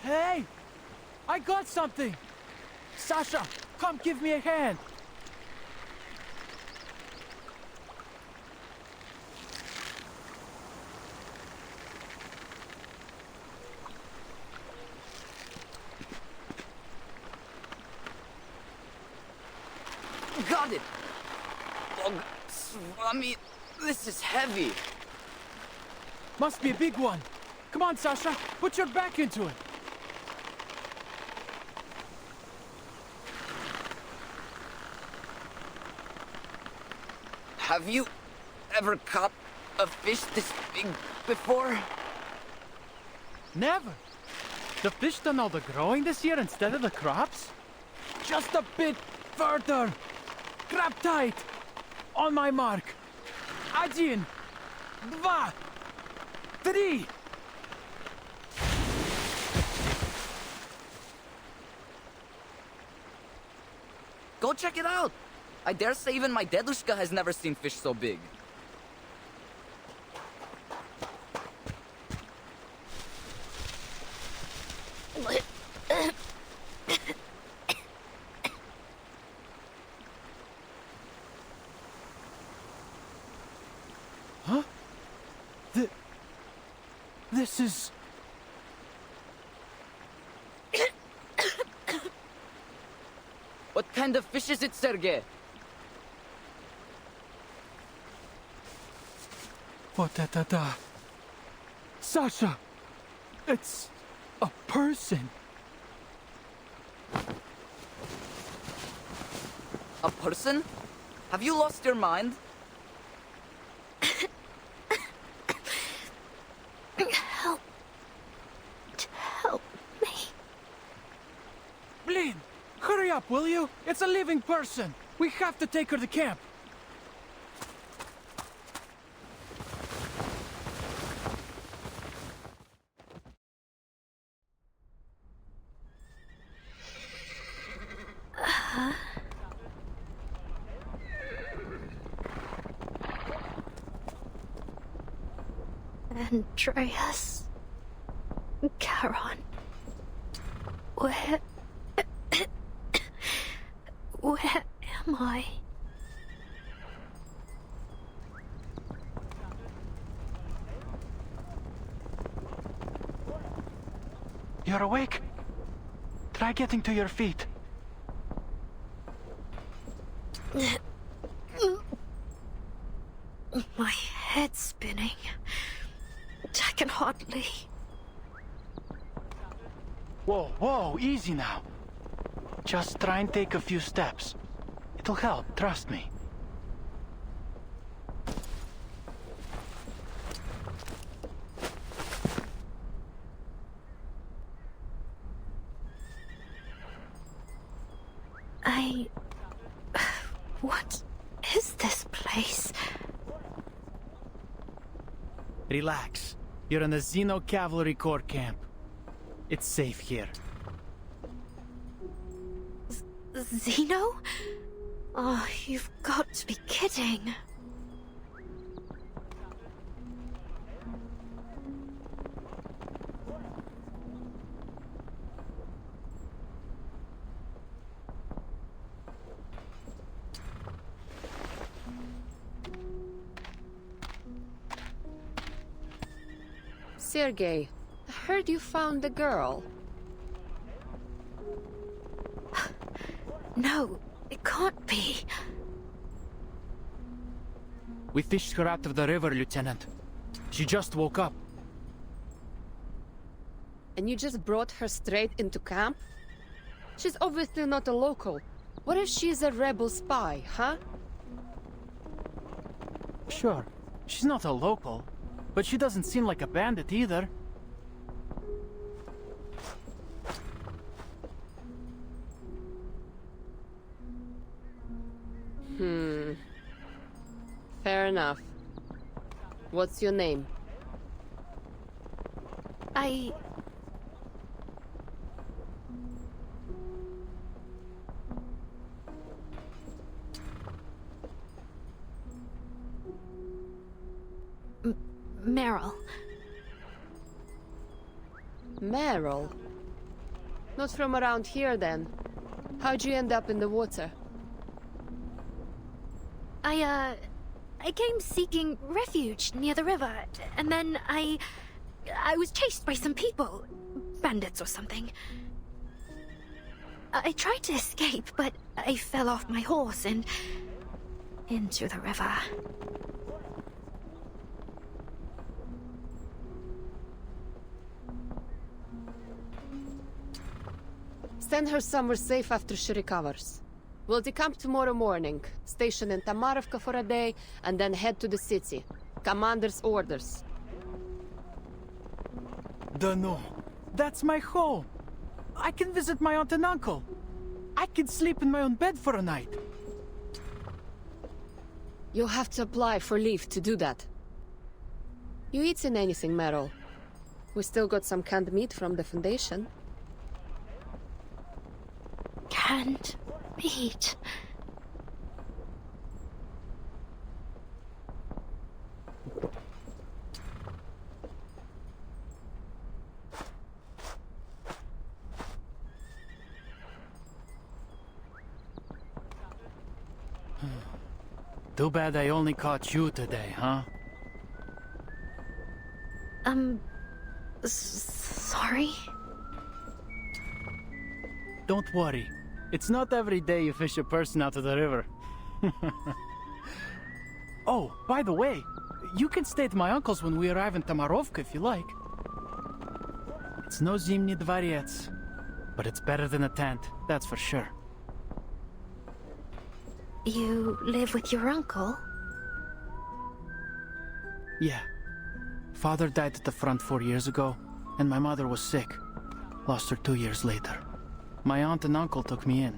Hey! I got something! Sasha, come give me a hand! Got it! Oh, Swami, this is heavy. Must be a big one. Come on, Sasha, put your back into it. Have you ever caught a fish this big before? Never. The fish done all the growing this year instead of the crops? Just a bit further. Grab tight. On my mark. Один. Два. Three. Go check it out. I dare say even my dedushka has never seen fish so big. Huh? This is... What kind of fish is it, Sergey? What da. Sasha! It's a person. A person? Have you lost your mind? Help me. Blin, hurry up, will you? It's a living person. We have to take her to camp. Andreas. Charon. Where am I? You're awake? Try getting to your feet. My head's spinning. I can hardly... Whoa, easy now. Just try and take a few steps. It'll help, trust me. What is this place? Relax. You're in the Xeno Cavalry Corps camp. It's safe here. Xeno? Oh, you've got to be kidding. Sergey, I heard you found the girl. No, it can't be. We fished her out of the river, Lieutenant. She just woke up. And you just brought her straight into camp? She's obviously not a local. What if she's a rebel spy, huh? Sure, she's not a local, but she doesn't seem like a bandit either. Fair enough. What's your name? Meryl. Meryl. Not from around here, then. How'd you end up in the water? I came seeking refuge near the river, and then I was chased by some people. Bandits or something. I tried to escape, but I fell off my horse and into the river. Send her somewhere safe after she recovers. We'll decamp tomorrow morning, station in Tamarovka for a day, and then head to the city. Commander's orders. Dunno. That's my home. I can visit my aunt and uncle. I can sleep in my own bed for a night. You'll have to apply for leave to do that. You eaten anything, Meryl? We still got some canned meat from the Foundation. Canned meat. Too bad I only caught you today, huh? Sorry? Don't worry. It's not every day you fish a person out of the river. Oh, by the way, you can stay at my uncle's when we arrive in Tamarovka if you like. It's no Zimny Dvorets, but it's better than a tent, that's for sure. You live with your uncle? Yeah. Father died at the front 4 years ago, and my mother was sick. Lost her 2 years later. My aunt and uncle took me in.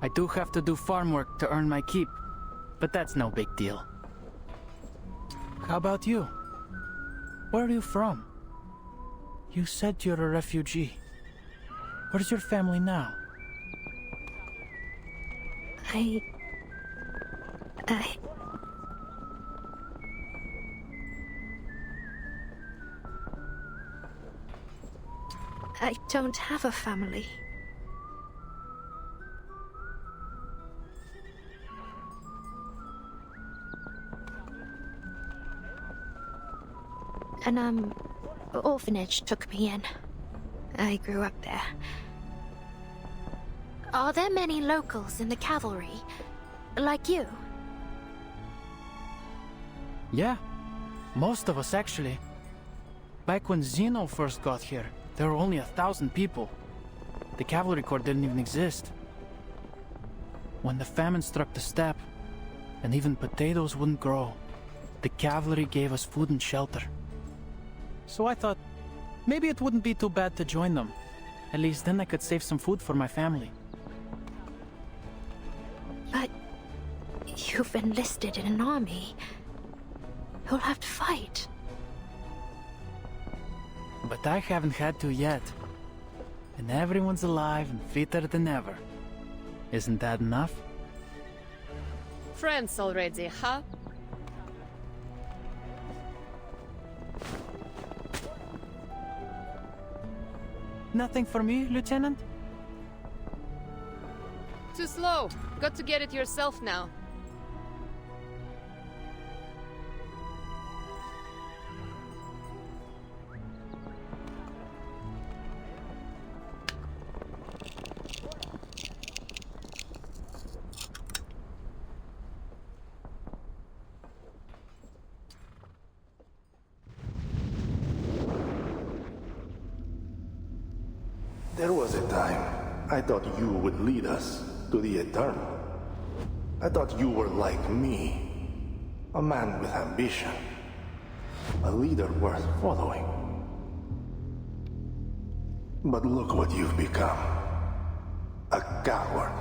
I do have to do farm work to earn my keep, but that's no big deal. How about you? Where are you from? You said you're a refugee. Where's your family now? I don't have a family. An orphanage took me in. I grew up there. Are there many locals in the cavalry? Like you? Yeah, most of us actually. Back when Zeno first got here, there were only 1,000 people. The cavalry corps didn't even exist. When the famine struck the steppe, and even potatoes wouldn't grow, the cavalry gave us food and shelter. So I thought, maybe it wouldn't be too bad to join them. At least then I could save some food for my family. But you've enlisted in an army. You'll have to fight. But I haven't had to yet. And everyone's alive and fitter than ever. Isn't that enough? Friends already, huh? Nothing for me, Lieutenant? Too slow. Got to get it yourself now. There was a time I thought you would lead us to the eternal. I thought you were like me, a man with ambition, a leader worth following. But look what you've become, a coward.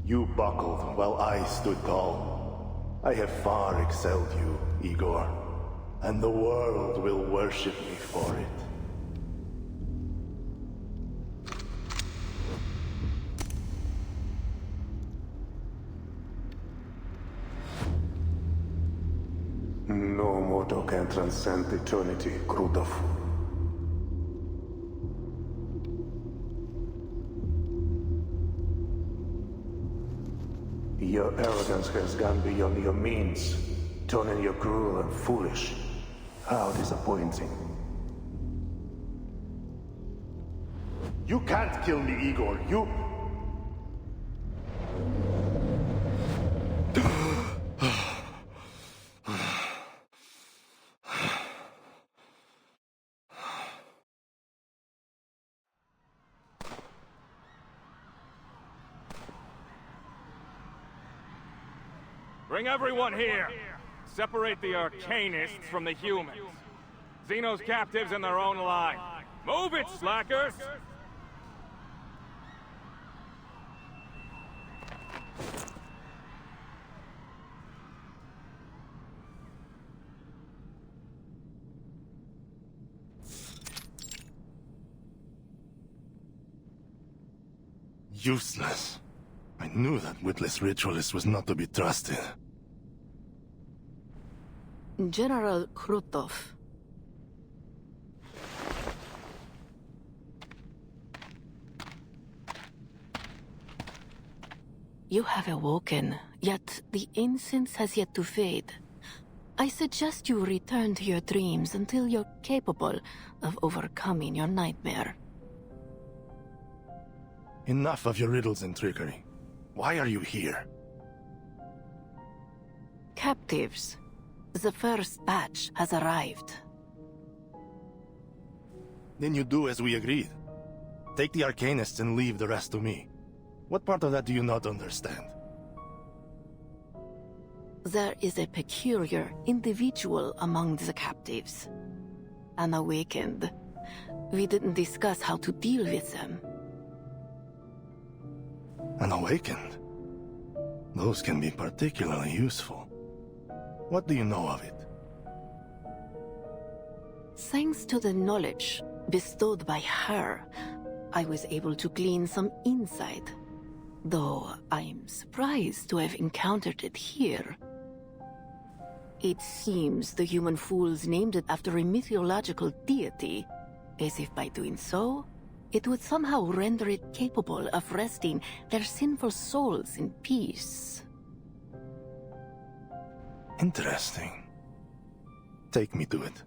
You buckled while I stood tall. I have far excelled you, Igor, and the world will worship me for it. No mortal can transcend eternity, Krutov. Your arrogance has gone beyond your means, turning you cruel and foolish. How disappointing. You can't kill me, Igor. You... Bring everyone here. Separate the Arcanists from the humans. Xeno's captives in their own line. Move it, slackers! Useless. I knew that witless ritualist was not to be trusted. General Krutov. You have awoken, yet the incense has yet to fade. I suggest you return to your dreams until you're capable of overcoming your nightmare. Enough of your riddles and trickery. Why are you here? Captives. The first batch has arrived. Then you do as we agreed. Take the Arcanists and leave the rest to me. What part of that do you not understand? There is a peculiar individual among the captives. Unawakened. We didn't discuss how to deal with them. Unawakened? Those can be particularly useful. What do you know of it? Thanks to the knowledge bestowed by her, I was able to glean some insight. Though I'm surprised to have encountered it here. It seems the human fools named it after a mythological deity, as if by doing so, it would somehow render it capable of resting their sinful souls in peace. Interesting. Take me to it.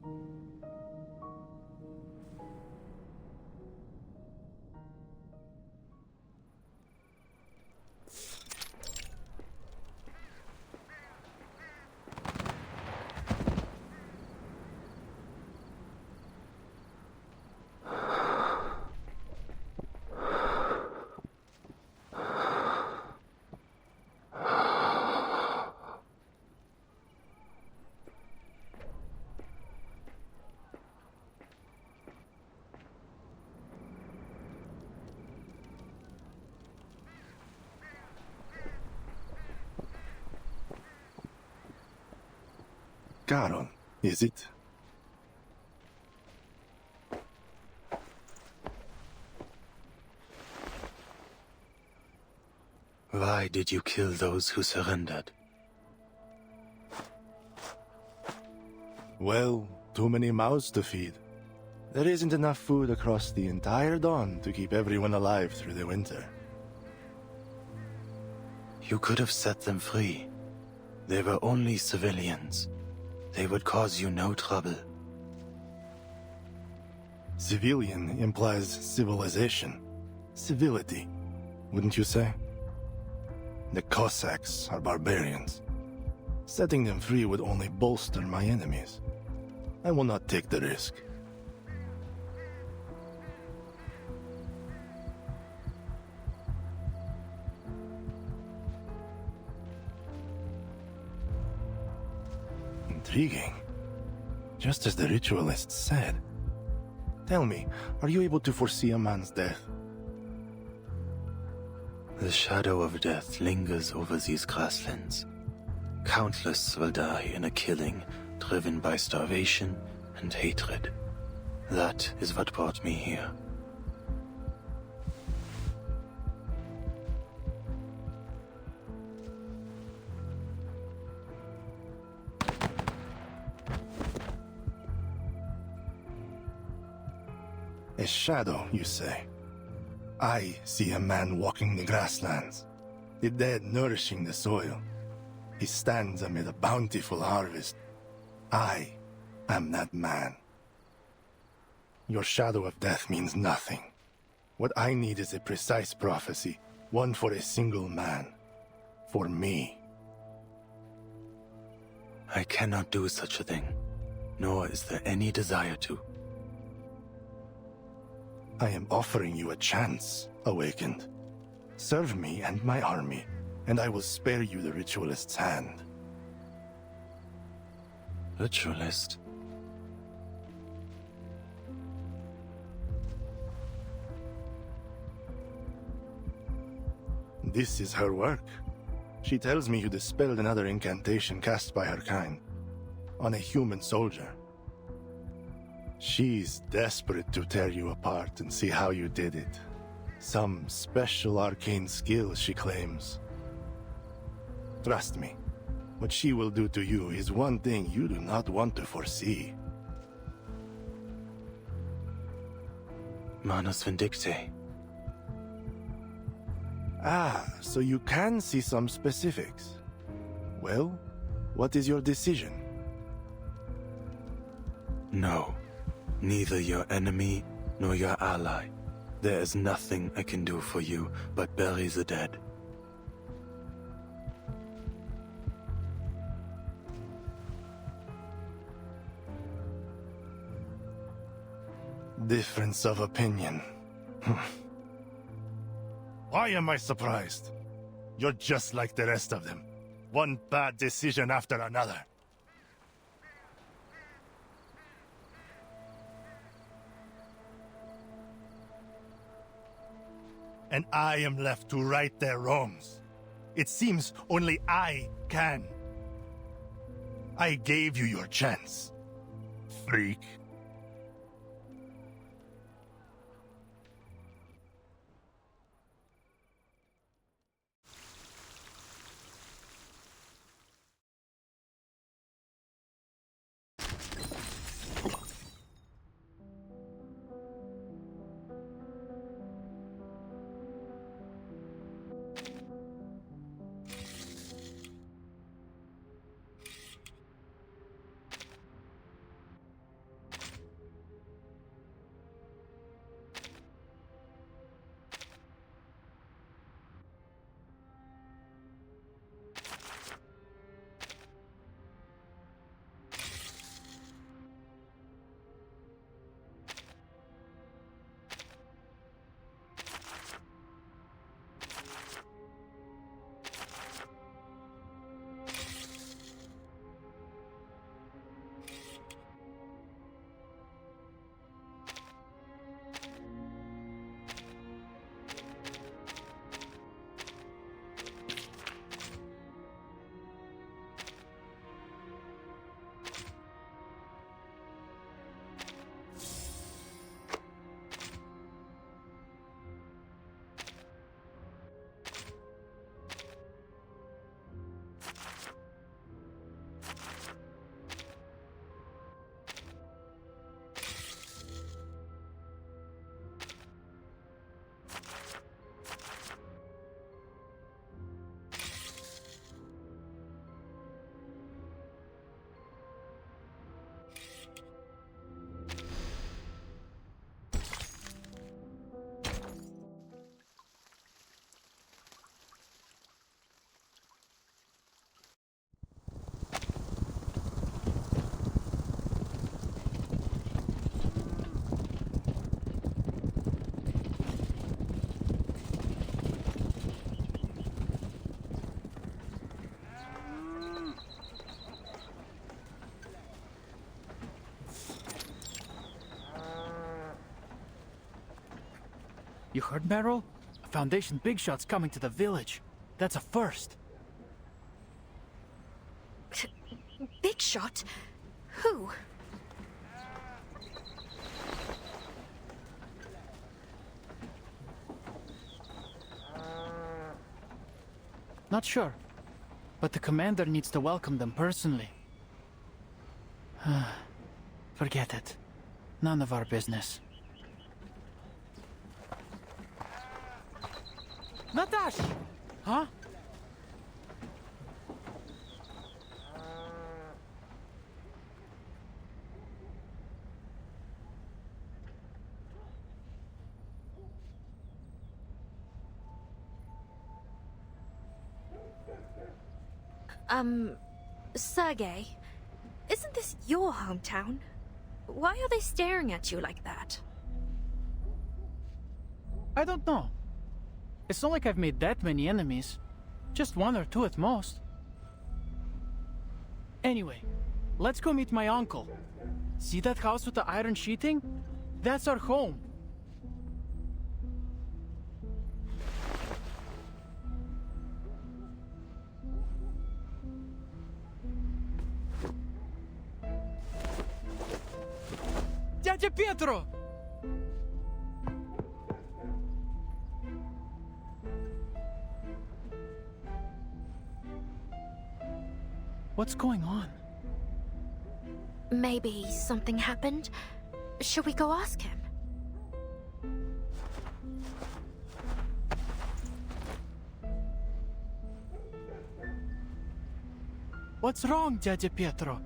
Garon, is it? Why did you kill those who surrendered? Well, too many mouths to feed. There isn't enough food across the entire Dawn to keep everyone alive through the winter. You could have set them free. They were only civilians. They would cause you no trouble. Civilian implies civilization. Civility, wouldn't you say? The Cossacks are barbarians. Setting them free would only bolster my enemies. I will not take the risk. Intriguing. Just as the ritualist said. Tell me, are you able to foresee a man's death? The shadow of death lingers over these grasslands. Countless will die in a killing driven by starvation and hatred. That is what brought me here. A shadow, you say? I see a man walking the grasslands. the dead nourishing the soil. He stands amid a bountiful harvest. I am that man. Your shadow of death means nothing. What I need is a precise prophecy, one for a single man. For me. I cannot do such a thing, nor is there any desire to. I am offering you a chance, Awakened. Serve me and my army, and I will spare you the Ritualist's hand. Ritualist? This is her work. She tells me you dispelled another incantation cast by her kind, on a human soldier. She's desperate to tear you apart and see how you did it. Some special arcane skill, she claims. Trust me, what she will do to you is one thing you do not want to foresee. Manus Vindicte. Ah, so you can see some specifics. Well, what is your decision? No. Neither your enemy nor your ally. There is nothing I can do for you but bury the dead. Difference of opinion. Why am I surprised? You're just like the rest of them. One bad decision after another. And I am left to right their wrongs. It seems only I can. I gave you your chance, freak. You heard, Meryl? A Foundation big shot's coming to the village. That's a first. Big shot? Who? Not sure. But the commander needs to welcome them personally. Forget it. None of our business. Natash! Huh? Sergey, isn't this your hometown? Why are they staring at you like that? I don't know. It's not like I've made that many enemies. Just one or two at most. Anyway, let's go meet my uncle. See that house with the iron sheeting? That's our home. Dядя Pietro! What's going on? Maybe something happened? Shall we go ask him? What's wrong, Dядя Pietro?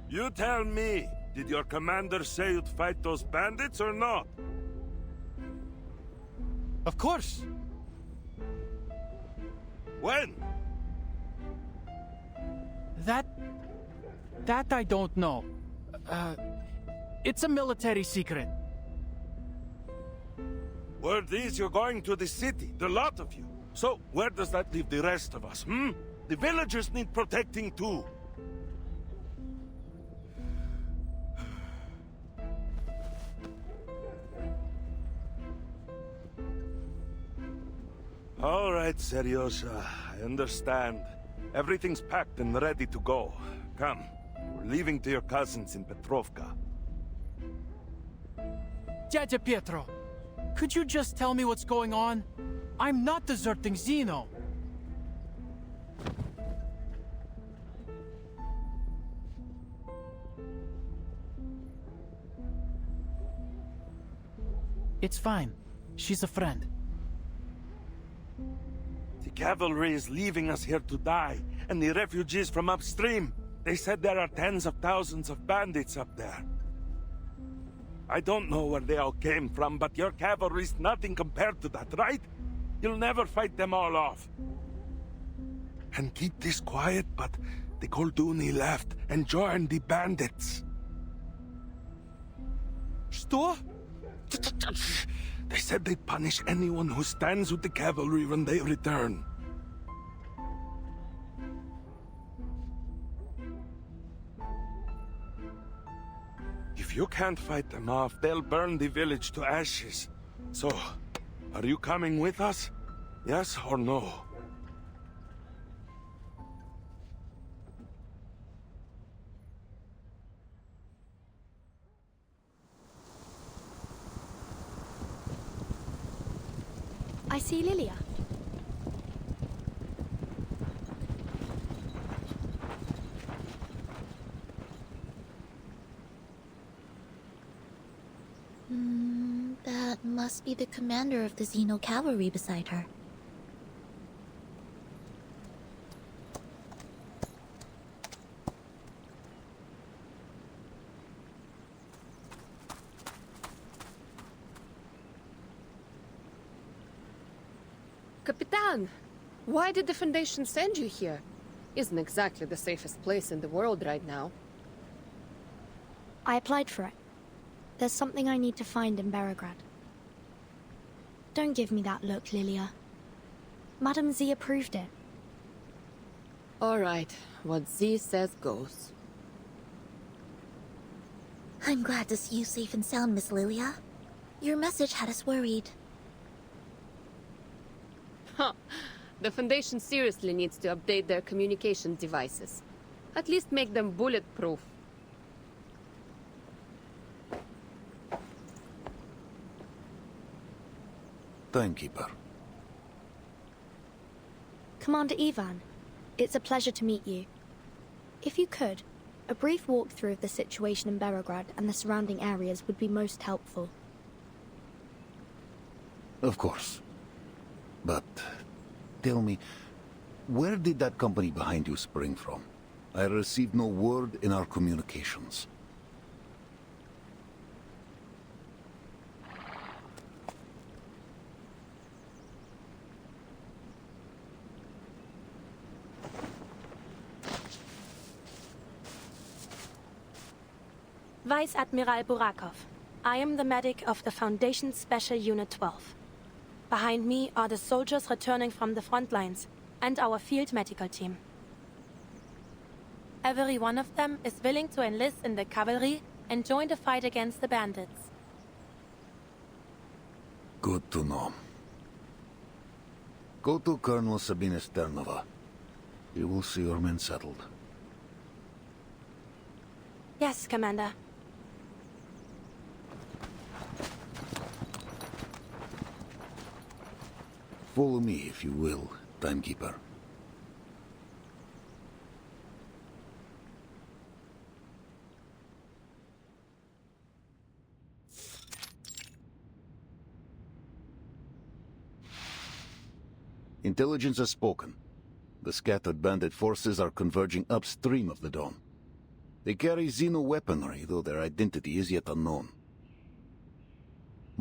You tell me, did your commander say you'd fight those bandits or not? Of course. When? That I don't know. It's a military secret. Word is you're going to the city, the lot of you. So, where does that leave the rest of us, hmm? The villagers need protecting too. All right, Seryosa, I understand. Everything's packed and ready to go. Come, we're leaving to your cousins in Petrovka. Dядя Pietro, could you just tell me what's going on? I'm not deserting Zeno. It's fine. She's a friend. The cavalry is leaving us here to die, and the refugees from upstream. They said there are tens of thousands of bandits up there. I don't know where they all came from, but your cavalry's nothing compared to that, right? You'll never fight them all off. And keep this quiet, but the Golduni left and joined the bandits. Что? They said they'd punish anyone who stands with the cavalry when they return. If you can't fight them off, they'll burn the village to ashes. So, are you coming with us? Yes or no? I see Lilia. That must be the commander of the Xeno cavalry beside her. Capitan, why did the Foundation send you here? Isn't exactly the safest place in the world right now. I applied for it. There's something I need to find in Belgrade. Don't give me that look, Lilia. Madame Z approved it. All right, what Z says goes. I'm glad to see you safe and sound, Miss Lilia. Your message had us worried. Huh. The Foundation seriously needs to update their communication devices. At least make them bulletproof. Timekeeper. Commander Ivan, it's a pleasure to meet you. If you could, a brief walkthrough of the situation in Belgrade and the surrounding areas would be most helpful. Of course. But tell me, where did that company behind you spring from? I received no word in our communications. Vice Admiral Burakov. I am the medic of the Foundation Special Unit 12. Behind me are the soldiers returning from the front lines, and our field medical team. Every one of them is willing to enlist in the cavalry and join the fight against the bandits. Good to know. Go to Colonel Sabina Sternova. You will see your men settled. Yes, Commander. Follow me, if you will, Timekeeper. Intelligence has spoken. The scattered bandit forces are converging upstream of the Dawn. They carry Xeno weaponry, though their identity is yet unknown.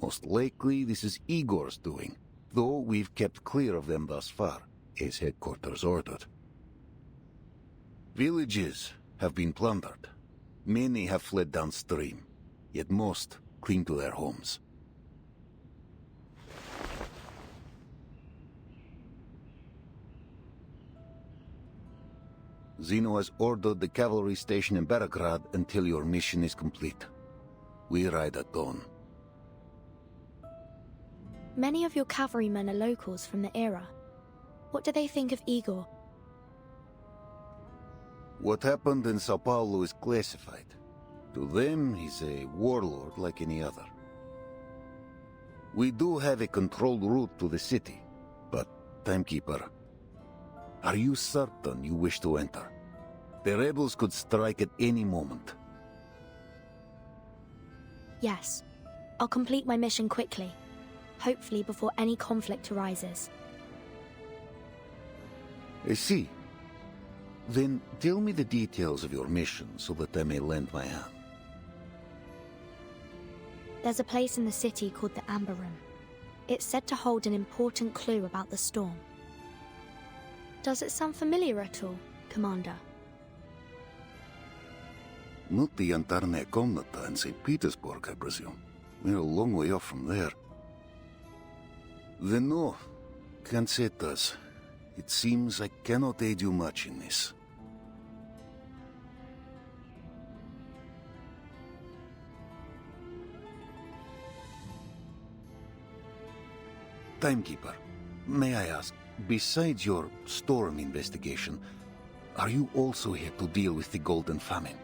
Most likely, this is Igor's doing, though we've kept clear of them thus far, as headquarters ordered. Villages have been plundered. Many have fled downstream, yet most cling to their homes. Xeno has ordered the cavalry station in Belgrade until your mission is complete. We ride at dawn. Many of your cavalrymen are locals from the era. What do they think of Igor? What happened in Sao Paulo is classified. To them, he's a warlord like any other. We do have a controlled route to the city, but, Timekeeper, are you certain you wish to enter? The rebels could strike at any moment. Yes. I'll complete my mission quickly. Hopefully before any conflict arises. I see. Then tell me the details of your mission so that I may lend my hand. There's a place in the city called the Amber Room. It's said to hold an important clue about the storm. Does it sound familiar at all, Commander? Not the Antarne Komnata in St. Petersburg, I presume. We're a long way off from there. Then no, can't say it does. It seems I cannot aid you much in this. Timekeeper, may I ask, besides your storm investigation, are you also here to deal with the Golden Famine?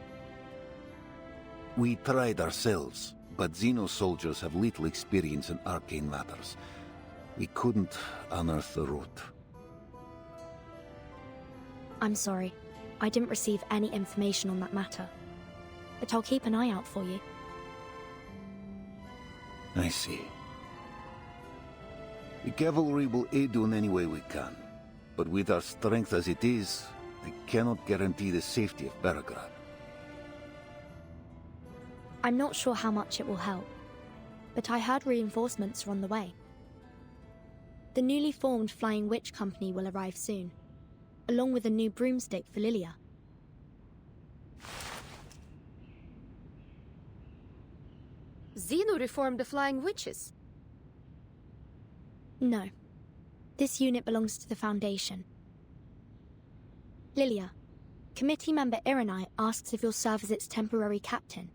We tried ourselves, but Xeno soldiers have little experience in arcane matters. We couldn't unearth the root. I'm sorry. I didn't receive any information on that matter. But I'll keep an eye out for you. I see. The cavalry will aid you in any way we can. But with our strength as it is, I cannot guarantee the safety of Belgrade. I'm not sure how much it will help. But I heard reinforcements are on the way. The newly formed Flying Witch Company will arrive soon, along with a new broomstick for Lilia. Xeno reformed the Flying Witches. No. This unit belongs to the Foundation. Lilia, committee member Irenai asks if you'll serve as its temporary captain.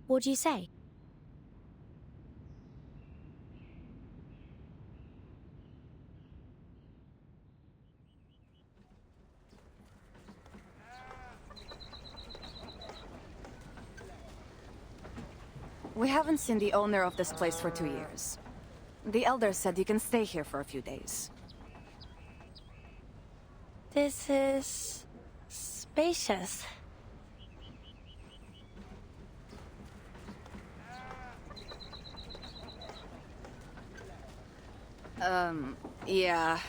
What do you say? We haven't seen the owner of this place for 2 years. The Elder said you can stay here for a few days. This is spacious. Yeah.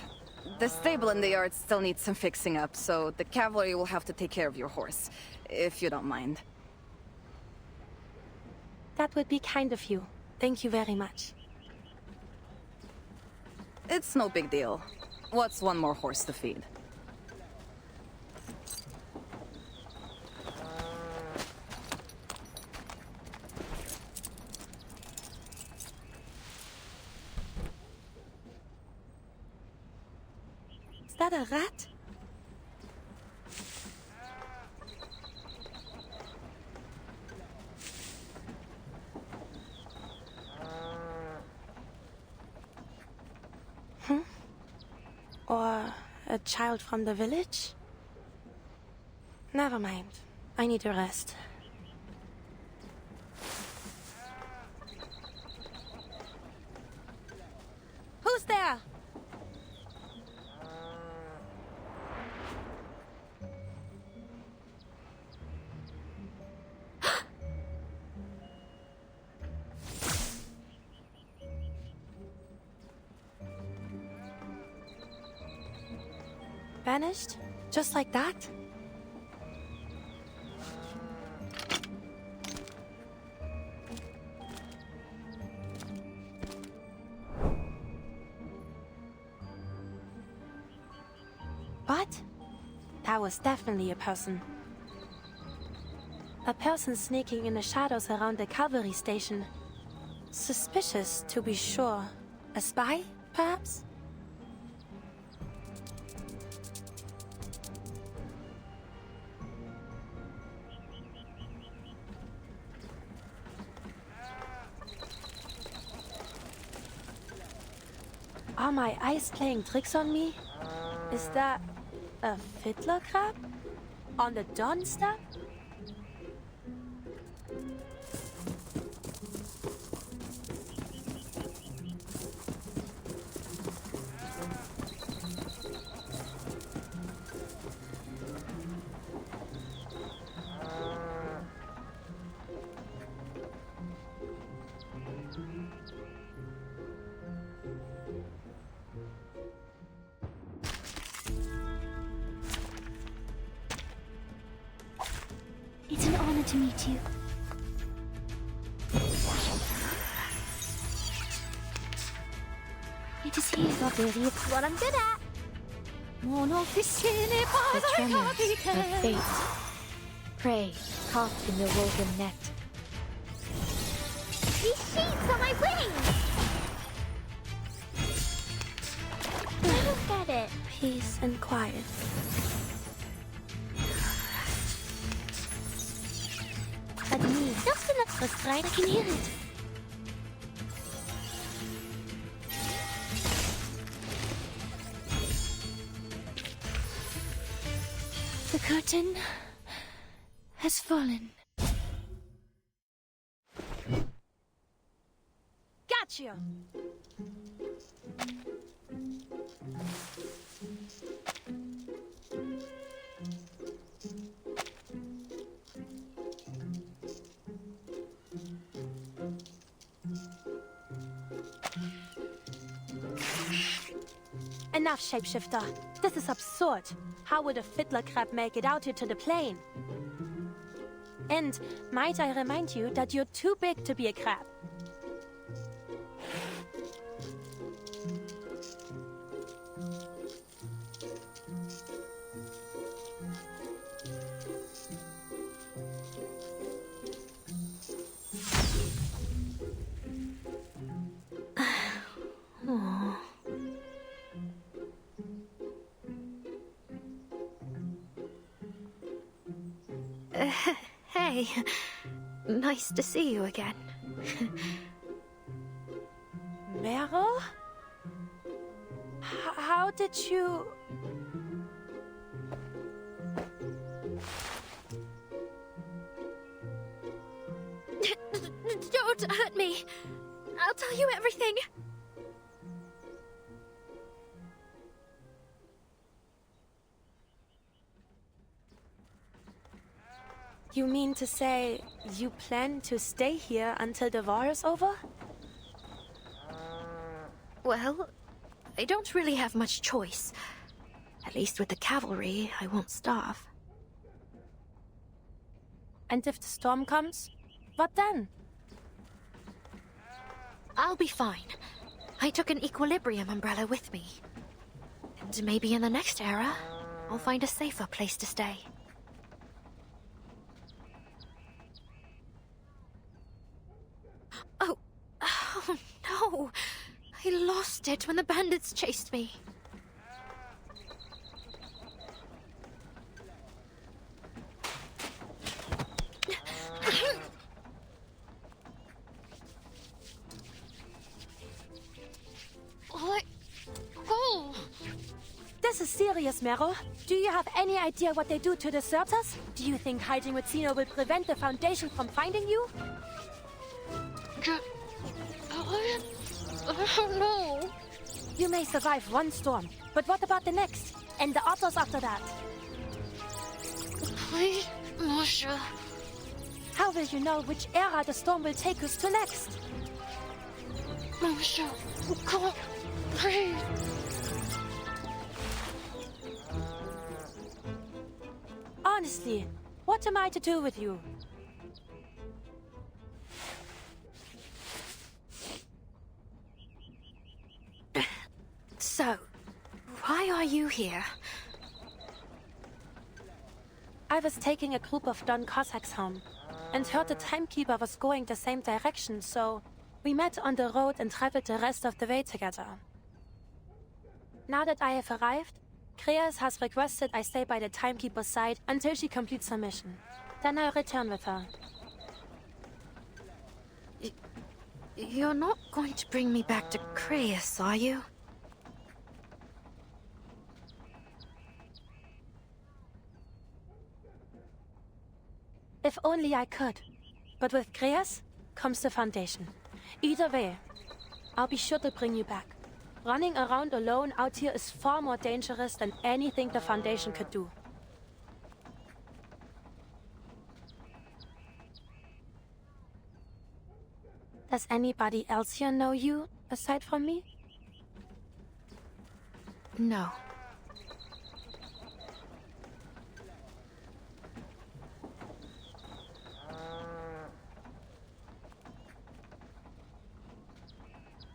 The stable in the yard still needs some fixing up, so the cavalry will have to take care of your horse, if you don't mind. That would be kind of you. Thank you very much. It's no big deal. What's one more horse to feed? that a rat? Or a child from the village? Never mind. I need a rest. Who's there? Vanished? Just like that? What? That was definitely a person. A person sneaking in the shadows around the cavalry station. Suspicious, to be sure. A spy, perhaps? Are my eyes playing tricks on me? Is that a fiddler crab? On the dawn step? It's an honor to meet you. It is here. It's what I'm good at. The tremors of fate. Prey caught in the woven net. These sheets are my wings! I don't get it. Peace and quiet. Admit, just an extra stride, I can hear it. The curtain has fallen. Got you! Enough, shapeshifter. This is absurd. How would a fiddler crab make it out here to the plain? And might I remind you that you're too big to be a crab. Hey, nice to see you again. Meryl? How did you... Don't hurt me. I'll tell you everything. You mean to say you plan to stay here until the war is over? Well, I don't really have much choice. At least with the cavalry, I won't starve. And if the storm comes, what then? I'll be fine. I took an equilibrium umbrella with me. And maybe in the next era, I'll find a safer place to stay. Oh no! I lost it when the bandits chased me. serious, Mero? Do you have any idea what they do to deserters? Do you think hiding with Zeno will prevent the Foundation from finding you? I don't know. You may survive one storm, but what about the next? And the others after that? Please, Monsieur. How will you know which era the storm will take us to next? Monsieur, come on, please. Honestly, what am I to do with you? So, why are you here? I was taking a group of Don Cossacks home, and heard the timekeeper was going the same direction, so we met on the road and traveled the rest of the way together. Now that I have arrived, Kreas has requested I stay by the timekeeper's side until she completes her mission. Then I'll return with her. You're not going to bring me back to Kreas, are you? If only I could. But with Kreas comes the Foundation. Either way, I'll be sure to bring you back. Running around alone out here is far more dangerous than anything the Foundation could do. Does anybody else here know you, aside from me? No.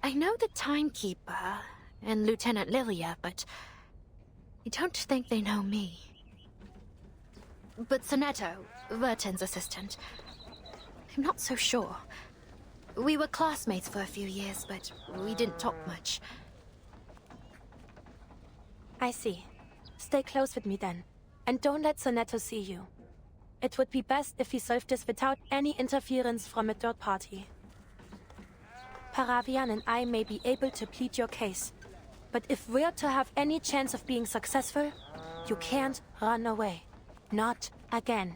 I know the Timekeeper and Lieutenant Lilia, but I don't think they know me. But Sonetto, Verton's assistant, I'm not so sure. We were classmates for a few years, but we didn't talk much. I see. Stay close with me then, and don't let Sonetto see you. It would be best if we solved this without any interference from a third party. Paravian and I may be able to plead your case, but if we're to have any chance of being successful, you can't run away. Not again.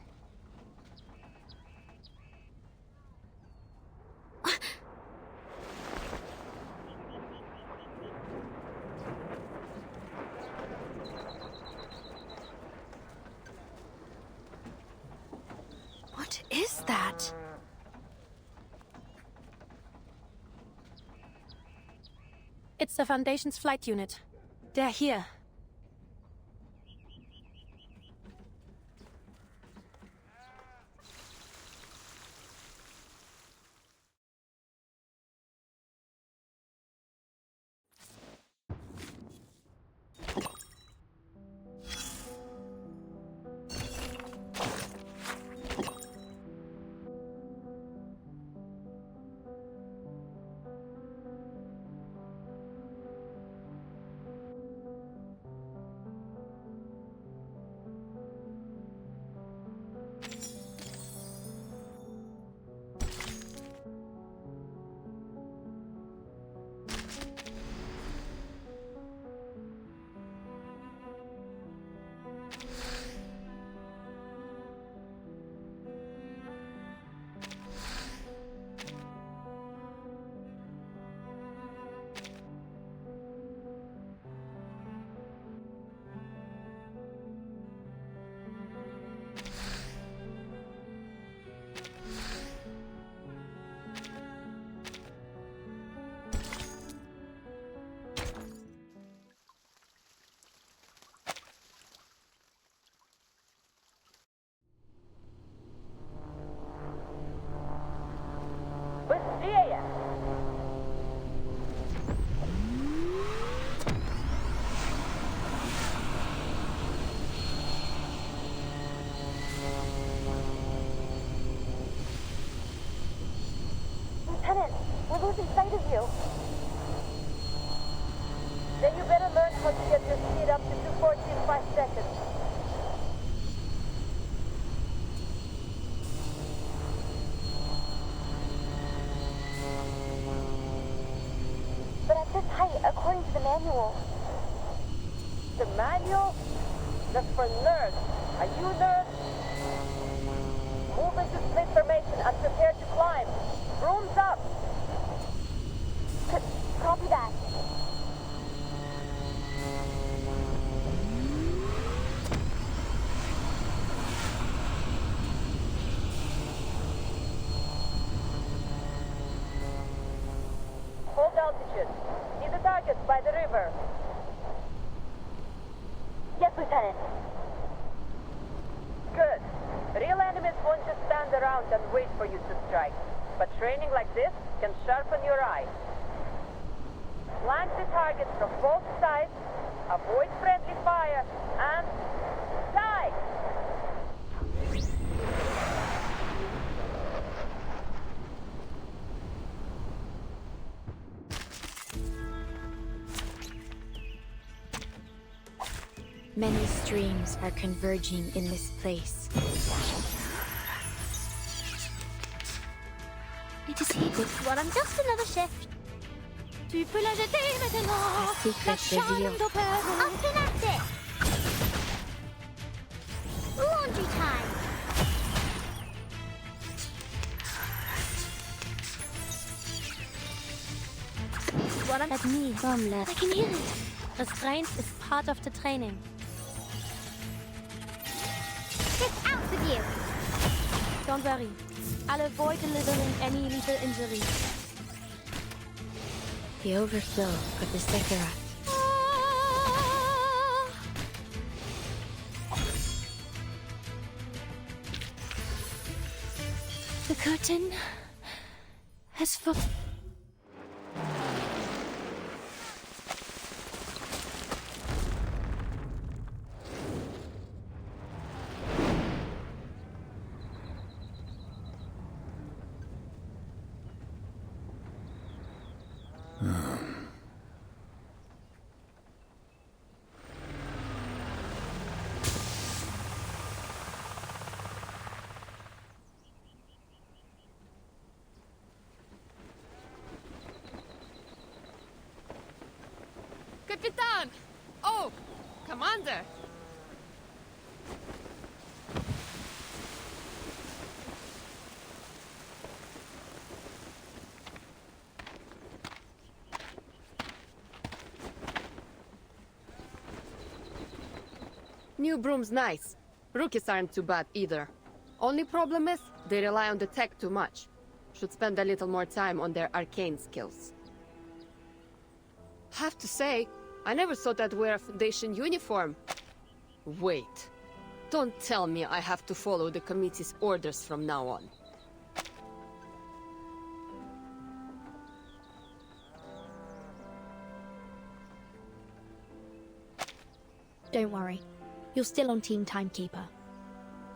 What is that? It's the Foundation's flight unit. They're here. Lieutenant, we're losing sight of you. Then you better learn how to get your speed up to 240 in 5 seconds. But at this height, according to the manual... The manual? for nerds. Are you nerds? Move into split formation and prepare to climb. Brooms up. Copy that. Hold altitude. See the targets by the river. Yes, Lieutenant. Good. Real enemies won't just stand around and wait for you to strike. But training like this can sharpen your eye. Flank the targets from both sides, avoid friendly fire, and die! Many streams are converging in this place. It is heated. Voilà, just another shift. Tu peux la jeter maintenant. Secret reveal. Up and at it! Laundry time! What at me from left. I can hear it. Restraint is part of the training. Get out with you! Don't worry. I'll avoid delivering any lethal injury. The overflow of the scarier. The curtain has fallen. Capitan! Oh, Commander! New broom's nice. Rookies aren't too bad either. Only problem is, they rely on the tech too much. Should spend a little more time on their arcane skills. Have to say, I never thought I'd wear a Foundation uniform. Wait. Don't tell me I have to follow the committee's orders from now on. Don't worry. You're still on Team Timekeeper.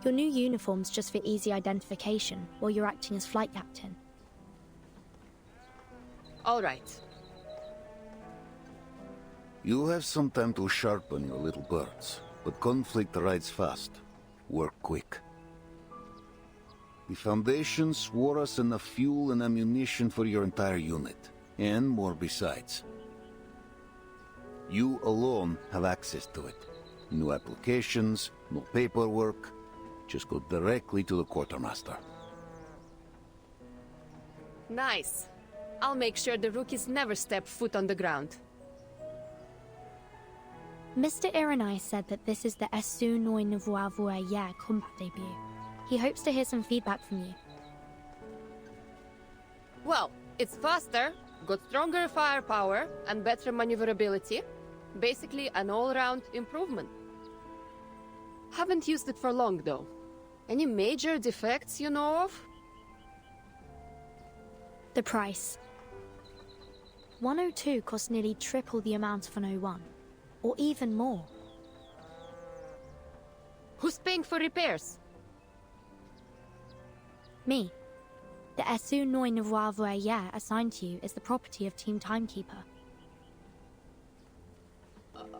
Your new uniform's just for easy identification while you're acting as flight captain. All right. You have some time to sharpen your little birds, but conflict rides fast. Work quick. The Foundation swore us enough fuel and ammunition for your entire unit, and more besides. You alone have access to it. No applications, no paperwork. Just go directly to the quartermaster. Nice. I'll make sure the rookies never step foot on the ground. Mr. Iranai said that this is the Esu Noi Nouveau Voyer combat debut. He hopes to hear some feedback from you. Well, it's faster, got stronger firepower, and better maneuverability. Basically, an all-round improvement. Haven't used it for long, though. Any major defects you know of? The price. 102 costs nearly triple the amount of an 01, or even more. Who's paying for repairs? Me. The Esu Noi Nouveau Voyer assigned to you is the property of Team Timekeeper.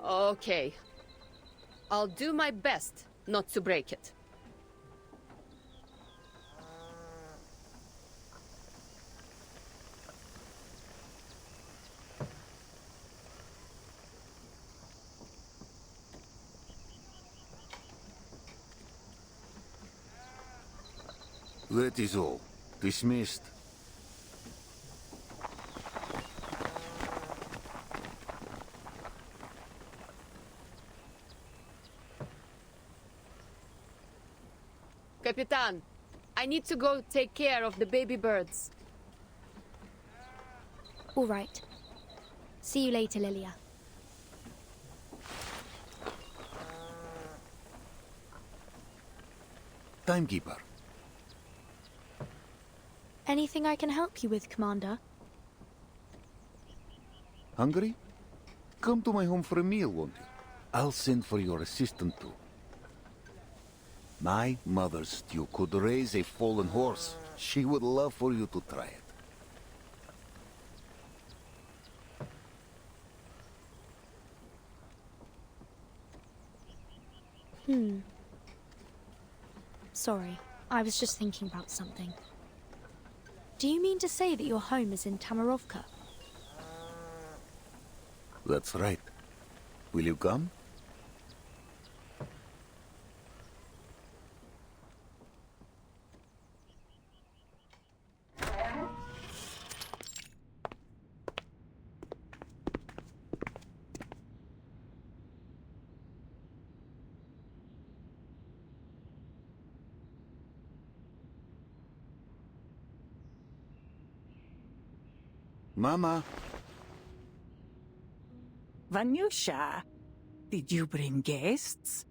Okay. I'll do my best not to break it. That is all. Dismissed. Capitan, I need to go take care of the baby birds. All right. See you later, Lilia. Timekeeper. Anything I can help you with, Commander? Hungry? Come to my home for a meal, won't you? I'll send for your assistant too. My mother's stew could raise a fallen horse. She would love for you to try it. Sorry, I was just thinking about something. Do you mean to say that your home is in Tamarovka? That's right. Will you come? Mama. Vanyusha, did you bring guests?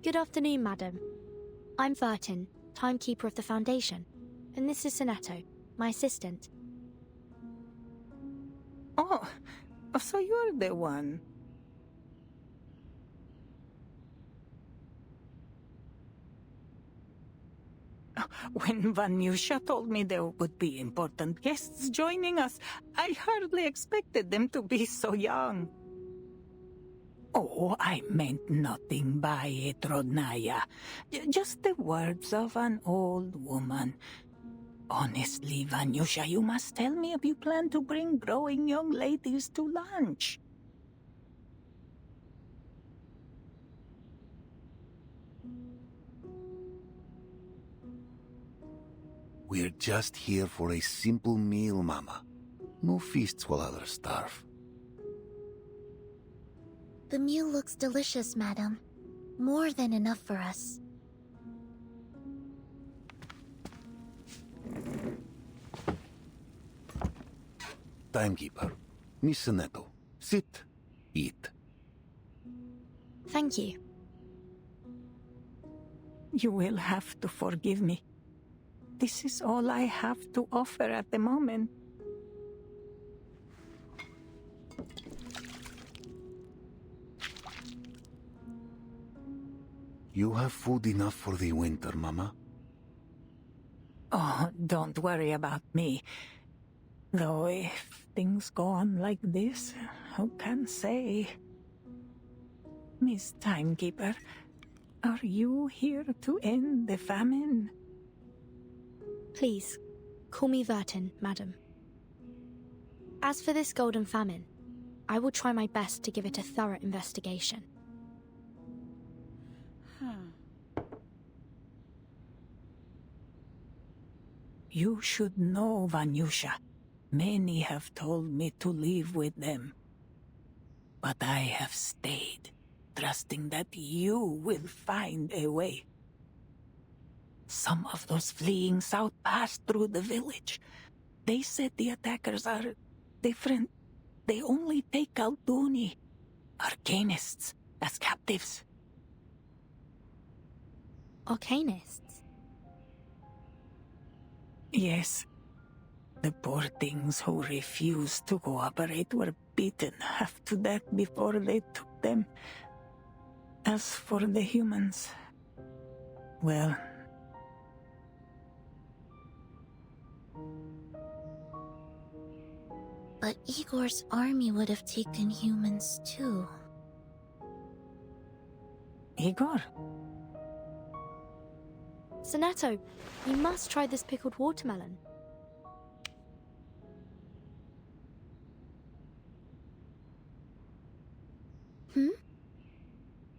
Good afternoon, madam. I'm Vertin, timekeeper of the Foundation, and this is Sonetto, my assistant. Oh, so you're the one. When Vanyusha told me there would be important guests joining us, I hardly expected them to be so young. Oh, I meant nothing by it, Rodnaya. Just the words of an old woman. Honestly, Vanyusha, you must tell me if you plan to bring growing young ladies to lunch. We're just here for a simple meal, Mama. No feasts while others starve. The meal looks delicious, madam. More than enough for us. Timekeeper, Miss Sonetto, sit, eat. Thank you. You will have to forgive me. This is all I have to offer at the moment. You have food enough for the winter, Mama? Oh, don't worry about me. Though if things go on like this, who can say? Miss Timekeeper, are you here to end the famine? Please, call me Vertin, madam. As for this golden famine, I will try my best to give it a thorough investigation. You should know, Vanyusha. Many have told me to leave with them. But I have stayed, trusting that you will find a way. Some of those fleeing south passed through the village. They said the attackers are different. They only take Alduni, arcanists, as captives. Arcanists? Yes. The poor things who refused to cooperate were beaten half to death before they took them. As for the humans, well... But Igor's army would have taken humans too. Igor? Sonetto, you must try this pickled watermelon.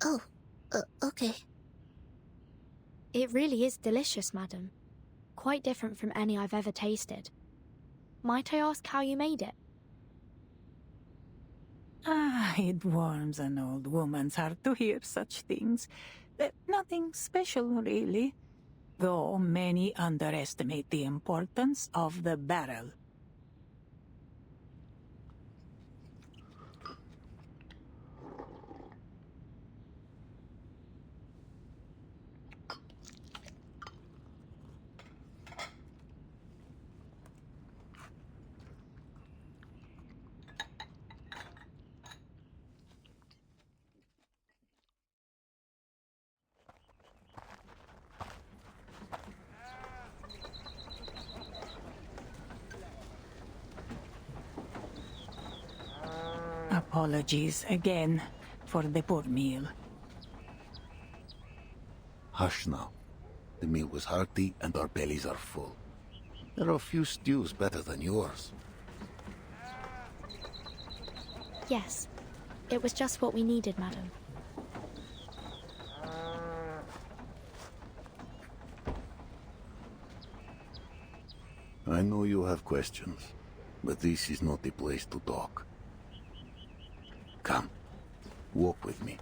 Oh, okay. It really is delicious, madam. Quite different from any I've ever tasted. Might I ask how you made it? It warms an old woman's heart to hear such things. Nothing special, really. Though many underestimate the importance of the barrel. Apologies again for the poor meal. Hush now. The meal was hearty and our bellies are full. There are a few stews better than yours. Yes. It was just what we needed, madam. I know you have questions, but this is not the place to talk. Come, walk with me.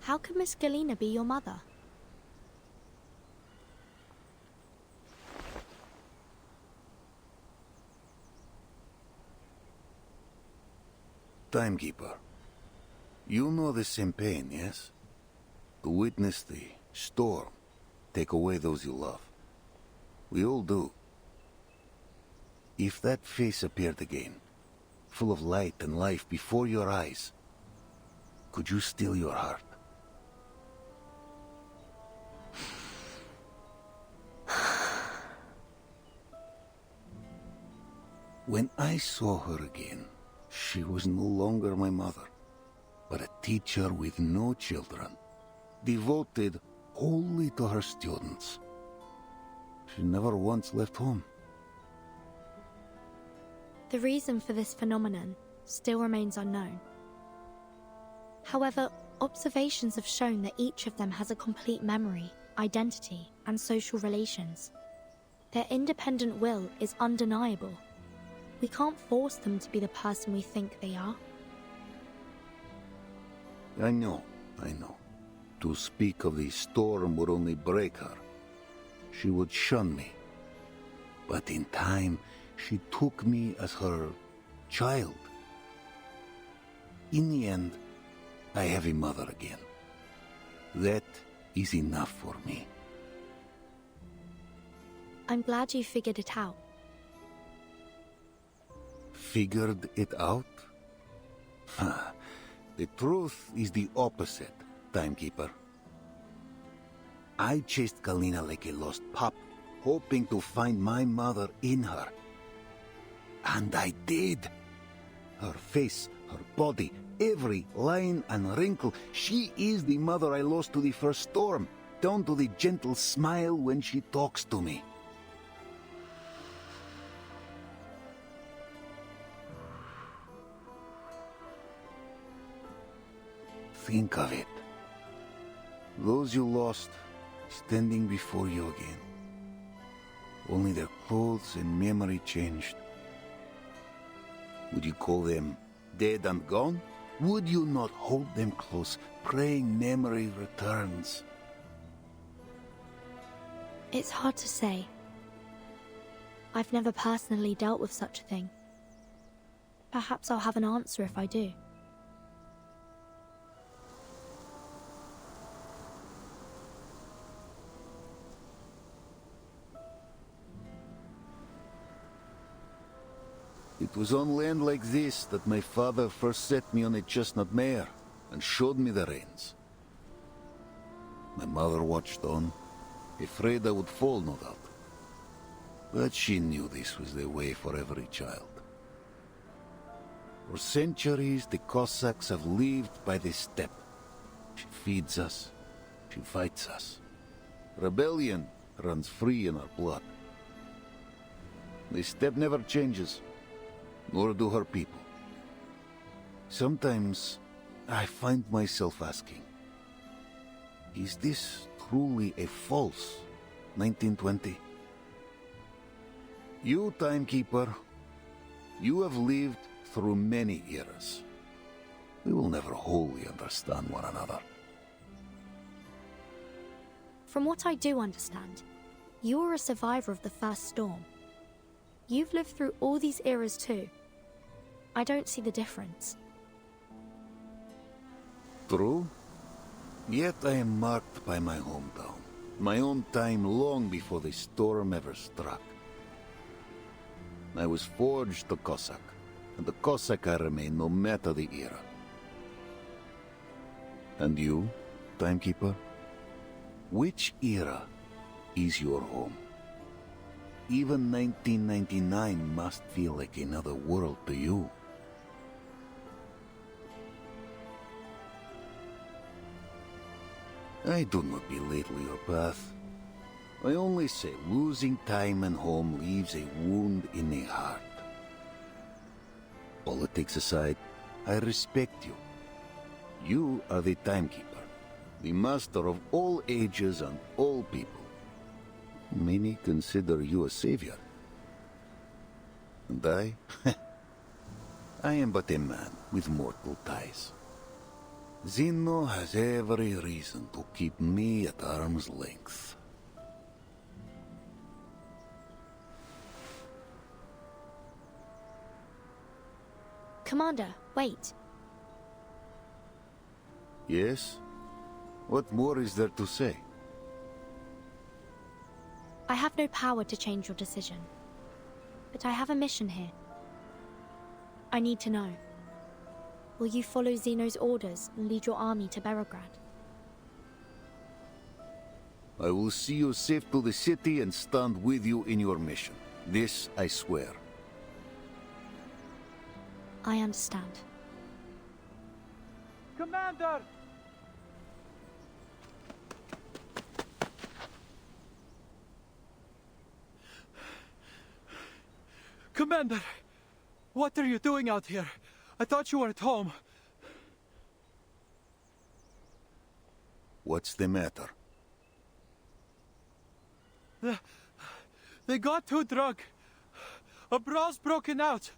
How could Miss Galena be your mother? Timekeeper, you know the same pain, yes? To witness the storm take away those you love. We all do. If that face appeared again, full of light and life before your eyes, could you still your heart? When I saw her again, she was no longer my mother, but a teacher with no children, devoted wholly to her students. She never once left home. The reason for this phenomenon still remains unknown. However, observations have shown that each of them has a complete memory, identity, and social relations. Their independent will is undeniable. We can't force them to be the person we think they are. I know. To speak of the storm would only break her. She would shun me. But in time, she took me as her child. In the end, I have a mother again. That is enough for me. I'm glad you figured it out. Figured it out? The truth is the opposite, Timekeeper. I chased Galena like a lost pup, hoping to find my mother in her. And I did. Her face, her body, every line and wrinkle. She is the mother I lost to the first storm, down to the gentle smile when she talks to me. Think of it. Those you lost, standing before you again. Only their clothes and memory changed. Would you call them dead and gone? Would you not hold them close, praying memory returns? It's hard to say. I've never personally dealt with such a thing. Perhaps I'll have an answer if I do. It was on land like this that my father first set me on a chestnut mare and showed me the reins. My mother watched on, afraid I would fall, no doubt. But she knew this was the way for every child. For centuries, the Cossacks have lived by this steppe. She feeds us, She fights us. Rebellion runs free in her blood. The steppe never changes, nor do her people. Sometimes I find myself asking, is this truly a false 1920? You, Timekeeper, you have lived through many eras. We will never wholly understand one another. From what I do understand, you are a survivor of the first storm. You've lived through all these eras too. I don't see the difference. True. Yet I am marked by my hometown. My own time long before the storm ever struck. I was forged a Cossack, and the Cossack I remain no matter the era. And you, Timekeeper? Which era is your home? Even 1999 must feel like another world to you. I do not belittle your path. I only say losing time and home leaves a wound in the heart. Politics aside, I respect you. You are the Timekeeper, the master of all ages and all people. Many consider you a savior. And I? I am but a man with mortal ties. Zeno has every reason to keep me at arm's length. Commander, wait. Yes? What more is there to say? I have no power to change your decision. But I have a mission here. I need to know. Will you follow Zeno's orders and lead your army to Belgrade? I will see you safe to the city and stand with you in your mission. This I swear. I understand. Commander! Commander! What are you doing out here? I thought you were at home. What's the matter? They got too drunk. A brawl's broken out.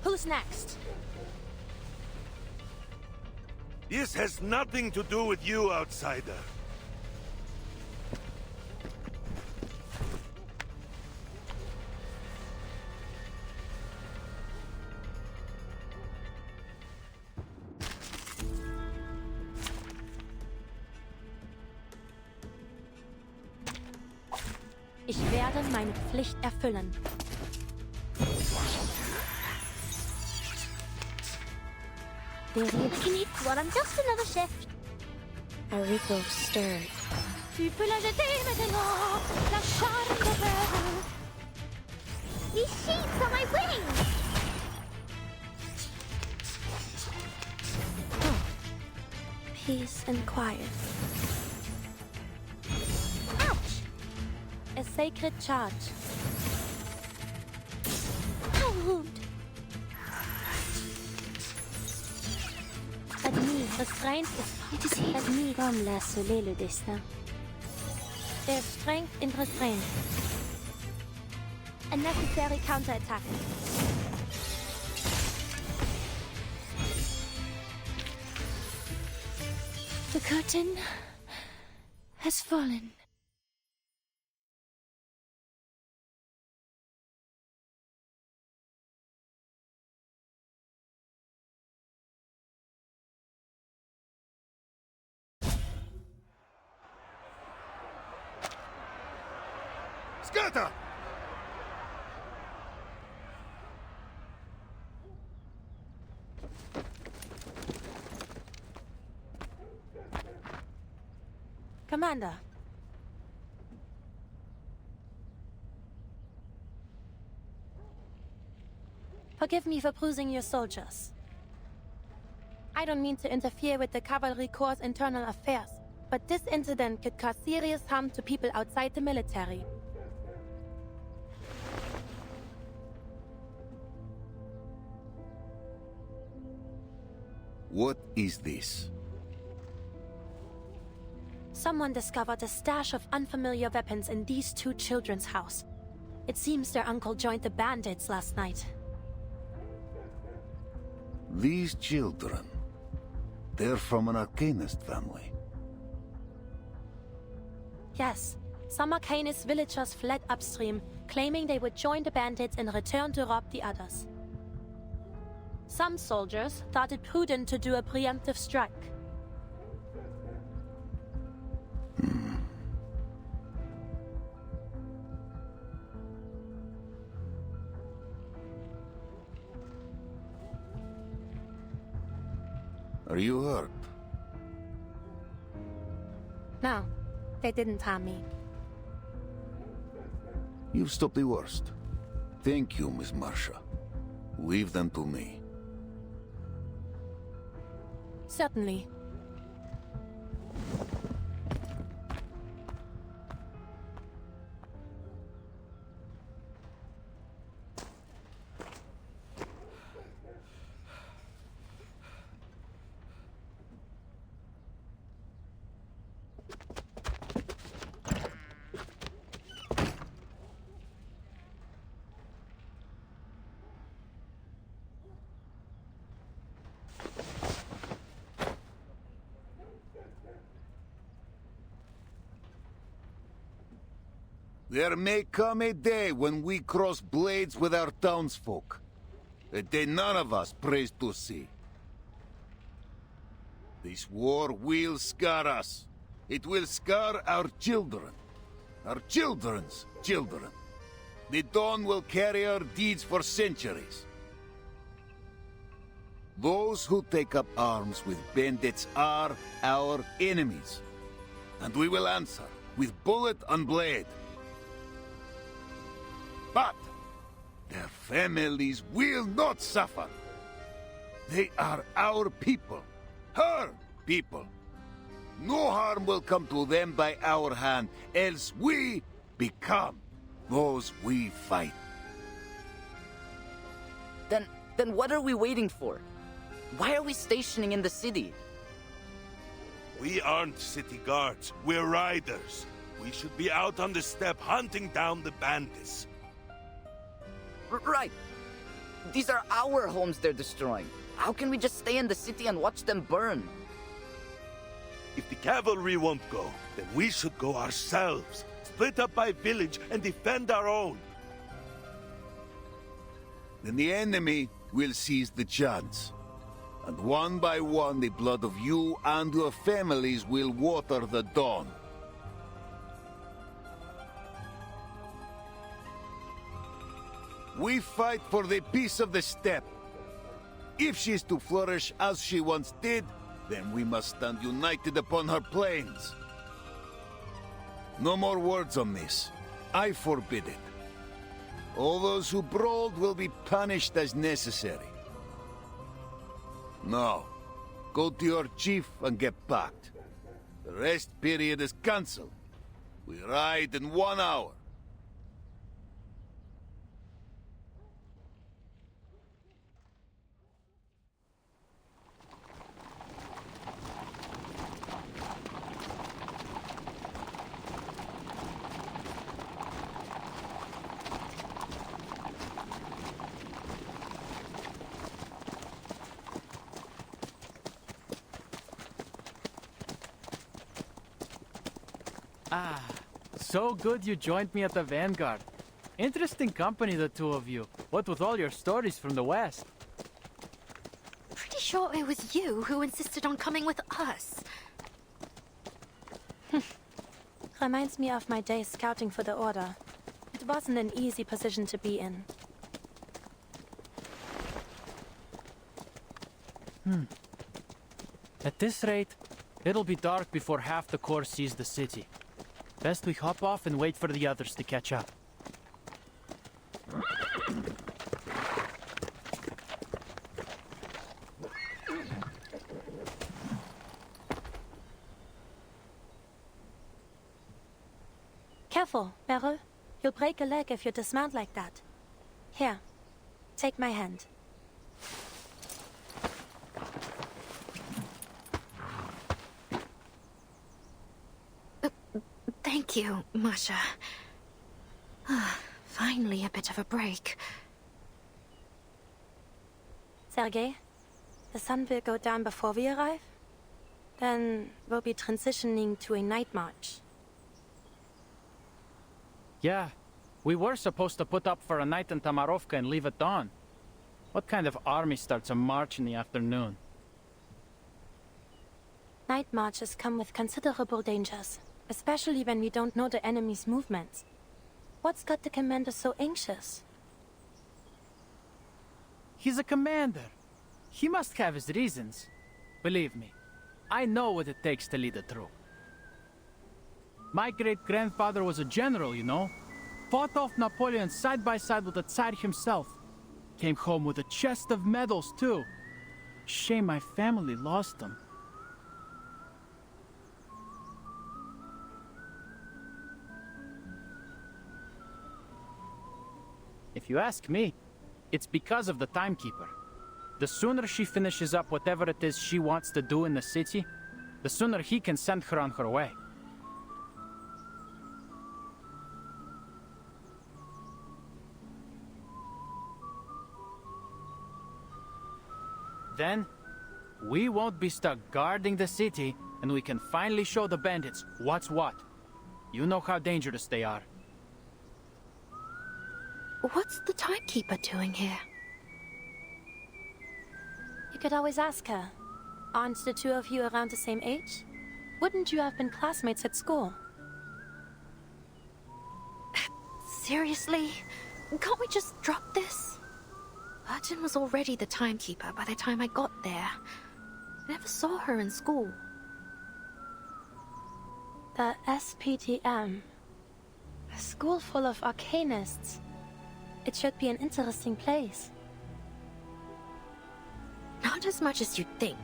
Who's next? This has nothing to do with you, outsider. Ich werde meine Pflicht erfüllen. Well, just another shift. A ripple stirred. Tu peux la jeter maintenant, la charme de verre. These sheets are my wings. peace and quiet. Ouch! A sacred charge. A wound. Restraint is admis comme l'a scellé le destin. There's strength in restraint. A necessary counterattack. The curtain has fallen. Scatter! Commander. Forgive me for bruising your soldiers. I don't mean to interfere with the Cavalry Corps' internal affairs, but this incident could cause serious harm to people outside the military. What is this? Someone discovered a stash of unfamiliar weapons in these two children's house. It seems their uncle joined the bandits last night. These children, they're from an Arcanist family. Yes, some Arcanist villagers fled upstream, claiming they would join the bandits and return to rob the others. Some soldiers thought it prudent to do a preemptive strike. Are you hurt? No, they didn't harm me. You've stopped the worst. Thank you, Miss Marsha. Leave them to me. Certainly. There may come a day when we cross blades with our townsfolk. A day none of us prays to see. This war will scar us. It will scar our children. Our children's children. The Dawn will carry our deeds for centuries. Those who take up arms with bandits are our enemies. And we will answer with bullet and blade. But their families will not suffer. They are our people, her people. No harm will come to them by our hand, else we become those we fight. Then what are we waiting for? Why are we stationing in the city? We aren't city guards, we're riders. We should be out on the steppe hunting down the bandits. Right. These are our homes they're destroying. How can we just stay in the city and watch them burn? If the cavalry won't go, then we should go ourselves. Split up by village and defend our own. Then the enemy will seize the chance. And one by one the blood of you and your families will water the Dawn. We fight for the peace of the steppe. If she is to flourish as she once did, then we must stand united upon her plains. No more words on this. I forbid it. All those who brawled will be punished as necessary. Now, Go to your chief and get packed. The rest period is cancelled. We ride in 1 hour. Ah, so good you joined me at the Vanguard. Interesting company, the two of you. What with all your stories from the West. Pretty sure it was you who insisted on coming with us. Reminds me of my days scouting for the Order. It wasn't an easy position to be in. At this rate, it'll be dark before half the Corps sees the city. Best we hop off and wait for the others to catch up. Careful, Beryl. You'll break a leg if you dismount like that. Here, take my hand. Thank you, Masha. Finally a bit of a break. Sergei, the sun will go down before we arrive. Then we'll be transitioning to a night march. Yeah, we were supposed to put up for a night in Tamarovka and leave at dawn. What kind of army starts a march in the afternoon? Night marches come with considerable dangers, especially when we don't know the enemy's movements. What's got the commander so anxious? He's a commander. He must have his reasons. Believe me, I know what it takes to lead a troop. My great-grandfather was a general, you know. Fought off Napoleon side by side with the Tsar himself. Came home with a chest of medals, too. Shame my family lost them. If you ask me, it's because of the Timekeeper. The sooner she finishes up whatever it is she wants to do in the city, the sooner he can send her on her way. Then, we won't be stuck guarding the city, and we can finally show the bandits what's what. You know how dangerous they are. What's the Timekeeper doing here? You could always ask her. Aren't the two of you around the same age? Wouldn't you have been classmates at school? Seriously? Can't we just drop this? Virgin was already the Timekeeper by the time I got there. I never saw her in school. The SPTM. A school full of arcanists. It should be an interesting place. Not as much as you'd think.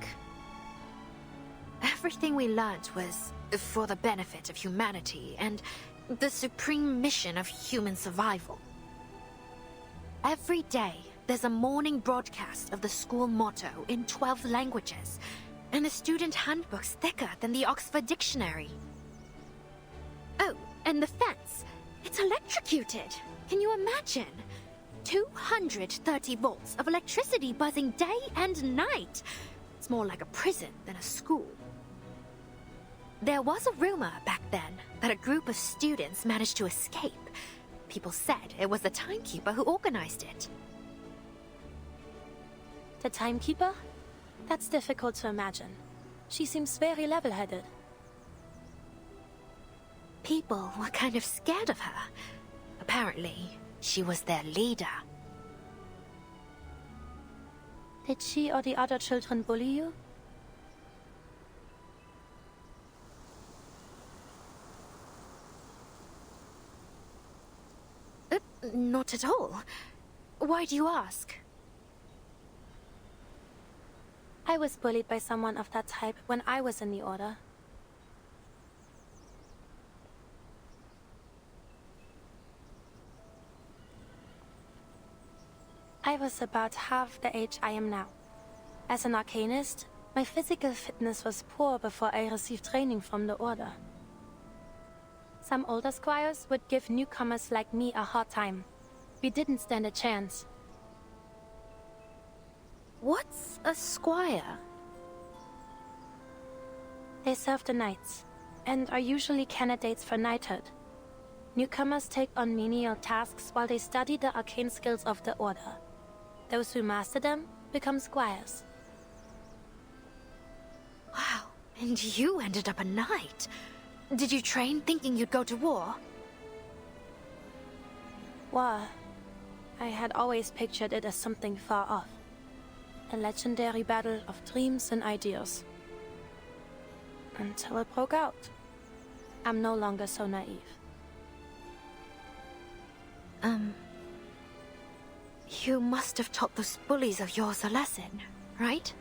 Everything we learned was for the benefit of humanity and the supreme mission of human survival. Every day, there's a morning broadcast of the school motto in 12 languages, and the student handbook's thicker than the Oxford Dictionary. Oh, and the fence. It's electrocuted. Can you imagine? 230 volts of electricity buzzing day and night. It's more like a prison than a school. There was a rumor back then that a group of students managed to escape. People said it was the Timekeeper who organized it. The Timekeeper? That's difficult to imagine. She seems very level-headed. People were kind of scared of her. Apparently, she was their leader. Did she or the other children bully you? Not at all. Why do you ask? I was bullied by someone of that type when I was in the Order. I was about half the age I am now. As an arcanist, my physical fitness was poor before I received training from the Order. Some older squires would give newcomers like me a hard time. We didn't stand a chance. What's a squire? They serve the knights, and are usually candidates for knighthood. Newcomers take on menial tasks while they study the arcane skills of the Order. Those who master them become squires. Wow, and you ended up a knight. Did you train thinking you'd go to war? War. I had always pictured it as something far off. A legendary battle of dreams and ideas. Until it broke out. I'm no longer so naive. You must have taught those bullies of yours a lesson, right?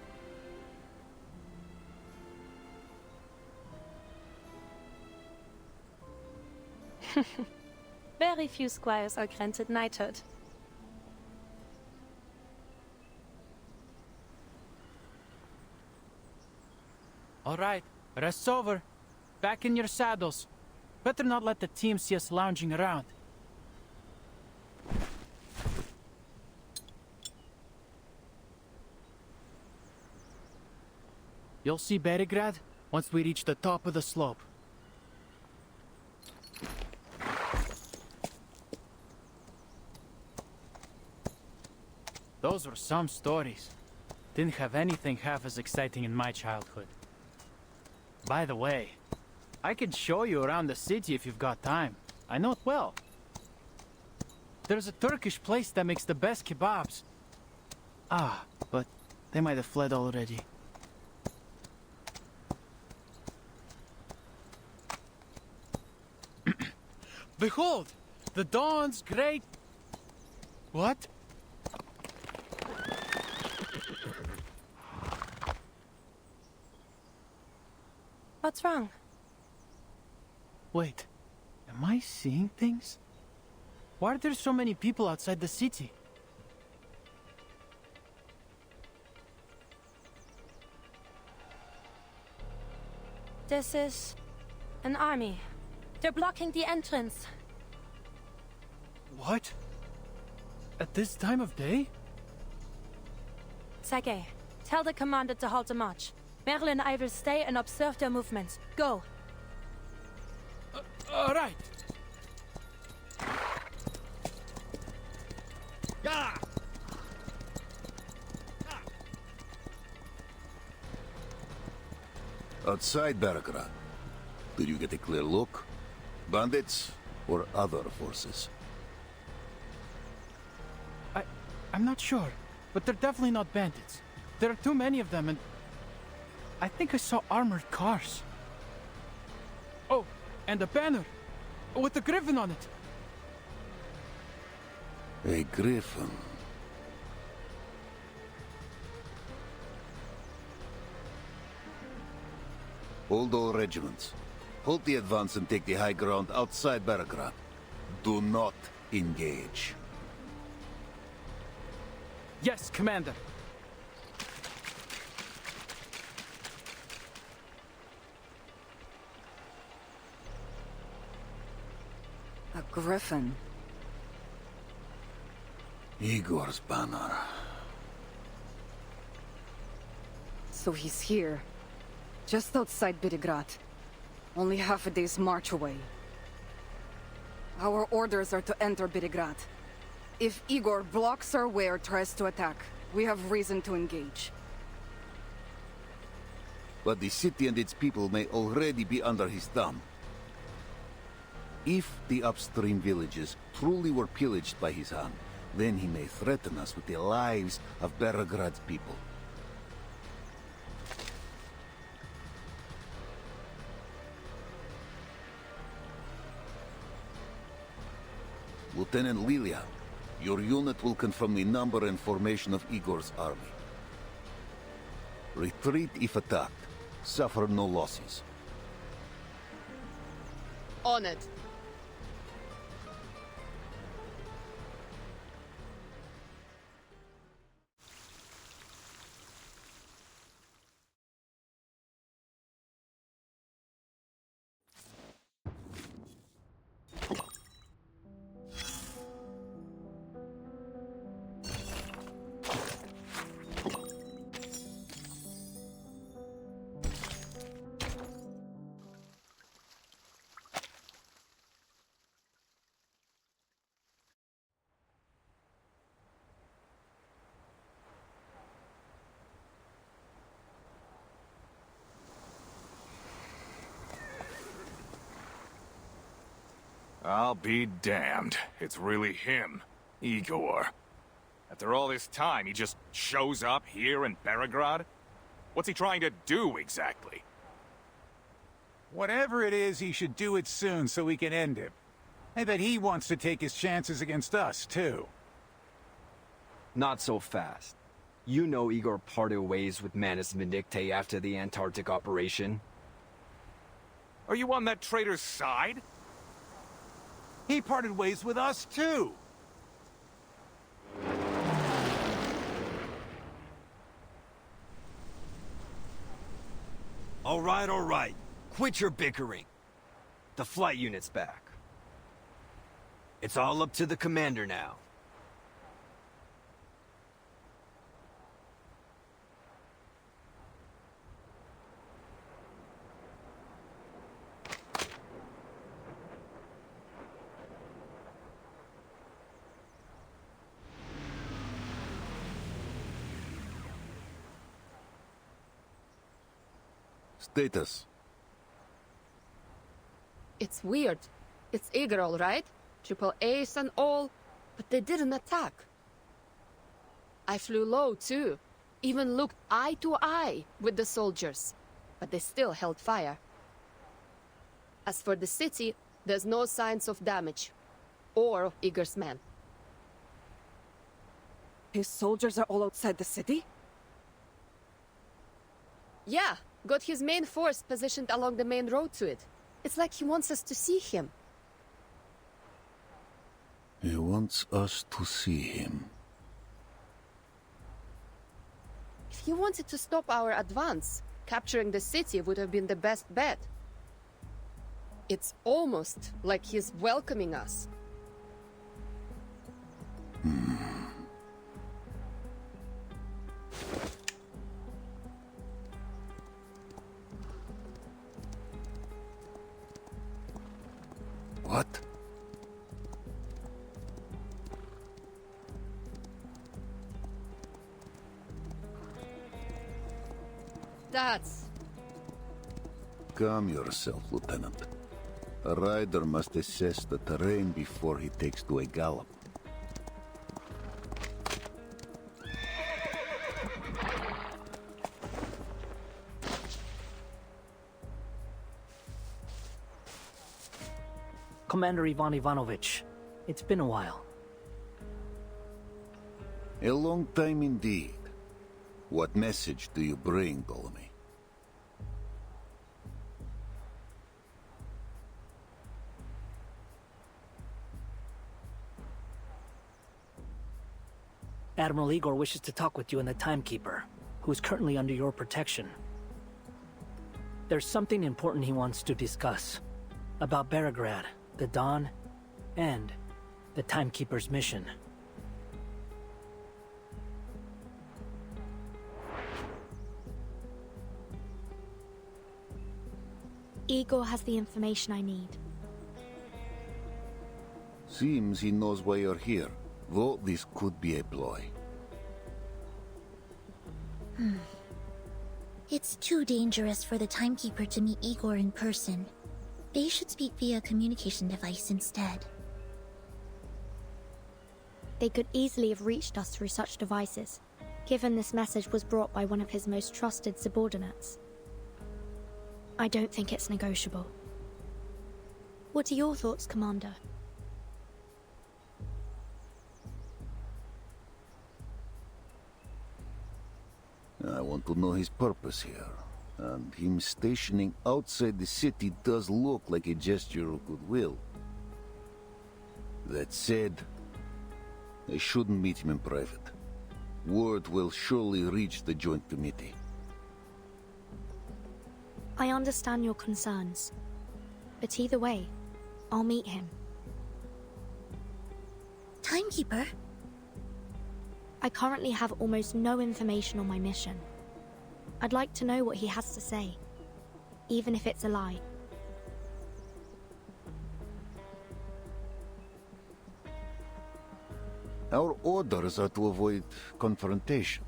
Very few squires are granted knighthood. All right, rest's over. Back in your saddles. Better not let the team see us lounging around. You'll see Berigrad once we reach the top of the slope. Those were some stories. Didn't have anything half as exciting in my childhood. By the way, I can show you around the city if you've got time. I know it well. There's a Turkish place that makes the best kebabs. Ah, but they might have fled already. Behold! The dawn's great... What? What's wrong? Wait, am I seeing things? Why are there so many people outside the city? This is... an army. They're blocking the entrance. What? At this time of day? Sergei, tell the commander to halt the march. Merle and I will stay and observe their movements. Go. All right. Yeah. Outside Baragra, did you get a clear look? Bandits or other forces? I'm not sure, but they're definitely not bandits. There are too many of them, and I think I saw armored cars. Oh, and a banner with a griffin on it. A griffin. Hold all regiments. Hold the advance and take the high ground outside Baragra. Do not engage. Yes, Commander. A griffin. Igor's banner. So he's here. Just outside Berigrad. Only half a day's march away. Our orders are to enter Berigrad. If Igor blocks our way or tries to attack, we have reason to engage. But the city and its people may already be under his thumb. If the upstream villages truly were pillaged by his hand, then he may threaten us with the lives of Berograd's people. Lieutenant Lilia, your unit will confirm the number and formation of Igor's army. Retreat if attacked. Suffer no losses. On it. I'll be damned. It's really him, Igor. After all this time, he just shows up here in Belgrade? What's he trying to do, exactly? Whatever it is, he should do it soon so we can end him. I bet he wants to take his chances against us, too. Not so fast. You know Igor parted ways with Manus Vindictae after the Antarctic operation. Are you on that traitor's side? He parted ways with us, too! All right. Quit your bickering. The flight unit's back. It's all up to the commander now. Status. It's weird. It's Igor, all right? Triple Ace and all, but they didn't attack. I flew low, too. Even looked eye to eye with the soldiers, but they still held fire. As for the city, there's no signs of damage, or of Igor's men. His soldiers are all outside the city? Yeah, got his main force positioned along the main road to it. It's like he wants us to see him. He wants us to see him. If he wanted to stop our advance, capturing the city would have been the best bet. It's almost like he's welcoming us. What? That's... Calm yourself, Lieutenant. A rider must assess the terrain before he takes to a gallop. Commander Ivan Ivanovich, it's been a while. A long time indeed. What message do you bring, Ptolemy? Admiral Igor wishes to talk with you and the Timekeeper, who is currently under your protection. There's something important he wants to discuss. About Belgrade, the Dawn, and the Timekeeper's mission. Igor has the information I need. Seems he knows why you're here, though this could be a ploy. It's too dangerous for the Timekeeper to meet Igor in person. They should speak via communication device instead. They could easily have reached us through such devices, given this message was brought by one of his most trusted subordinates. I don't think it's negotiable. What are your thoughts, Commander? I won't want to know his purpose here. And him stationing outside the city does look like a gesture of goodwill. That said, I shouldn't meet him in private. Word will surely reach the Joint Committee. I understand your concerns, but either way, I'll meet him. Timekeeper? I currently have almost no information on my mission. I'd like to know what he has to say, even if it's a lie. Our orders are to avoid confrontation.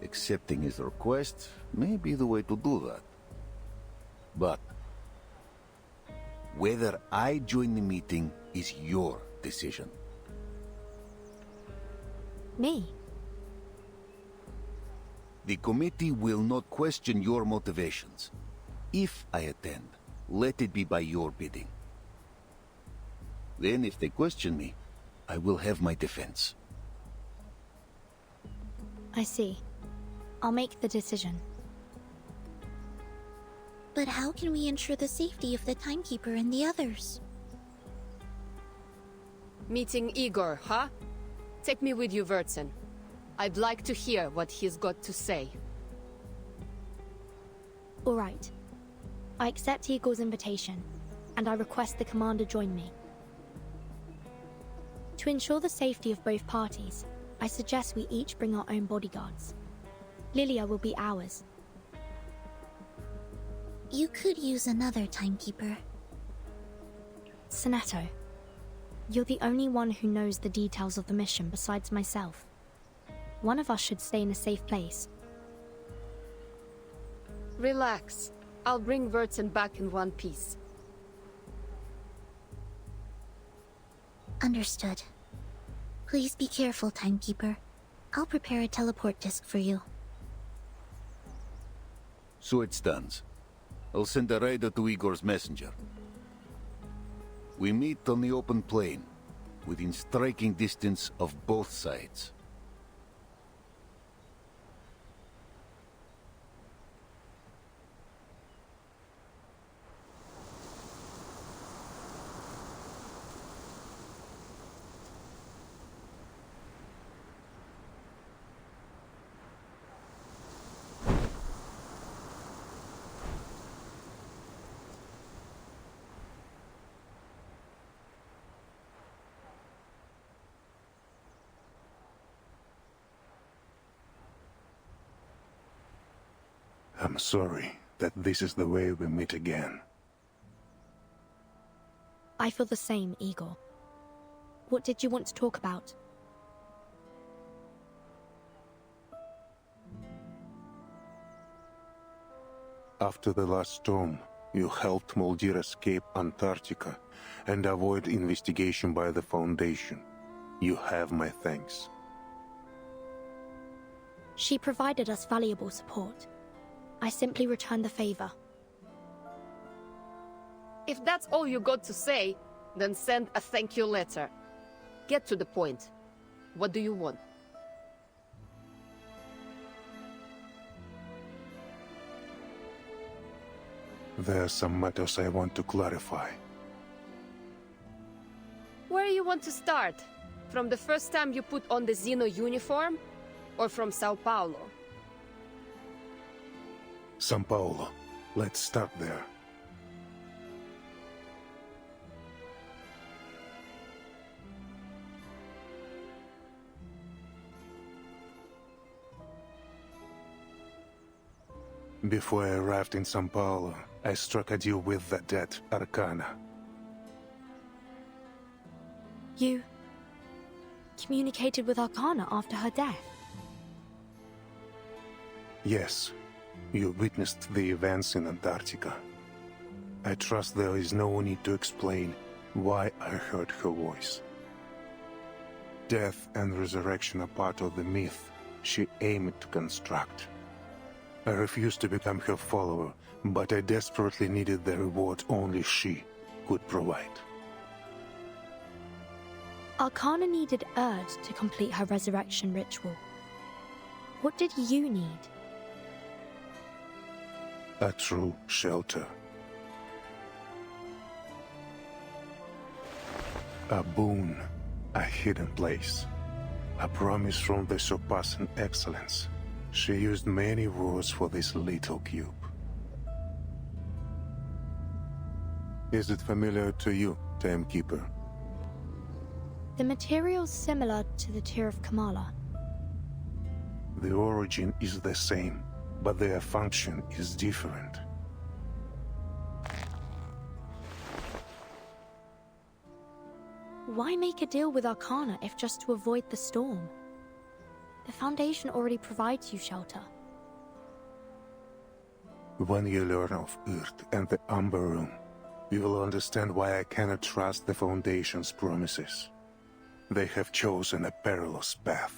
Accepting his request may be the way to do that. But whether I join the meeting is your decision. Me? The committee will not question your motivations. If I attend, let it be by your bidding. Then if they question me, I will have my defense. I see. I'll make the decision. But how can we ensure the safety of the Timekeeper and the others? Meeting Igor, huh? Take me with you, Vertsen. I'd like to hear what he's got to say. All right. I accept Igor's invitation, and I request the commander join me. To ensure the safety of both parties, I suggest we each bring our own bodyguards. Lilia will be ours. You could use another Timekeeper. Sonetto, you're the only one who knows the details of the mission besides myself. One of us should stay in a safe place. Relax. I'll bring Vertsen back in one piece. Understood. Please be careful, Timekeeper. I'll prepare a teleport disc for you. So it stands. I'll send a rider to Igor's messenger. We meet on the open plain, within striking distance of both sides. I'm sorry that this is the way we meet again. I feel the same, Igor. What did you want to talk about? After the last storm, you helped Moldir escape Antarctica and avoid investigation by the Foundation. You have my thanks. She provided us valuable support. I simply returned the favor. If that's all you got to say, then send a thank you letter. Get to the point. What do you want? There are some matters I want to clarify. Where you want to start? From the first time you put on the Xeno uniform? Or from Sao Paulo? São Paulo. Let's start there. Before I arrived in São Paulo, I struck a deal with the dead Arcana. You communicated with Arcana after her death? Yes. You witnessed the events in Antarctica. I trust there is no need to explain why I heard her voice. Death and resurrection are part of the myth she aimed to construct. I refused to become her follower, but I desperately needed the reward only she could provide. Arcana needed Erd to complete her resurrection ritual. What did you need? A true shelter. A boon, a hidden place. A promise from the surpassing excellence. She used many words for this little cube. Is it familiar to you, Timekeeper? The material's similar to the Tear of Kamala. The origin is the same, but their function is different. Why make a deal with Arcana if just to avoid the storm? The Foundation already provides you shelter. When you learn of Earth and the Umber Room, you will understand why I cannot trust the Foundation's promises. They have chosen a perilous path.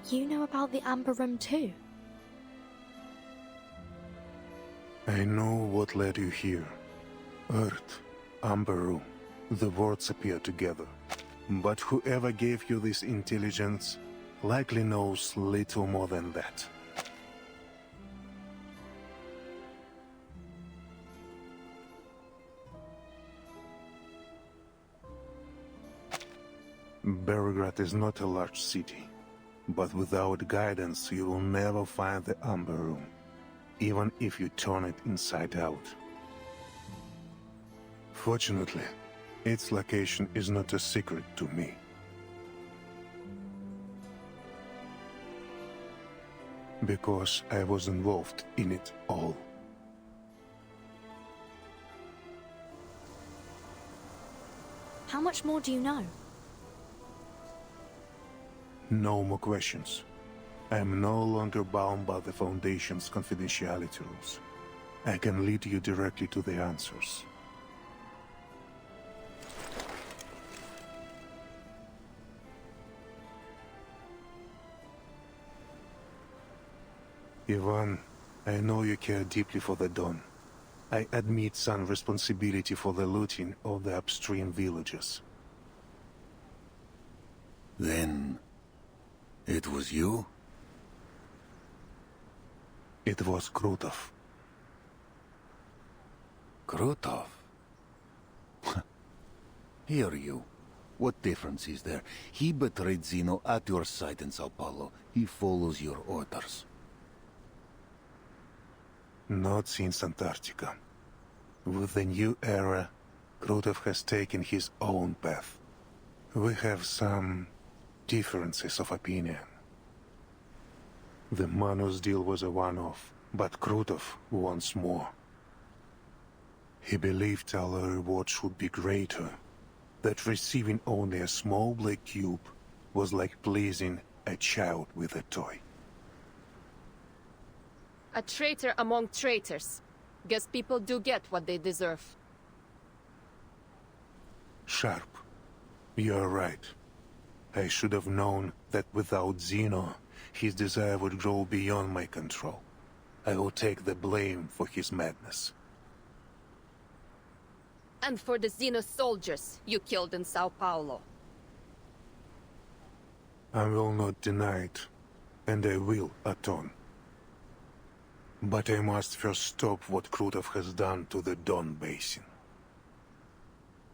You know about the Amber Room too? I know what led you here. Earth, Umber Room, the words appear together. But whoever gave you this intelligence likely knows little more than that. Belgrade is not a large city, but without guidance you will never find the Umber Room, even if you turn it inside out. Fortunately, its location is not a secret to me. Because I was involved in it all. How much more do you know? No more questions. I am no longer bound by the Foundation's confidentiality rules. I can lead you directly to the answers. Ivan, I know you care deeply for the Dawn. I admit some responsibility for the looting of the upstream villages. Then... it was you? It was Krutov. Krutov? Here you. What difference is there? He betrayed Zeno at your site in Sao Paulo. He follows your orders. Not since Antarctica. With the new era, Krutov has taken his own path. We have some differences of opinion. The Manos deal was a one-off, but Krutov wants more. He believed our reward should be greater, that receiving only a small black cube was like pleasing a child with a toy. A traitor among traitors. Guess people do get what they deserve. Sharp. You're right. I should have known that without Zeno, his desire would grow beyond my control. I will take the blame for his madness. And for the Zeno soldiers you killed in Sao Paulo. I will not deny it, and I will atone. But I must first stop what Krutov has done to the Don Basin.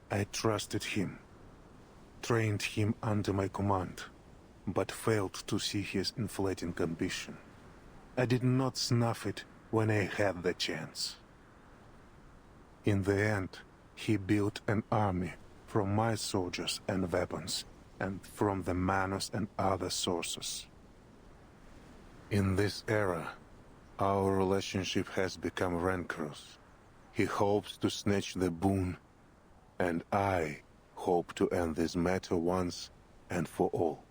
I trusted him, trained him under my command, but failed to see his inflating ambition. I did not snuff it when I had the chance. In the end, he built an army from my soldiers and weapons, and from the Manos and other sources. In this era, our relationship has become rancorous. He hopes to snatch the boon, and I hope to end this matter once and for all.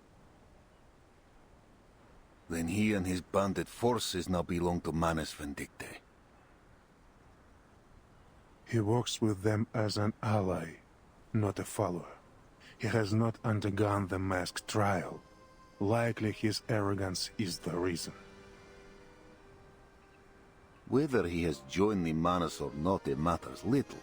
Then he and his bandit forces now belong to Manus Vindicte. He works with them as an ally, not a follower. He has not undergone the masked trial. Likely his arrogance is the reason. Whether he has joined the Manus or not, it matters little.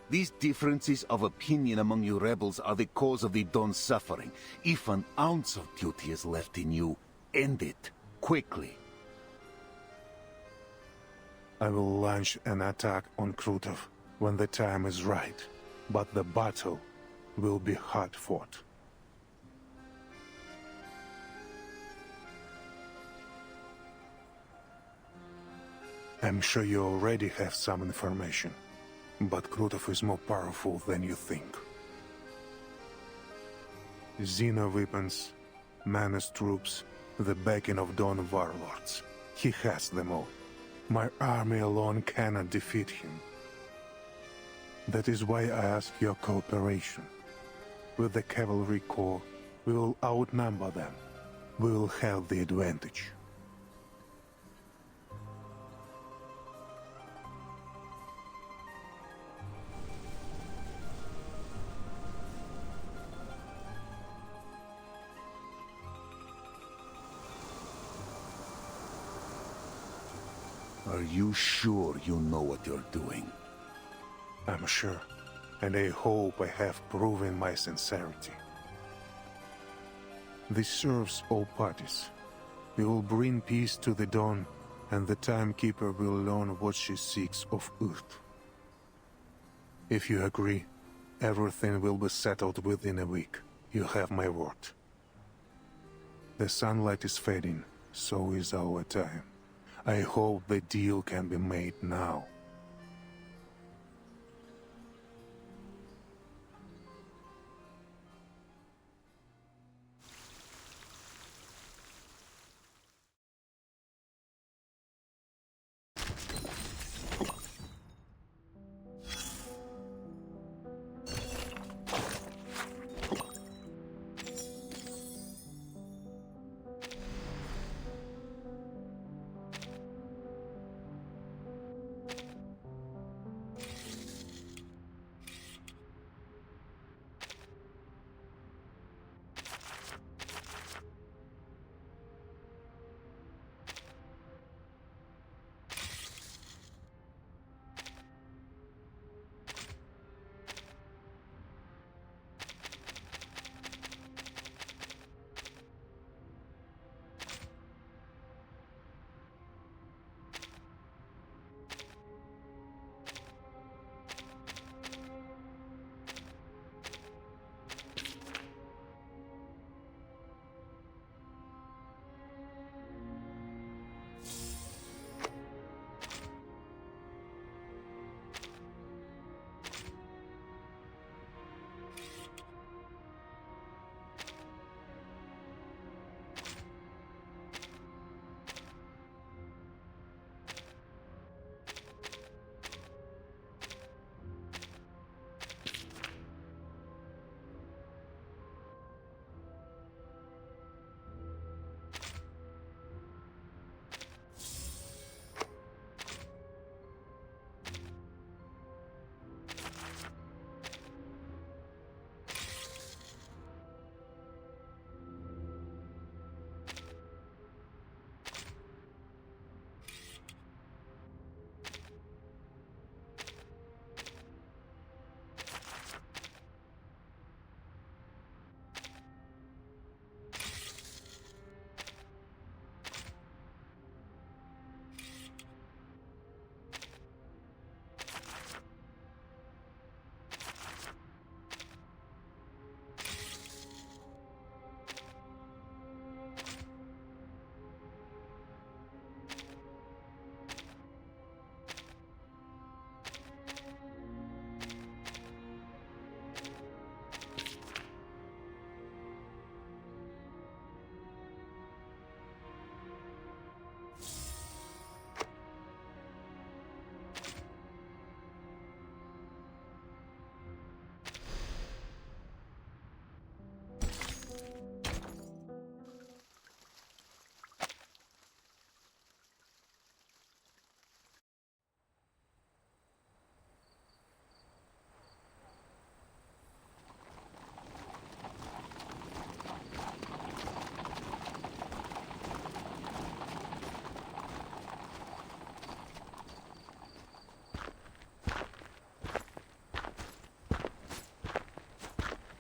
These differences of opinion among you rebels are the cause of the Dawn's suffering. If an ounce of duty is left in you, end it, quickly. I will launch an attack on Krutov when the time is right, but the battle will be hard-fought. I'm sure you already have some information, but Krutov is more powerful than you think. Xeno weapons, Manus troops, the backing of Dawn warlords. He has them all. My army alone cannot defeat him. That is why I ask your cooperation. With the cavalry corps, we will outnumber them. We will have the advantage. Are you sure you know what you're doing? I'm sure, and I hope I have proven my sincerity. This serves all parties. We will bring peace to the Dawn, and the Timekeeper will learn what she seeks of Earth. If you agree, everything will be settled within a week. You have my word. The sunlight is fading, so is our time. I hope the deal can be made now.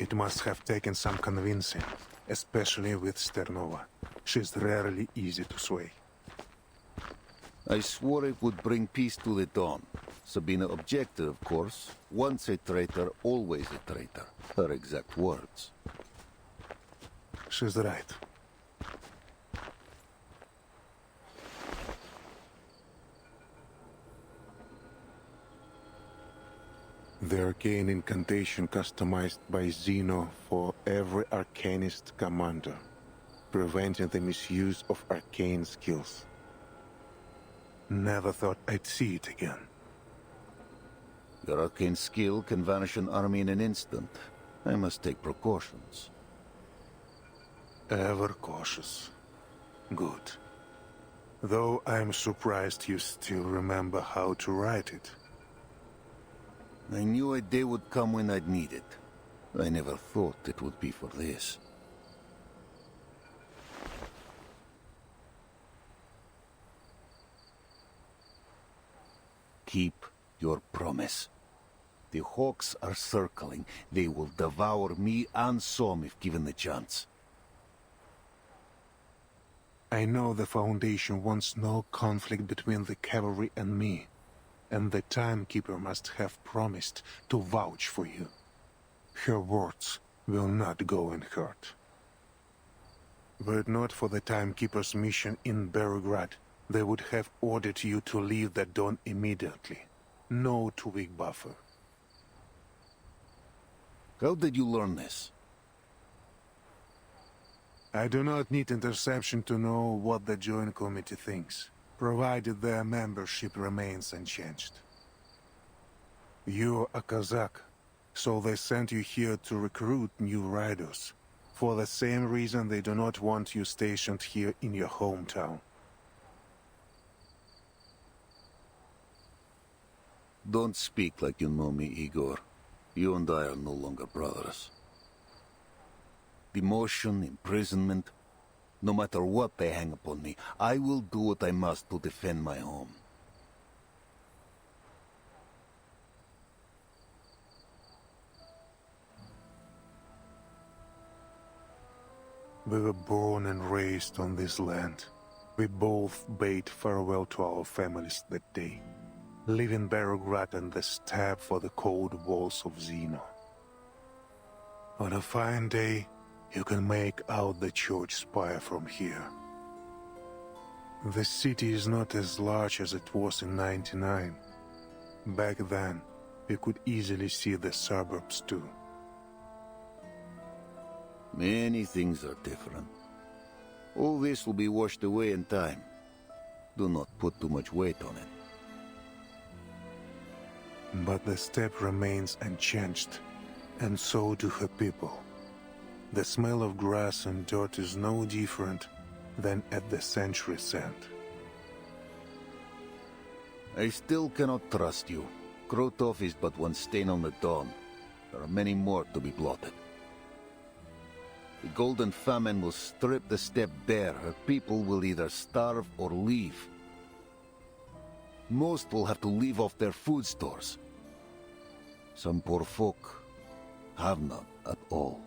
It must have taken some convincing, especially with Sternova. She's rarely easy to sway. I swore it would bring peace to the Dawn. Sabina objected, of course. Once a traitor, always a traitor. Her exact words. She's right. The arcane incantation customized by Zeno for every arcanist commander, preventing the misuse of arcane skills. Never thought I'd see it again. Your arcane skill can vanish an army in an instant. I must take precautions. Ever cautious. Good. Though I'm surprised you still remember how to write it. I knew a day would come when I'd need it. I never thought it would be for this. Keep your promise. The Hawks are circling. They will devour me and Som if given the chance. I know the Foundation wants no conflict between the cavalry and me, and the Timekeeper must have promised to vouch for you. Her words will not go unheard. Were it not for the Timekeeper's mission in Belgrade, they would have ordered you to leave the Dawn immediately. No 2-week buffer. How did you learn this? I do not need interception to know what the Joint Committee thinks, provided their membership remains unchanged. You're a Kazakh, so they sent you here to recruit new riders, for the same reason they do not want you stationed here in your hometown. Don't speak like you know me, Igor. You and I are no longer brothers. Demotion, imprisonment, no matter what they hang upon me, I will do what I must to defend my home. We were born and raised on this land. We both bade farewell to our families that day, leaving Belgrade and the steppe for the cold walls of Zeno. On a fine day, you can make out the church spire from here. The city is not as large as it was in '99. Back then, we could easily see the suburbs too. Many things are different. All this will be washed away in time. Do not put too much weight on it. But the steppe remains unchanged, and so do her people. The smell of grass and dirt is no different than at the century's end. I still cannot trust you. Krotov is but one stain on the dawn. There are many more to be blotted. The Golden Famine will strip the steppe bare. Her people will either starve or leave. Most will have to live off their food stores. Some poor folk have none at all.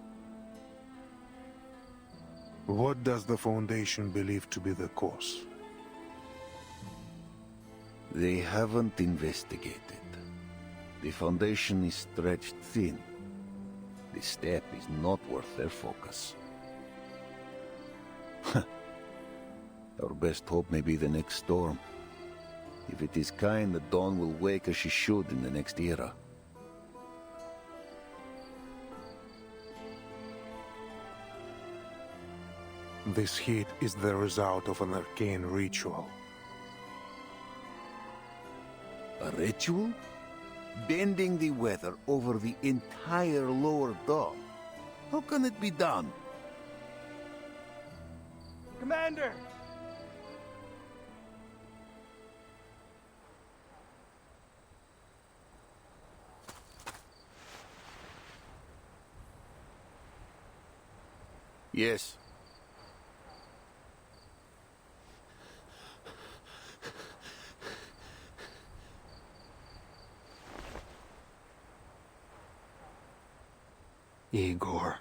What does the Foundation believe to be the cause? They haven't investigated. The Foundation is stretched thin. The steppe is not worth their focus. Our best hope may be the next storm. If it is kind, the dawn will wake as she should in the next era. This heat is the result of an arcane ritual. A ritual? Bending the weather over the entire lower dawn. How can it be done? Commander! Yes. Igor.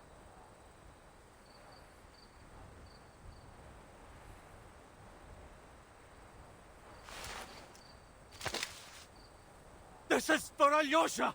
This is for Alyosha!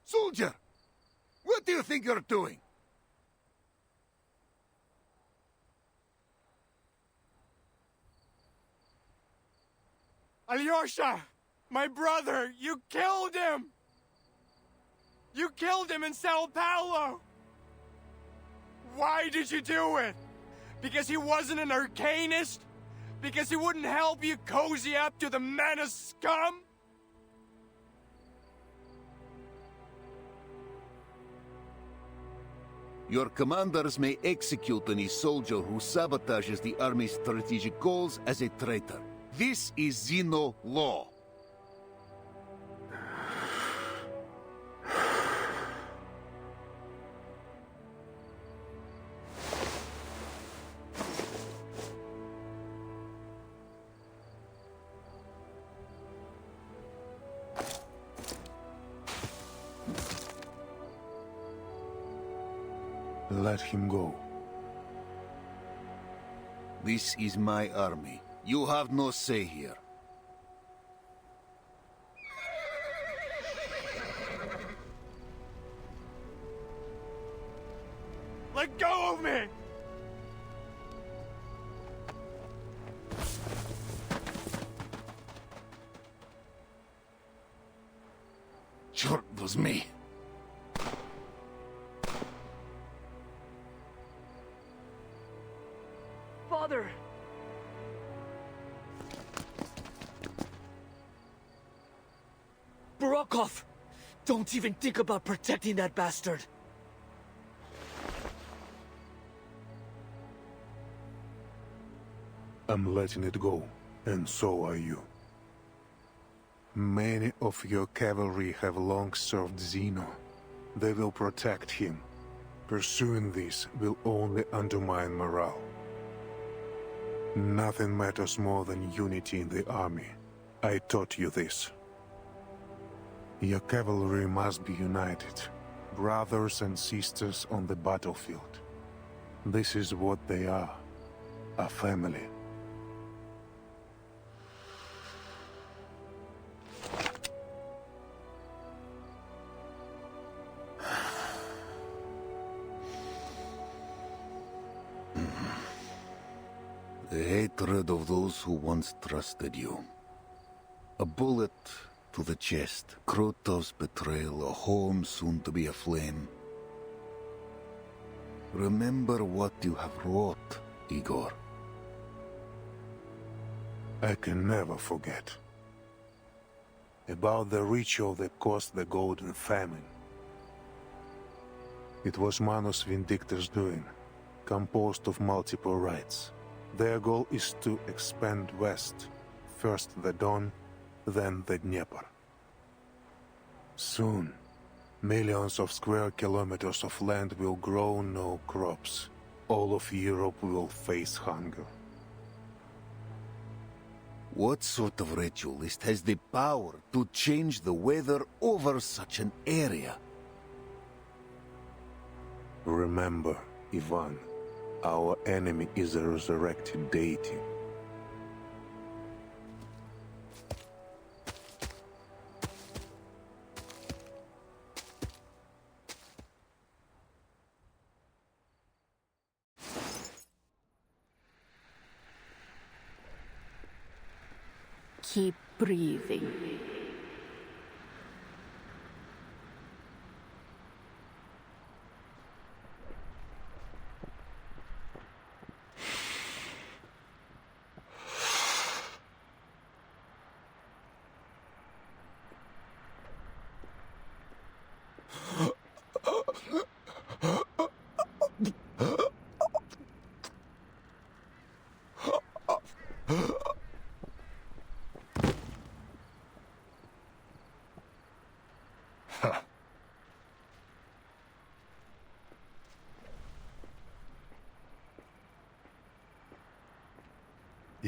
Soldier! What do you think you're doing? Alyosha! My brother! You killed him! You killed him in Sao Paulo! Why did you do it? Because he wasn't an arcanist? Because he wouldn't help you cozy up to the menace scum? Your commanders may execute any soldier who sabotages the army's strategic goals as a traitor. This is Xeno law. Let him go. This is my army. You have no say here. Let go of me! Sure, it was me. Father! Barokov! Don't even think about protecting that bastard! I'm letting it go, and so are you. Many of your cavalry have long served Zeno. They will protect him. Pursuing this will only undermine morale. Nothing matters more than unity in the army. I taught you this. Your cavalry must be united, brothers and sisters on the battlefield. This is what they are, a family. The hatred of those who once trusted you. A bullet to the chest. Krotov's betrayal, a home soon to be aflame. Remember what you have wrought, Igor. I can never forget. About the ritual that caused the Golden Famine. It was Manus Vindictor's doing, composed of multiple rites. Their goal is to expand west, first the Don, then the Dnieper. Soon, millions of square kilometers of land will grow no crops. All of Europe will face hunger. What sort of ritualist has the power to change the weather over such an area? Remember, Ivan, our enemy is a resurrected deity. Keep breathing.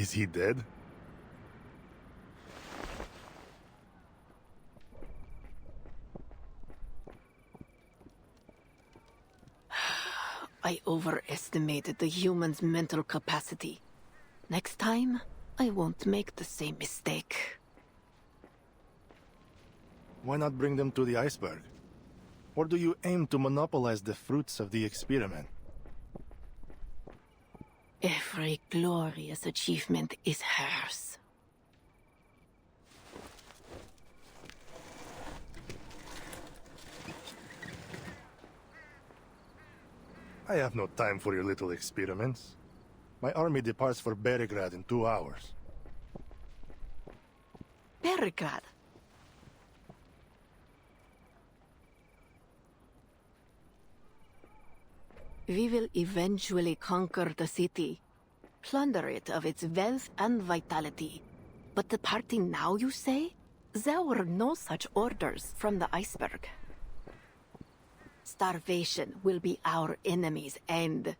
Is he dead? I overestimated the human's mental capacity. Next time, I won't make the same mistake. Why not bring them to the iceberg? Or do you aim to monopolize the fruits of the experiment? Every glorious achievement is hers. I have no time for your little experiments. My army departs for Beregrad in 2 hours. Beregrad? We will eventually conquer the city, plunder it of its wealth and vitality. But departing now, you say? There were no such orders from the iceberg. Starvation will be our enemy's end.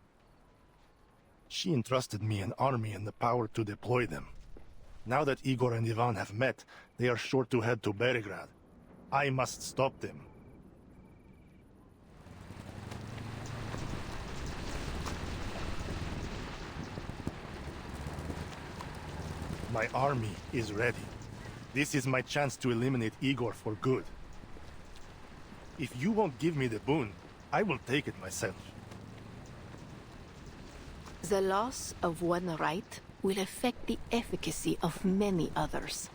She entrusted me an army and the power to deploy them. Now that Igor and Ivan have met, they are sure to head to Beregrad. I must stop them. My army is ready. This is my chance to eliminate Igor for good. If you won't give me the boon, I will take it myself. The loss of one right will affect the efficacy of many others.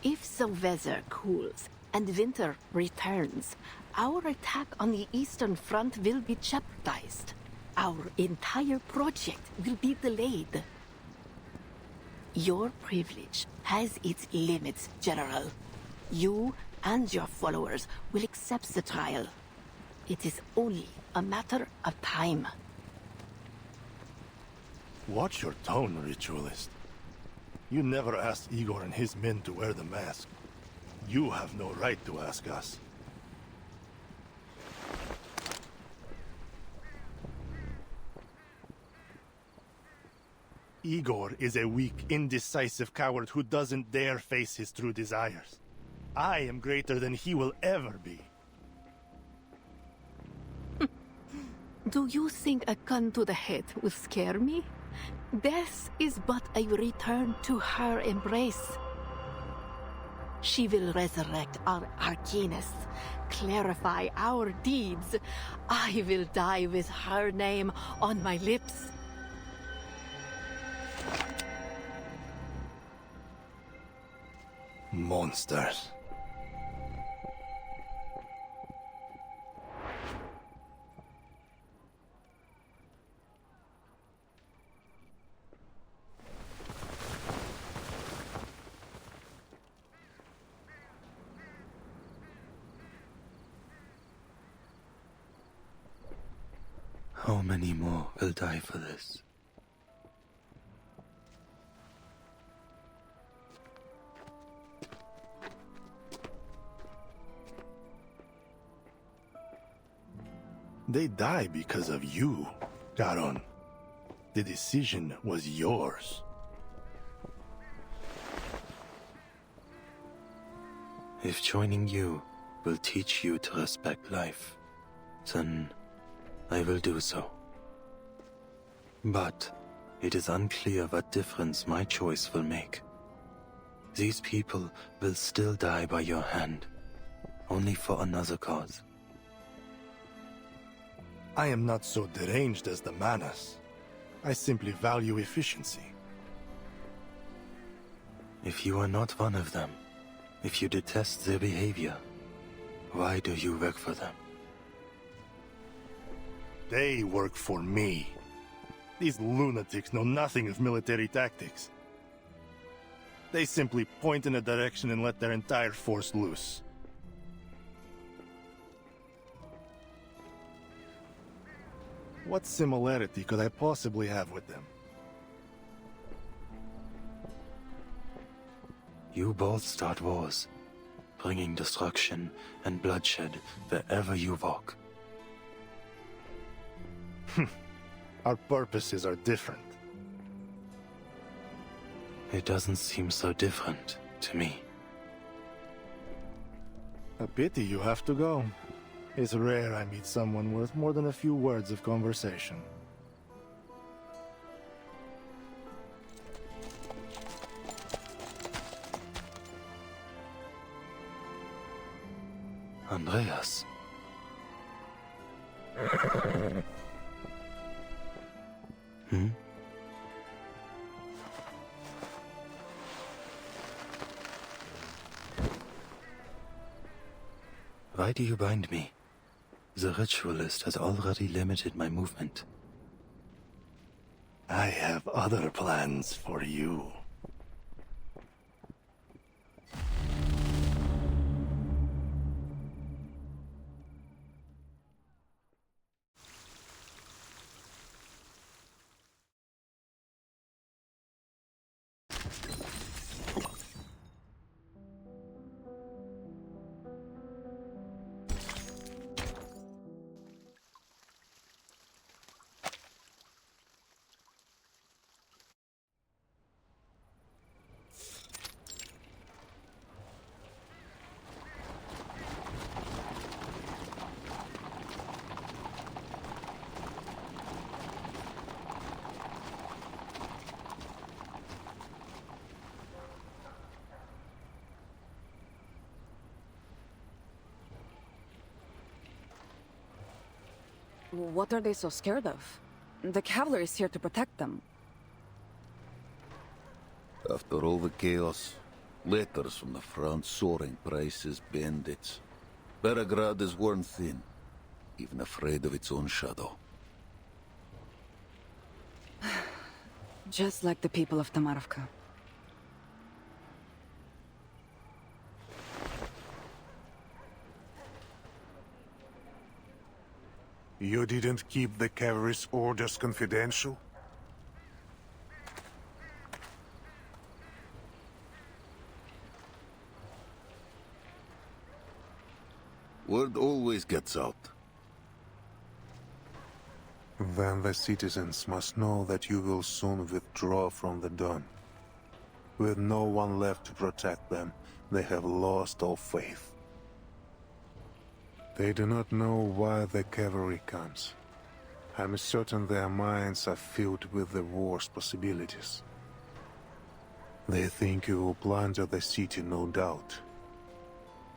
If the weather cools and winter returns, our attack on the Eastern Front will be jeopardized. Our entire project will be delayed. Your privilege has its limits, General. You and your followers will accept the trial. It is only a matter of time. Watch your tone, Ritualist. You never asked Igor and his men to wear the mask. You have no right to ask us. Igor is a weak, indecisive coward who doesn't dare face his true desires. I am greater than he will ever be. Do you think a gun to the head will scare me? Death is but a return to her embrace. She will resurrect our arcanists, clarify our deeds. I will die with her name on my lips. Monsters. How many more will die for this? They die because of you, Garon. The decision was yours. If joining you will teach you to respect life, then I will do so. But it is unclear what difference my choice will make. These people will still die by your hand, only for another cause. I am not so deranged as the Manas. I simply value efficiency. If you are not one of them, if you detest their behavior, why do you work for them? They work for me. These lunatics know nothing of military tactics. They simply point in a direction and let their entire force loose. What similarity could I possibly have with them? You both start wars, bringing destruction and bloodshed wherever you walk. Our purposes are different. It doesn't seem so different to me. A pity you have to go. It's rare I meet someone worth more than a few words of conversation. Andreas. Hmm? Why do you bind me? The ritualist has already limited my movement. I have other plans for you. What are they so scared of? The cavalry is here to protect them. After all the chaos, letters from the front, soaring prices, bandits. Beregrad is worn thin, even afraid of its own shadow. Just like the people of Tamarivka. You didn't keep the cavalry's orders confidential? Word always gets out. Then the citizens must know that you will soon withdraw from the Don. With no one left to protect them, they have lost all faith. They do not know why the cavalry comes. I'm certain their minds are filled with the war's possibilities. They think you will plunder the city, no doubt.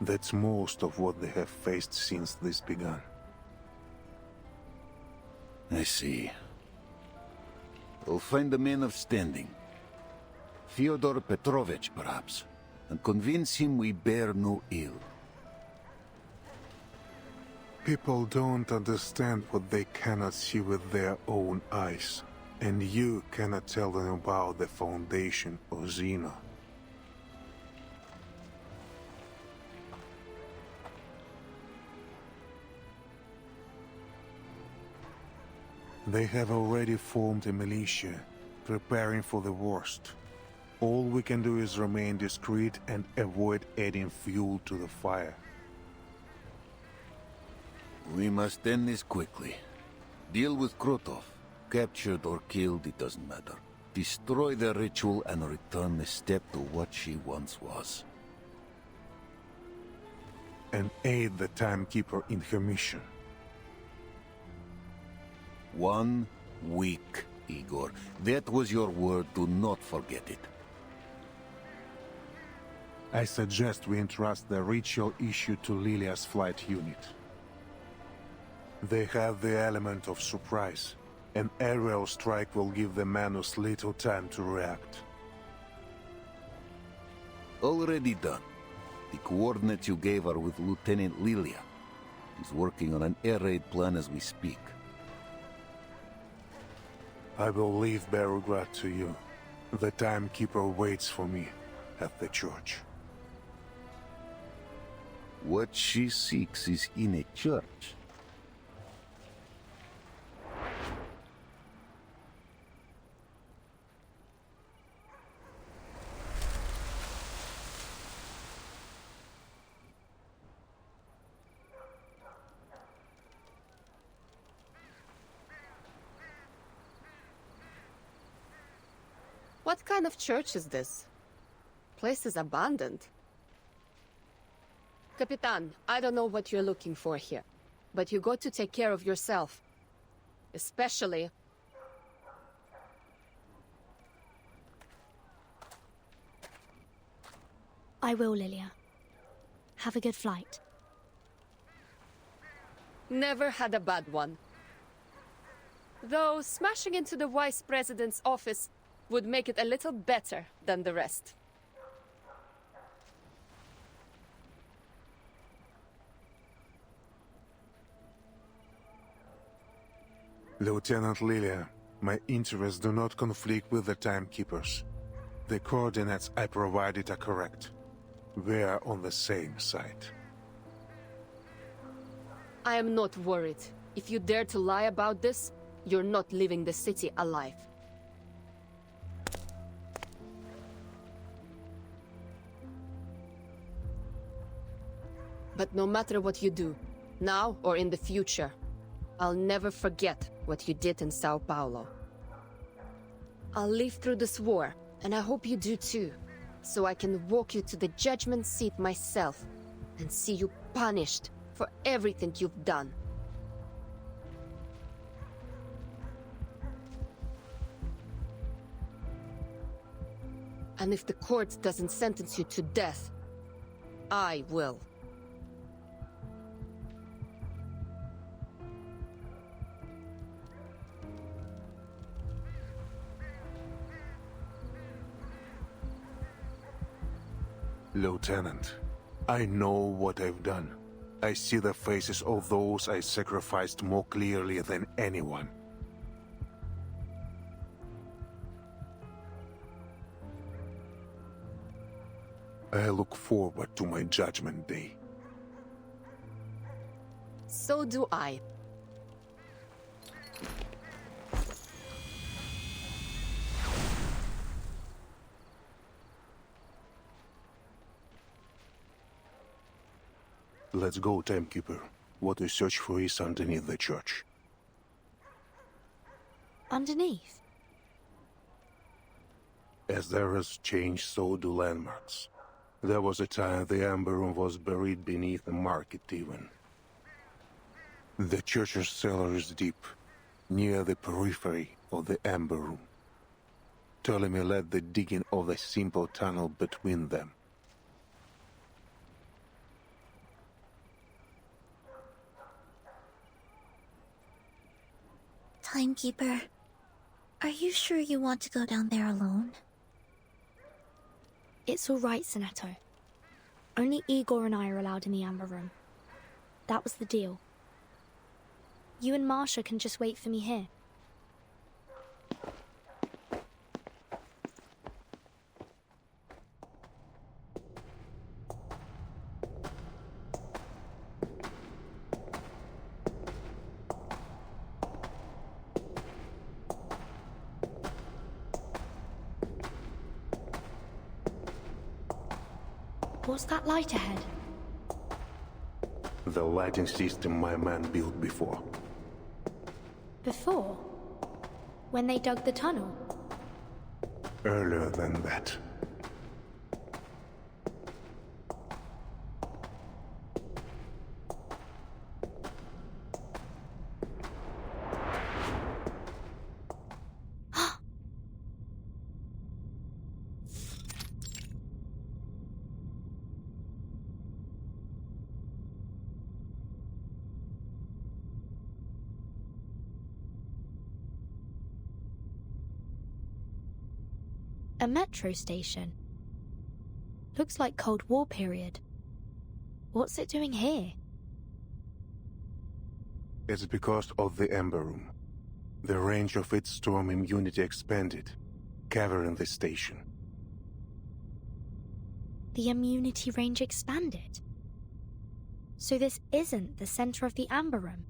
That's most of what they have faced since this began. I see. We'll find a man of standing. Fyodor Petrovich, perhaps, and convince him we bear no ill. People don't understand what they cannot see with their own eyes, and you cannot tell them about the foundation of Xena. They have already formed a militia, preparing for the worst. All we can do is remain discreet and avoid adding fuel to the fire. We must end this quickly. Deal with Krotov. Captured or killed, it doesn't matter. Destroy the ritual and return the steppe to what she once was. And aid the timekeeper in her mission. 1 week, Igor. That was your word. Do not forget it. I suggest we entrust the ritual issue to Lilia's flight unit. They have the element of surprise. An aerial strike will give the Manus little time to react. Already done. The coordinates you gave are with Lieutenant Lilia. He's working on an air raid plan as we speak. I will leave Beregrad to you. The timekeeper waits for me at the church. What she seeks is in a church. What kind of church is this? Place is abandoned. Capitan, I don't know what you're looking for here, but you got to take care of yourself. Especially... I will, Lilia. Have a good flight. Never had a bad one. Though smashing into the Vice President's office would make it a little better than the rest. Lieutenant Lilia, my interests do not conflict with the Timekeepers. The coordinates I provided are correct. We are on the same side. I am not worried. If you dare to lie about this, you're not leaving the city alive. But no matter what you do, now or in the future, I'll never forget what you did in Sao Paulo. I'll live through this war, and I hope you do too, so I can walk you to the judgment seat myself and see you punished for everything you've done. And if the court doesn't sentence you to death, I will. Lieutenant, I know what I've done. I see the faces of those I sacrificed more clearly than anyone. I look forward to my judgment day. So do I. Let's go, Timekeeper. What we search for is underneath the church. Underneath? As the eras change, so do landmarks. There was a time the Amber Room was buried beneath the market even. The church's cellar is deep, near the periphery of the Amber Room. Ptolemy led the digging of the simple tunnel between them. Timekeeper, are you sure you want to go down there alone? It's all right, Sonetto. Only Igor and I are allowed in the Amber Room. That was the deal. You and Marsha can just wait for me here. What's that light ahead? The lighting system my man built before. Before? When they dug the tunnel? Earlier than that. A metro station. Looks like Cold War period. What's it doing here? It's because of the Amber Room. The range of its storm immunity expanded, covering the station. The immunity range expanded? So this isn't the center of the Amber Room?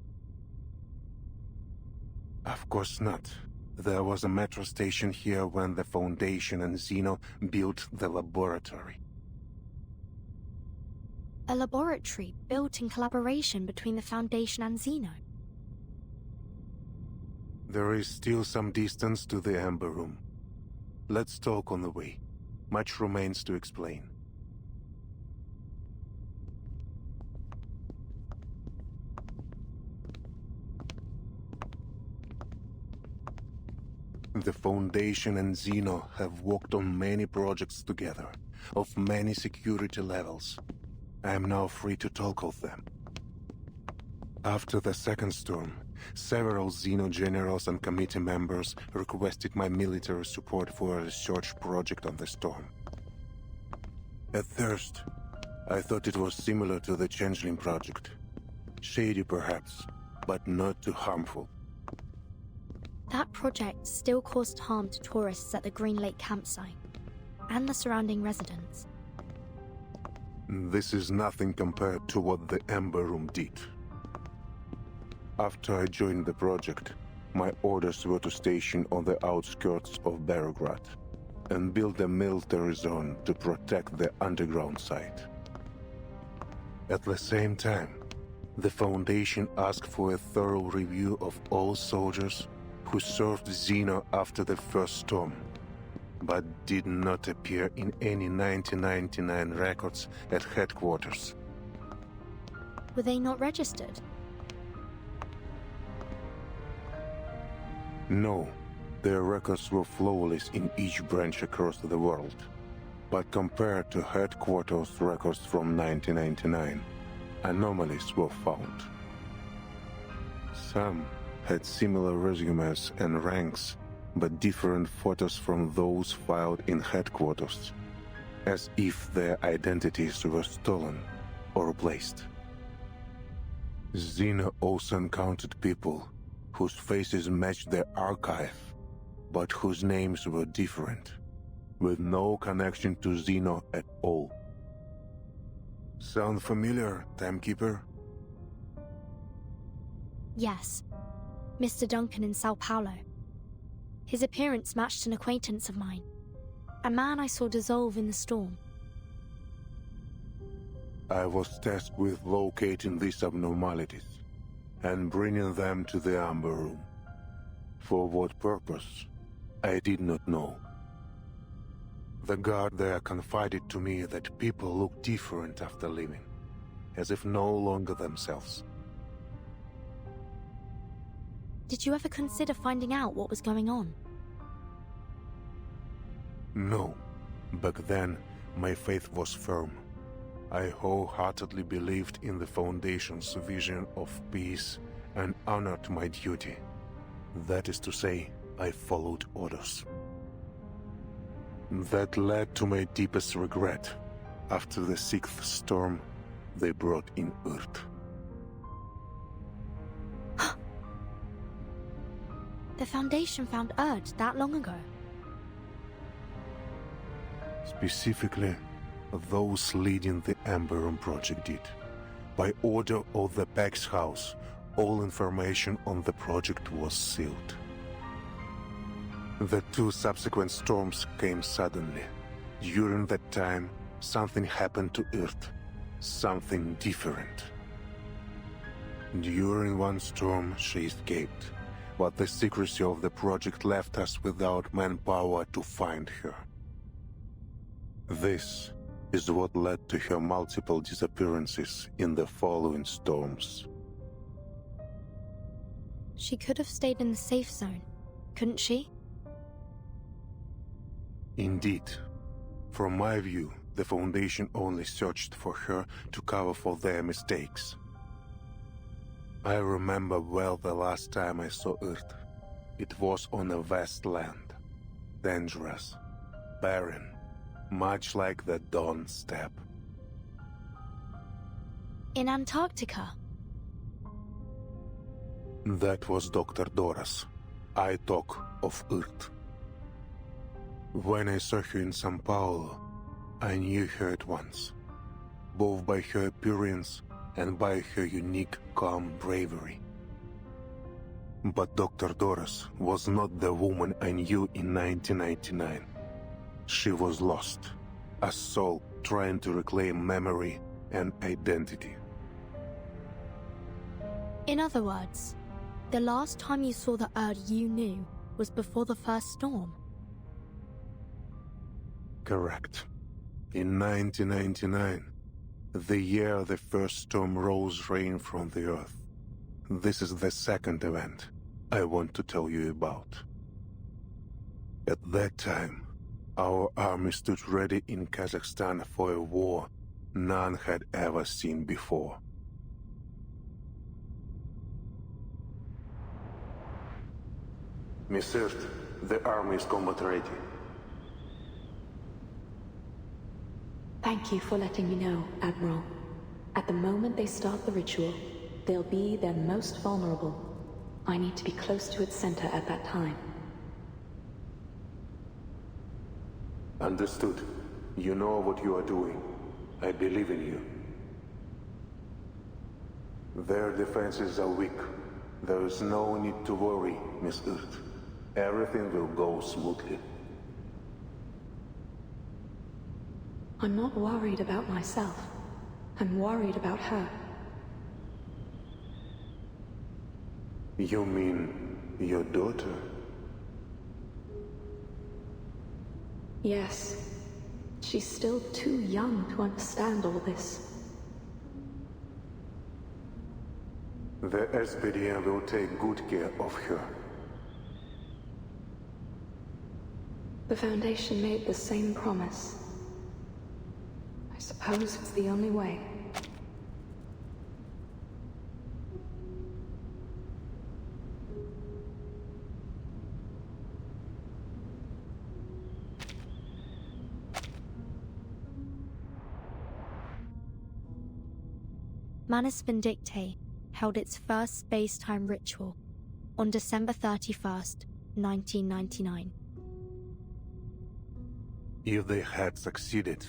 Of course not. There was a metro station here when the Foundation and Zeno built the laboratory. A laboratory built in collaboration between the Foundation and Zeno? There is still some distance to the Amber Room. Let's talk on the way. Much remains to explain. The Foundation and Xeno have worked on many projects together, of many security levels. I am now free to talk of them. After the second storm, several Xeno generals and committee members requested my military support for a research project on the storm. At first, I thought it was similar to the Changeling project. Shady perhaps, but not too harmful. That project still caused harm to tourists at the Green Lake campsite and the surrounding residents. This is nothing compared to what the Ember Room did. After I joined the project, my orders were to station on the outskirts of Beograd and build a military zone to protect the underground site. At the same time, the Foundation asked for a thorough review of all soldiers who served Xeno after the first storm, but did not appear in any 1999 records at headquarters. Were they not registered? No, their records were flawless in each branch across the world. But compared to headquarters records from 1999, anomalies were found. Some had similar resumes and ranks, but different photos from those filed in headquarters, as if their identities were stolen or replaced. Xeno also encountered people whose faces matched their archive, but whose names were different, with no connection to Xeno at all. Sound familiar, Timekeeper? Yes. Mr. Duncan in Sao Paulo. His appearance matched an acquaintance of mine, a man I saw dissolve in the storm. I was tasked with locating these abnormalities and bringing them to the Amber Room. For what purpose, I did not know. The guard there confided to me that people look different after leaving, as if no longer themselves. Did you ever consider finding out what was going on? No. Back then, my faith was firm. I wholeheartedly believed in the Foundation's vision of peace and honored my duty. That is to say, I followed orders. That led to my deepest regret. After the sixth storm, they brought in Earth. The Foundation found Erd that long ago. Specifically, those leading the Amber Room project did. By order of the Pax House, all information on the project was sealed. The two subsequent storms came suddenly. During that time, something happened to Earth. Something different. During one storm, she escaped, but the secrecy of the project left us without manpower to find her. This is what led to her multiple disappearances in the following storms. She could have stayed in the safe zone, couldn't she? Indeed. From my view, the Foundation only searched for her to cover for their mistakes. I remember well the last time I saw Earth. It was on a vast land. Dangerous. Barren. Much like the Dawn Steppe. In Antarctica? That was Dr. Doras. I talk of Earth. When I saw her in São Paulo, I knew her at once, both by her appearance and by her unique, calm bravery. But Dr. Doras was not the woman I knew in 1999. She was lost, a soul trying to reclaim memory and identity. In other words, the last time you saw the Erd you knew was before the first storm. Correct. In 1999, the year the first storm rose rain from the earth. This is the second event I want to tell you about. At that time, our army stood ready in Kazakhstan for a war none had ever seen before. Miss Earth, the army is combat ready. Thank you for letting me know, Admiral. At the moment they start the ritual, they'll be their most vulnerable. I need to be close to its center at that time. Understood. You know what you are doing. I believe in you. Their defenses are weak. There is no need to worry, Miss Earth. Everything will go smoothly. I'm not worried about myself. I'm worried about her. You mean your daughter? Yes. She's still too young to understand all this. The SPDM will take good care of her. The Foundation made the same promise. I suppose it's the only way. Manus Vindictae held its first space-time ritual on December 31st, 1999. If they had succeeded,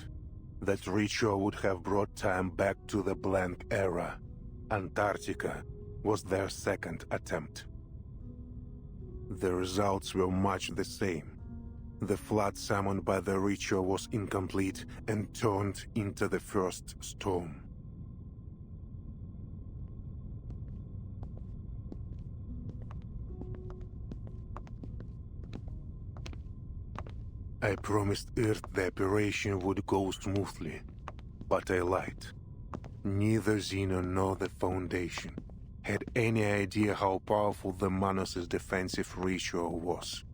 that ritual would have brought time back to the blank era. Antarctica was their second attempt. The results were much the same. The flood summoned by the ritual was incomplete and turned into the first storm. I promised Earth the operation would go smoothly, but I lied. Neither Xeno nor the Foundation had any idea how powerful the Manus' defensive ritual was.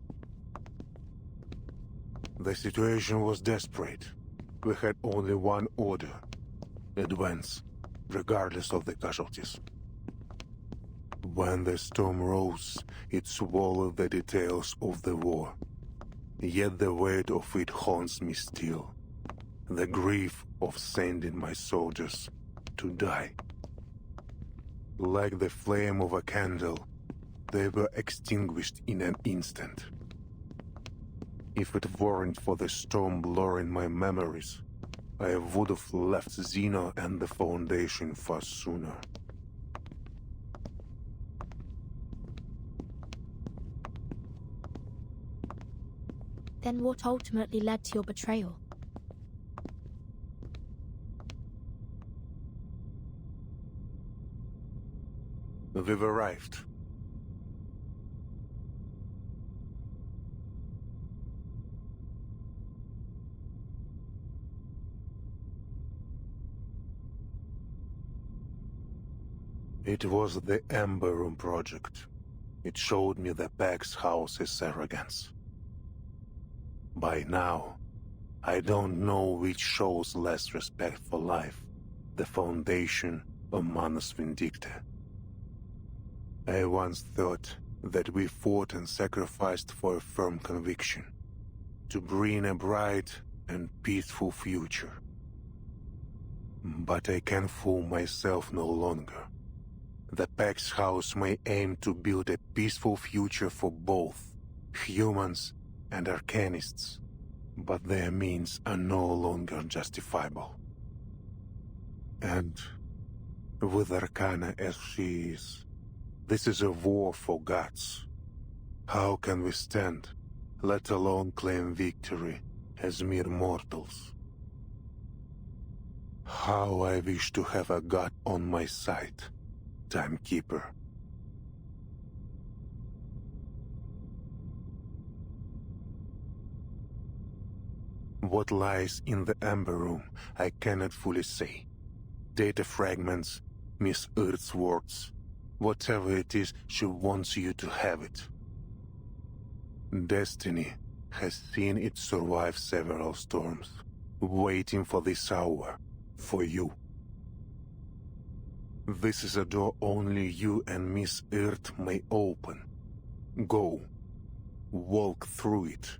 The situation was desperate. We had only one order: advance, regardless of the casualties. When the storm rose, it swallowed the details of the war. Yet the weight of it haunts me still. The grief of sending my soldiers to die. Like the flame of a candle, they were extinguished in an instant. If it weren't for the storm blurring my memories, I would have left Xeno and the Foundation far sooner. Then what ultimately led to your betrayal? We've arrived. It was the Ember Room project. It showed me the Peg's house's arrogance. By now, I don't know which shows less respect for life, the Foundation or Manus Vindictae. I once thought that we fought and sacrificed for a firm conviction, to bring a bright and peaceful future. But I can fool myself no longer. The Peg's house may aim to build a peaceful future for both humans and Arcanists, but their means are no longer justifiable. And with Arcana as she is, this is a war for gods. How can we stand, let alone claim victory, as mere mortals? How I wish to have a god on my side, Timekeeper. What lies in the Amber Room, I cannot fully say. Data fragments, Miss Earth's words. Whatever it is, she wants you to have it. Destiny has seen it survive several storms, waiting for this hour, for you. This is a door only you and Miss Earth may open. Go. Walk through it.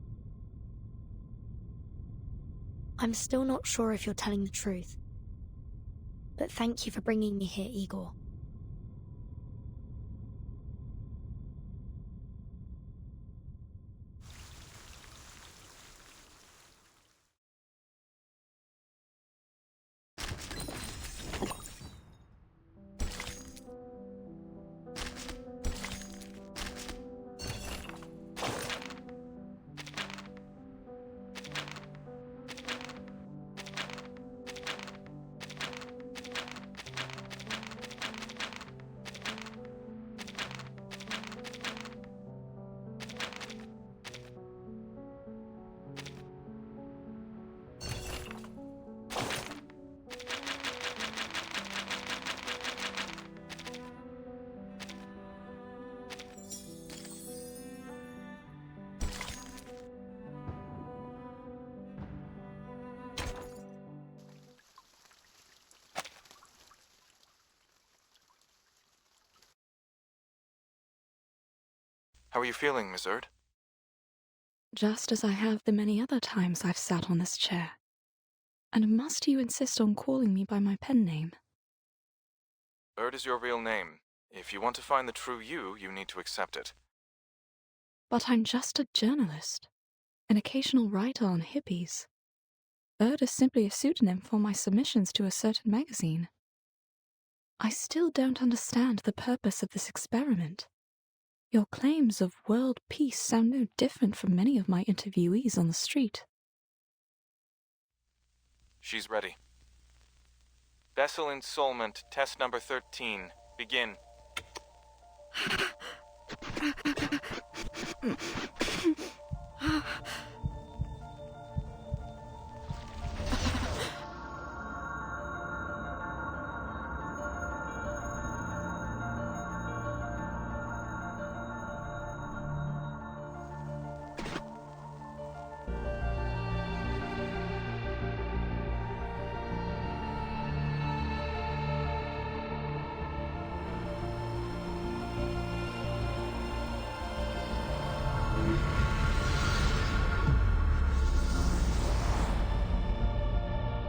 I'm still not sure if you're telling the truth. But thank you for bringing me here, Igor. How are you feeling, Miss Erd? Just as I have the many other times I've sat on this chair. And must you insist on calling me by my pen name? Erd is your real name. If you want to find the true you, you need to accept it. But I'm just a journalist, an occasional writer on hippies. Erd is simply a pseudonym for my submissions to a certain magazine. I still don't understand the purpose of this experiment. Your claims of world peace sound no different from many of my interviewees on the street. She's ready. Vessel installment, test number 13. Begin.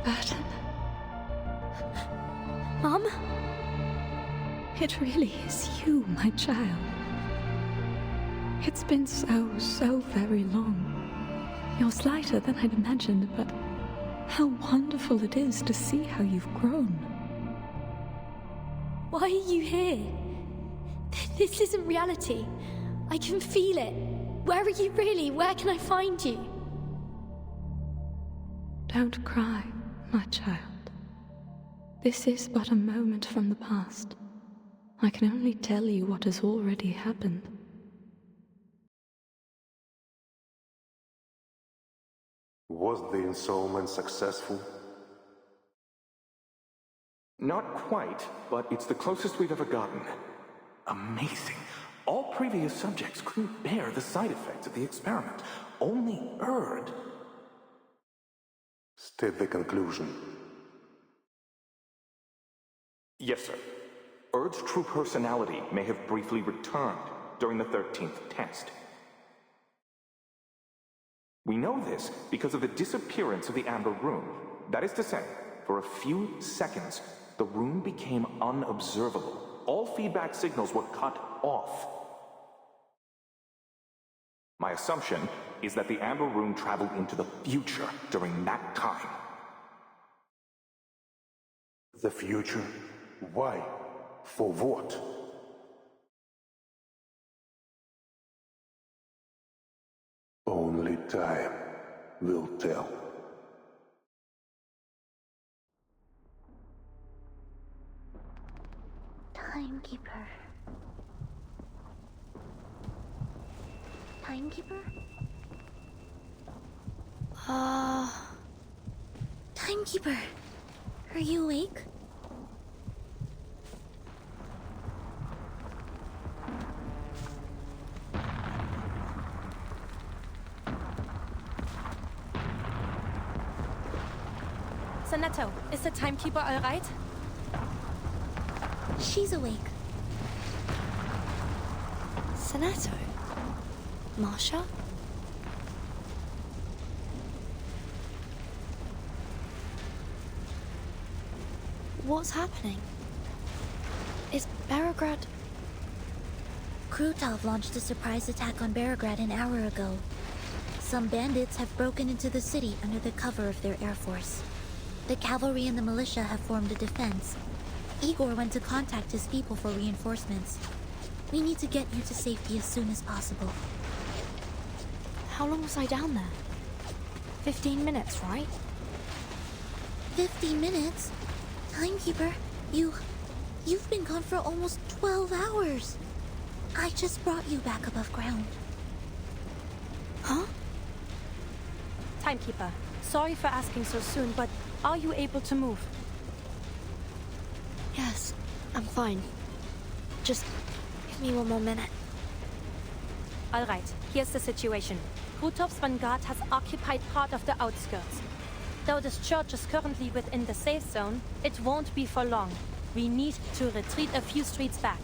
Burton? Mom? It really is you, my child. It's been so very long. You're slighter than I'd imagined, but how wonderful it is to see how you've grown. Why are you here? This isn't reality. I can feel it. Where are you really? Where can I find you? Don't cry, my child. This is but a moment from the past. I can only tell you what has already happened. Was the installment successful? Not quite, but it's the closest we've ever gotten. Amazing. All previous subjects couldn't bear the side effects of the experiment. Only Erd. State the conclusion. Yes, sir. Erd's true personality may have briefly returned during the 13th test. We know this because of the disappearance of the Amber Room. That is to say, for a few seconds, the room became unobservable. All feedback signals were cut off. My assumption is that the Amber Room traveled into the future during that time. The future? Why? For what? Only time will tell. Timekeeper. Timekeeper? Timekeeper, are you awake? Sonetto, is the timekeeper all right? She's awake. Sonetto? Marsha? What's happening? Is Beregrad... Krutov launched a surprise attack on Beregrad an hour ago. Some bandits have broken into the city under the cover of their air force. The cavalry and the militia have formed a defense. Igor went to contact his people for reinforcements. We need to get you to safety as soon as possible. How long was I down there? 15 minutes, right? 15 minutes? Timekeeper, you've been gone for almost 12 hours. I just brought you back above ground. Huh? Timekeeper, sorry for asking so soon, but are you able to move? Yes, I'm fine. Just give me one more minute. All right, here's the situation. Krutov's vanguard has occupied part of the outskirts. Though this church is currently within the safe zone, it won't be for long. We need to retreat a few streets back.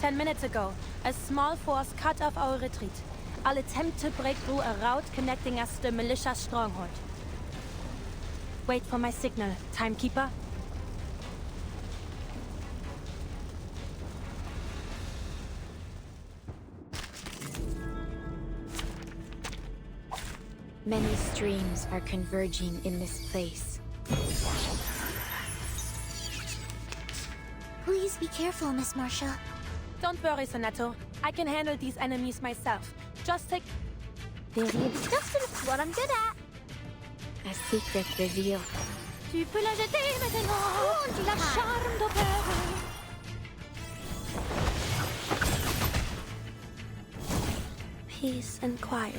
10 minutes ago, a small force cut off our retreat. I'll attempt to break through a route connecting us to the militia stronghold. Wait for my signal, Timekeeper. Many streams are converging in this place. Please be careful, Miss Marsha. Don't worry, Sonetto. I can handle these enemies myself. Just take... Just what I'm good at. A secret reveal. Tu peux la jeter maintenant. La charme d'opéra. Peace and quiet.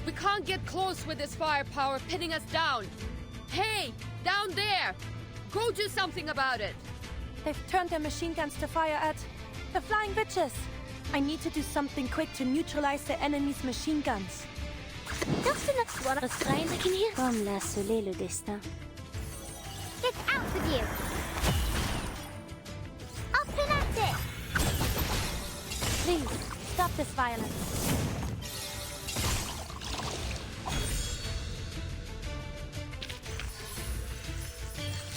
We can't get close with this firepower pinning us down. Hey, down there! Go do something about it! They've turned their machine guns to fire at the flying witches. I need to do something quick to neutralize the enemy's machine guns. Restrains comme l'a scellé le destin. Get out with you! Up and at it! Please, stop this violence.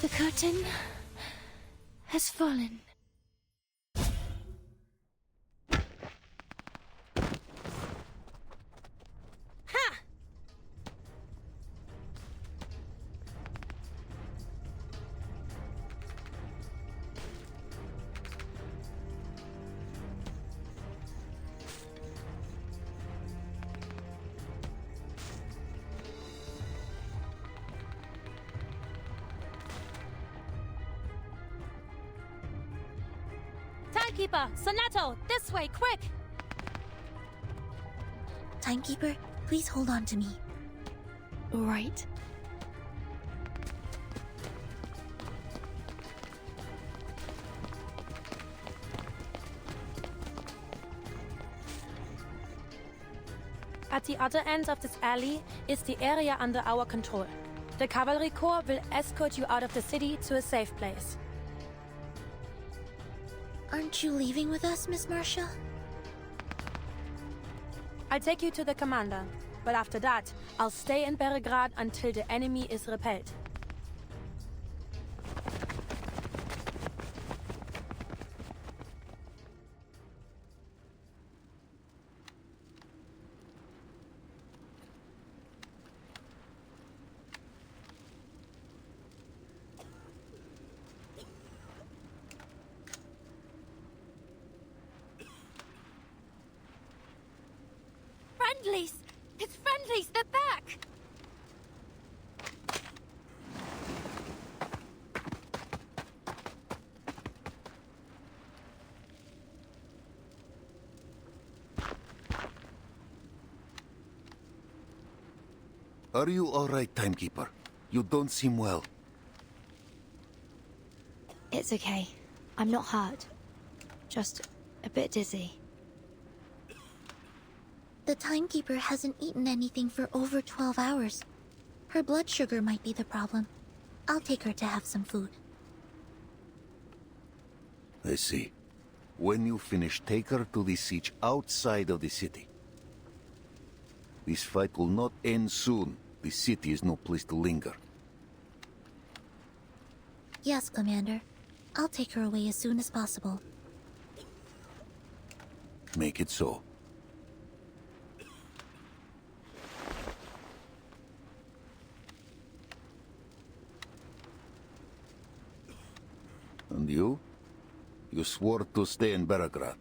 The curtain has fallen. Timekeeper, Sonetto, this way, quick! Timekeeper, please hold on to me. All right. At the other end of this alley is the area under our control. The cavalry corps will escort you out of the city to a safe place. Aren't you leaving with us, Miss Marsha? I'll take you to the commander, but after that, I'll stay in Beregrad until the enemy is repelled. Friendlies! It's friendlies! They're back! Are you alright, Timekeeper? You don't seem well. It's okay. I'm not hurt. Just a bit dizzy. The Timekeeper hasn't eaten anything for over 12 hours. Her blood sugar might be the problem. I'll take her to have some food. I see. When you finish, take her to the siege outside of the city. This fight will not end soon. The city is no place to linger. Yes, Commander. I'll take her away as soon as possible. Make it so. And you? You swore to stay in Belgrade.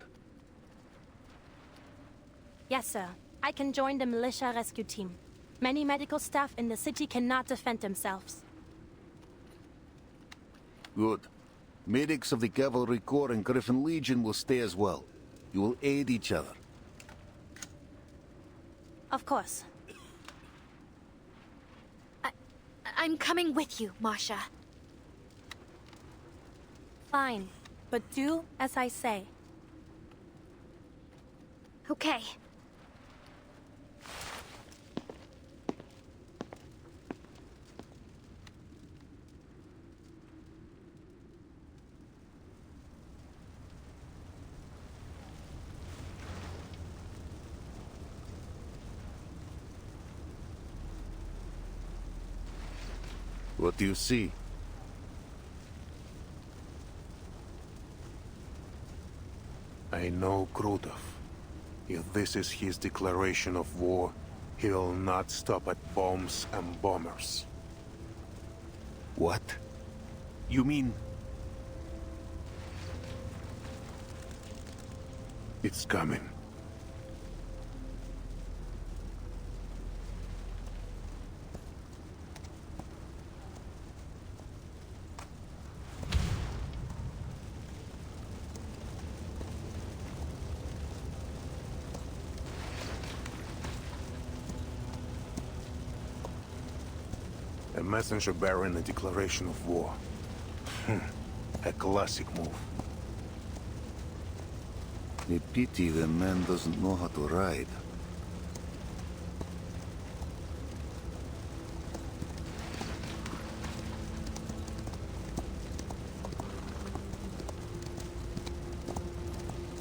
Yes, sir. I can join the militia rescue team. Many medical staff in the city cannot defend themselves. Good. Medics of the Cavalry Corps and Griffin Legion will stay as well. You will aid each other. Of course. I'm coming with you, Masha. Fine, but do as I say. Okay. What do you see? I know Krutov. If this is his declaration of war, he will not stop at bombs and bombers. What? You mean... It's coming. A messenger bearing a declaration of war. A classic move. A pity the man doesn't know how to ride.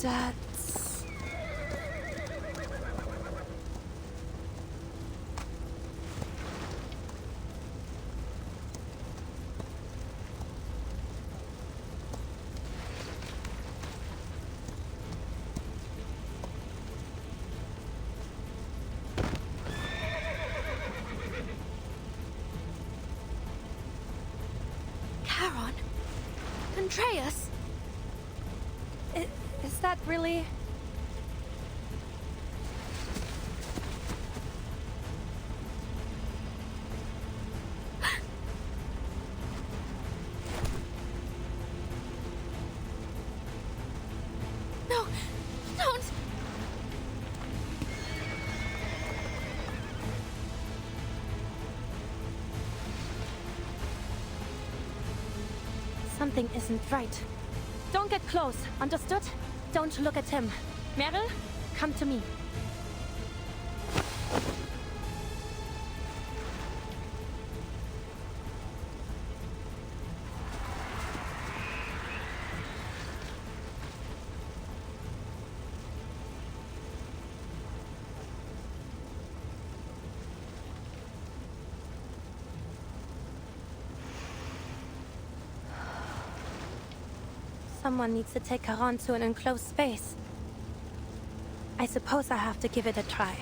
That's... Charon? Andreas? Is that really... No! Don't! Something isn't right. Don't get close, understood? Don't look at him. Meryl, come to me. Someone needs to take her on to an enclosed space. I suppose I have to give it a try.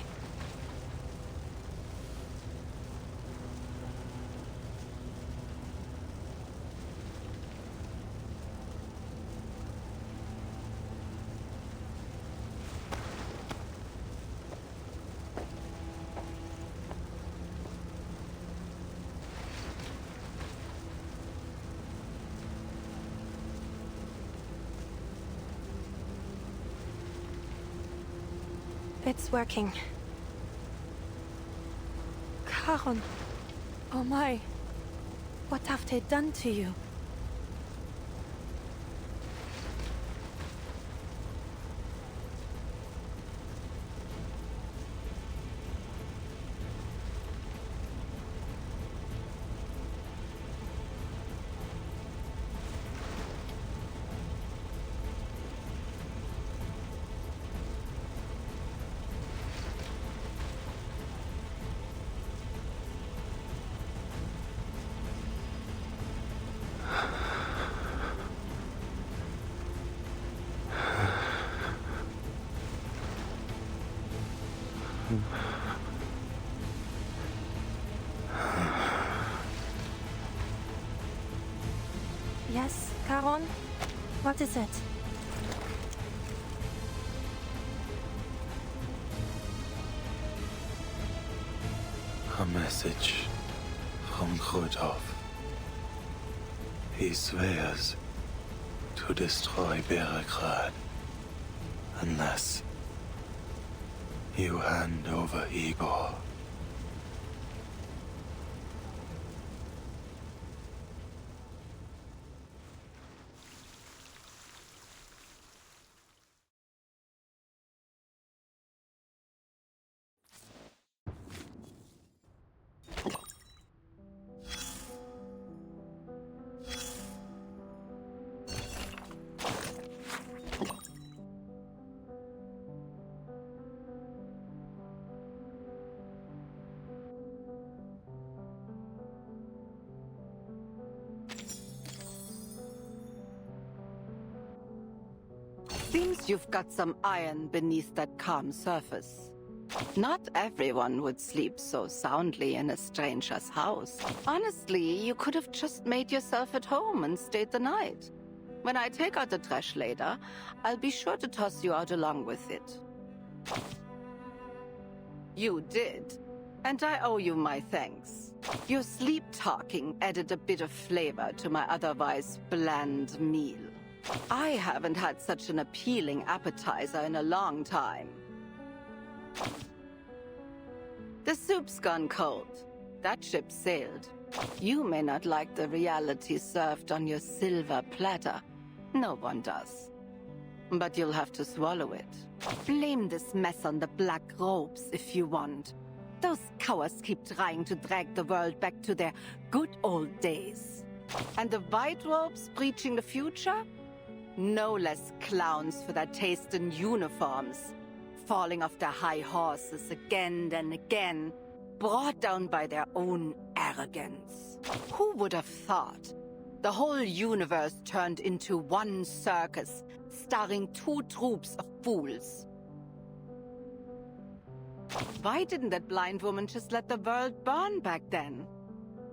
It's working. Charon. Oh my. What have they done to you? Yes, Charon? What is it? A message from Krutov. He swears to destroy Beregrad unless you hand over Igor. Seems you've got some iron beneath that calm surface. Not everyone would sleep so soundly in a stranger's house. Honestly, you could have just made yourself at home and stayed the night. When I take out the trash later, I'll be sure to toss you out along with it. You did, and I owe you my thanks. Your sleep-talking added a bit of flavor to my otherwise bland meal. I haven't had such an appealing appetizer in a long time. The soup's gone cold. That ship sailed. You may not like the reality served on your silver platter. No one does. But you'll have to swallow it. Blame this mess on the black robes if you want. Those cowards keep trying to drag the world back to their good old days. And the white robes preaching the future? No less clowns for their taste in uniforms, falling off their high horses again and again, brought down by their own arrogance. Who would have thought the whole universe turned into one circus, starring two troops of fools? Why didn't that blind woman just let the world burn back then?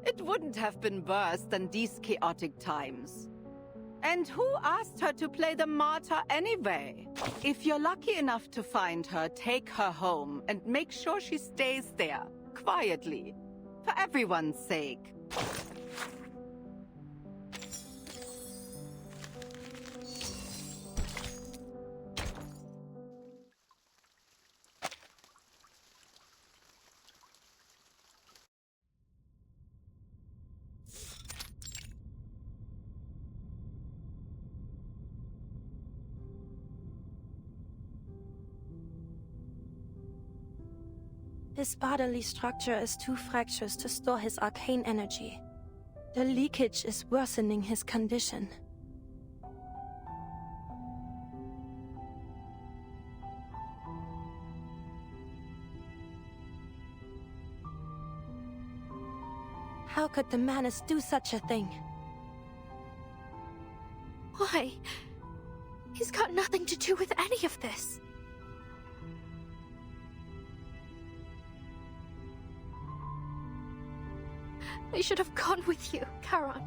It wouldn't have been worse than these chaotic times. And who asked her to play the martyr anyway? If you're lucky enough to find her, take her home and make sure she stays there, quietly, for everyone's sake. His bodily structure is too fractious to store his arcane energy. The leakage is worsening his condition. How could the Manus do such a thing? Why? He's got nothing to do with any of this. I should have gone with you, Charon.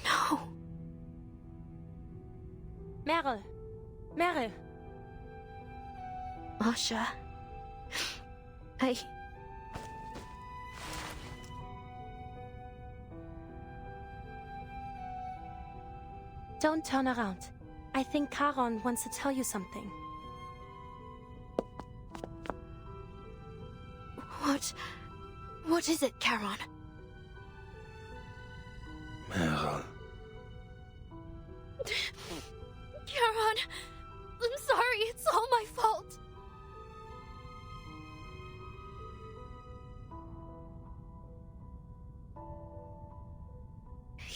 No. Meryl. Meryl. Masha. Don't turn around. I think Charon wants to tell you something. What is it, Charon? Merle. Charon, I'm sorry, it's all my fault.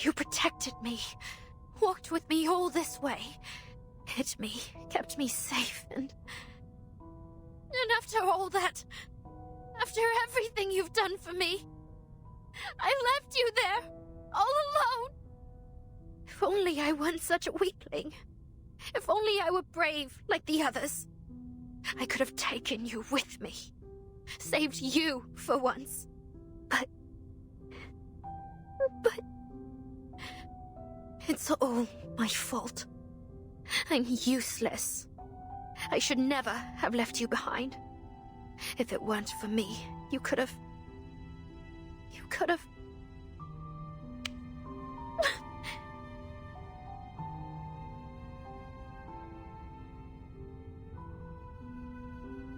You protected me, walked with me all this way, hid me, kept me safe, and after all that, after everything you've done for me, I left you there, all alone. If only I weren't such a weakling. If only I were brave like the others. I could have taken you with me. Saved you for once. But it's all my fault. I'm useless. I should never have left you behind. If it weren't for me, you could have...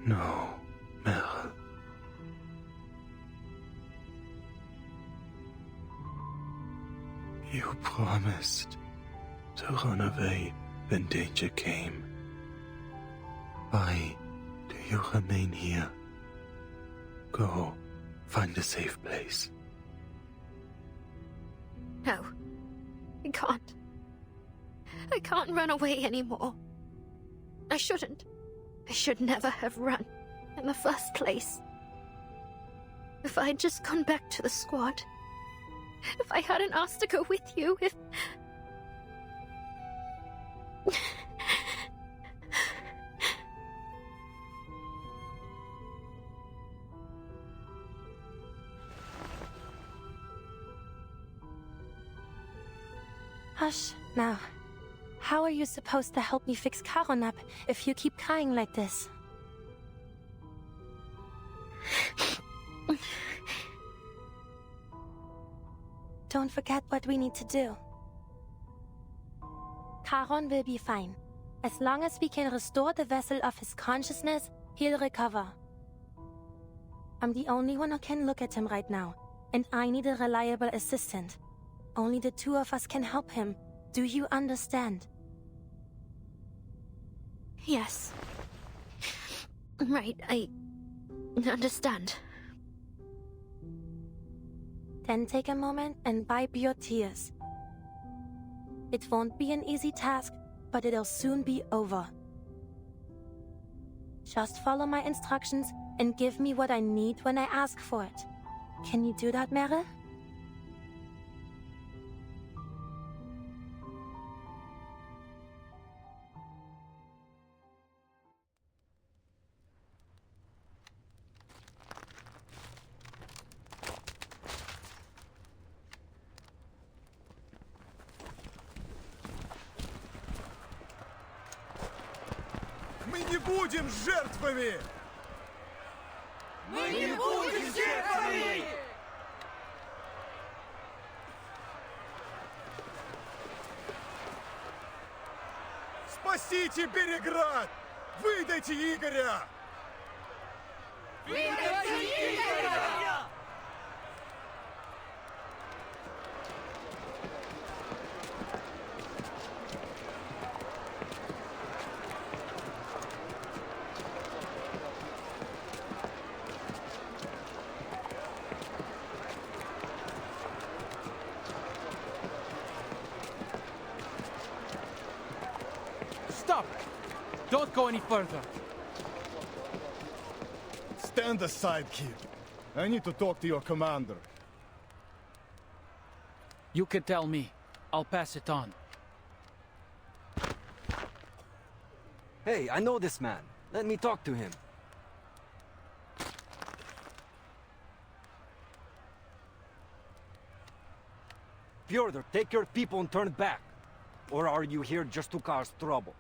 No, Merle. You promised to run away when danger came. Why do you remain here? Go, find a safe place. No, I can't. I can't run away anymore. I shouldn't. I should never have run in the first place. If I had just gone back to the squad. If I hadn't asked to go with you, if... Hush, now. How are you supposed to help me fix Charon up if you keep crying like this? Don't forget what we need to do. Charon will be fine. As long as we can restore the vessel of his consciousness, he'll recover. I'm the only one who can look at him right now, and I need a reliable assistant. Only the two of us can help him. Do you understand? Yes. Right, I understand. Then take a moment and wipe your tears. It won't be an easy task, but it'll soon be over. Just follow my instructions and give me what I need when I ask for it. Can you do that, Merle? Мы не будем жертвами! Мы не будем жертвами! Спасите Береград! Выдайте Игоря! Выдайте Игоря! Stop! Don't go any further. Stand aside, kid. I need to talk to your commander. You can tell me. I'll pass it on. Hey, I know this man. Let me talk to him. Fyodor, take your people and turn back. Or are you here just to cause trouble?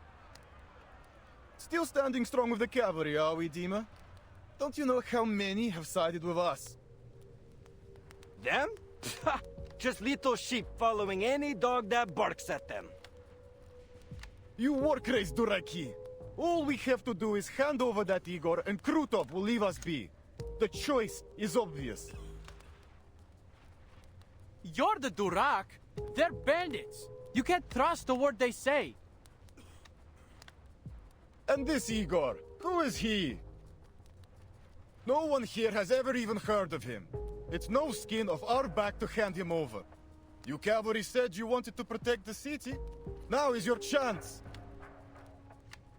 Still standing strong with the cavalry, are we, Dima? Don't you know how many have sided with us? Them? Just little sheep following any dog that barks at them. You war-crazed Duraki! All we have to do is hand over that Igor, and Krutov will leave us be. The choice is obvious. You're the Durak. They're bandits. You can't trust a word they say. And this Igor, who is he? No one here has ever even heard of him. It's no skin of our back to hand him over. You cavalry said you wanted to protect the city. Now is your chance.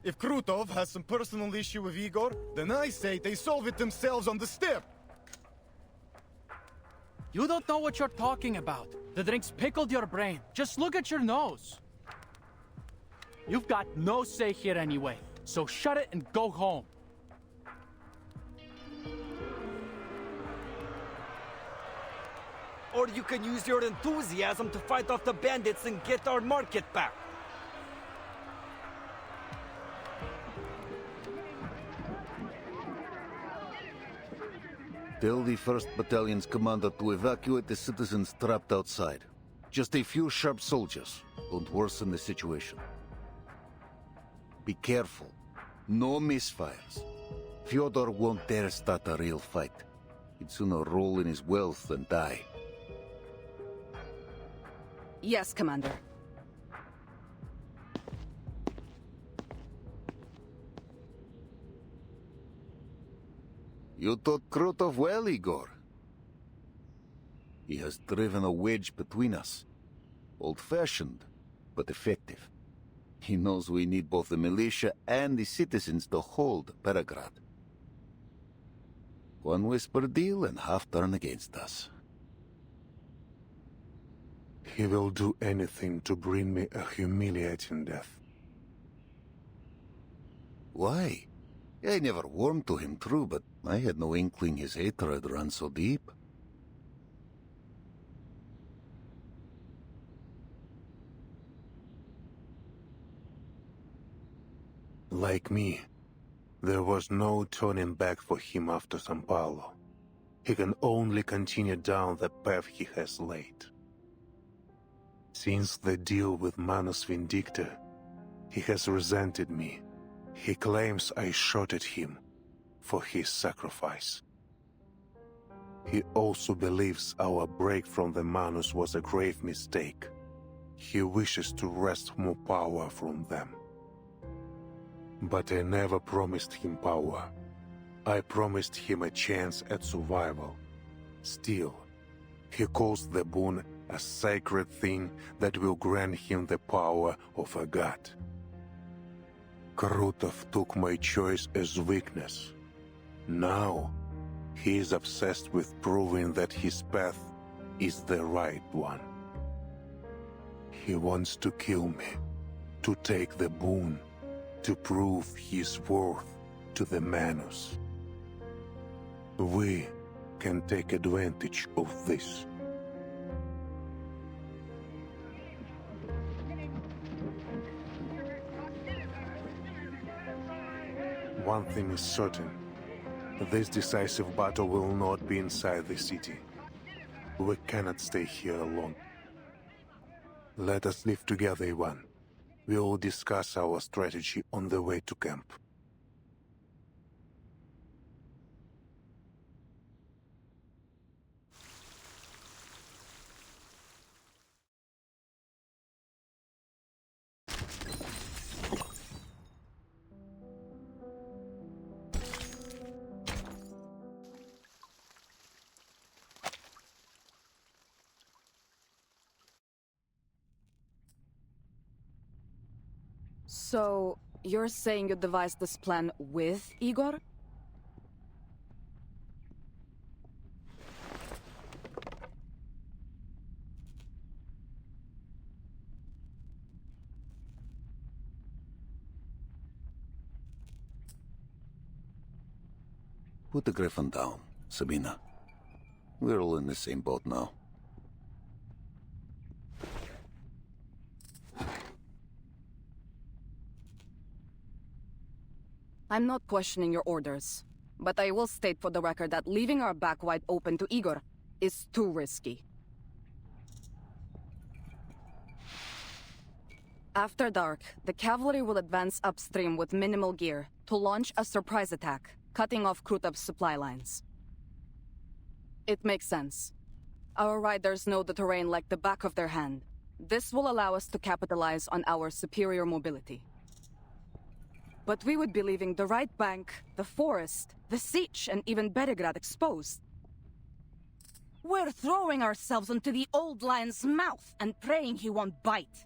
If Krutov has some personal issue with Igor, then I say they solve it themselves on the step. You don't know what you're talking about. The drinks pickled your brain. Just look at your nose. You've got no say here anyway, so shut it and go home. Or you can use your enthusiasm to fight off the bandits and get our market back. Tell the 1st Battalion's commander to evacuate the citizens trapped outside. Just a few sharp soldiers. Don't worsen the situation. Be careful. No misfires. Fyodor won't dare start a real fight. He'd sooner roll in his wealth than die. Yes, Commander. You taught Krutov well, Igor. He has driven a wedge between us. Old-fashioned, but effective. He knows we need both the militia and the citizens to hold Peregrad. One whisper deal and half turn against us. He will do anything to bring me a humiliating death. Why? I never warmed to him, true, but I had no inkling his hatred ran so deep. Like me, there was no turning back for him after San Paulo. He can only continue down the path he has laid. Since the deal with Manus Vindicta, he has resented me. He claims I shot at him for his sacrifice. He also believes our break from the Manus was a grave mistake. He wishes to wrest more power from them. But I never promised him power. I promised him a chance at survival. Still, he calls the boon a sacred thing that will grant him the power of a god. Krutov took my choice as weakness. Now, he is obsessed with proving that his path is the right one. He wants to kill me, to take the boon, to prove his worth to the Manus. We can take advantage of this. One thing is certain. This decisive battle will not be inside the city. We cannot stay here alone. Let us live together, Ivan. We will discuss our strategy on the way to camp. So, you're saying you devised this plan with Igor? Put the Griffin down, Sabina. We're all in the same boat now. I'm not questioning your orders, but I will state for the record that leaving our back wide open to Igor is too risky. After dark, the cavalry will advance upstream with minimal gear to launch a surprise attack, cutting off Krutov's supply lines. It makes sense. Our riders know the terrain like the back of their hand. This will allow us to capitalize on our superior mobility. But we would be leaving the right bank, the forest, the siege, and even Beregrad exposed. We're throwing ourselves into the old lion's mouth and praying he won't bite.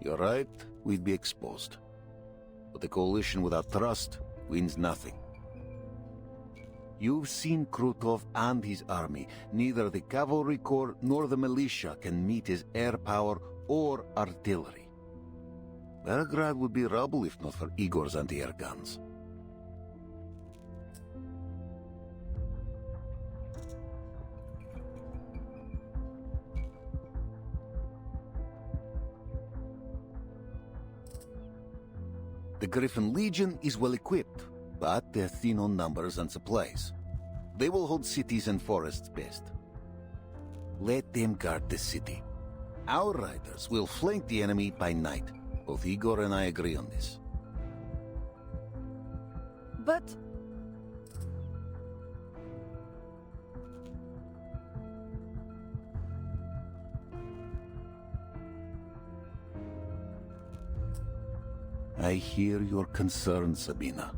You're right, we'd be exposed. But a coalition without trust wins nothing. You've seen Krutov and his army. Neither the cavalry corps nor the militia can meet his air power or artillery. Belgrade would be rubble if not for Igor's anti-air guns. The Griffin Legion is well equipped, but they're thin on numbers and supplies. They will hold cities and forests best. Let them guard the city. Our riders will flank the enemy by night. Both Igor and I agree on this. But... I hear your concern, Sabina.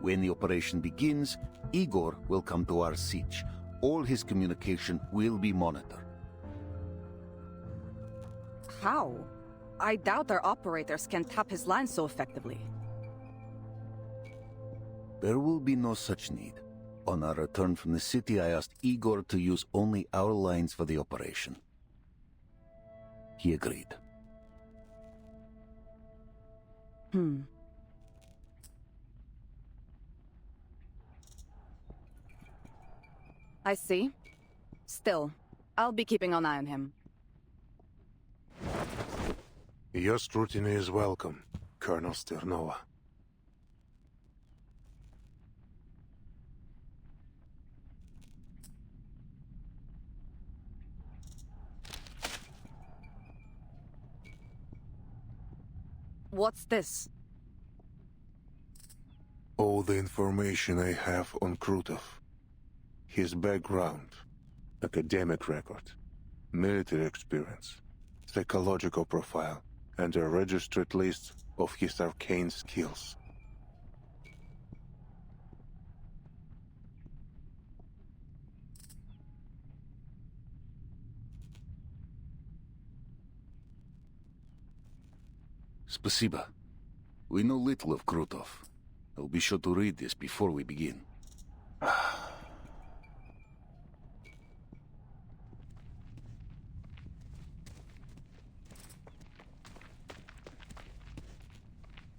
When the operation begins, Igor will come to our siege. All his communication will be monitored. how? I doubt our operators can tap his line so effectively. There will be no such need. On our return from the city, I asked Igor to use only our lines for the operation. He agreed. I see. Still, I'll be keeping an eye on him. Your scrutiny is welcome, Colonel Sternova. What's this? All the information I have on Krutov. His background, academic record, military experience, psychological profile, and a registered list of his arcane skills. Spasiba. We know little of Krutov. I'll be sure to read this before we begin.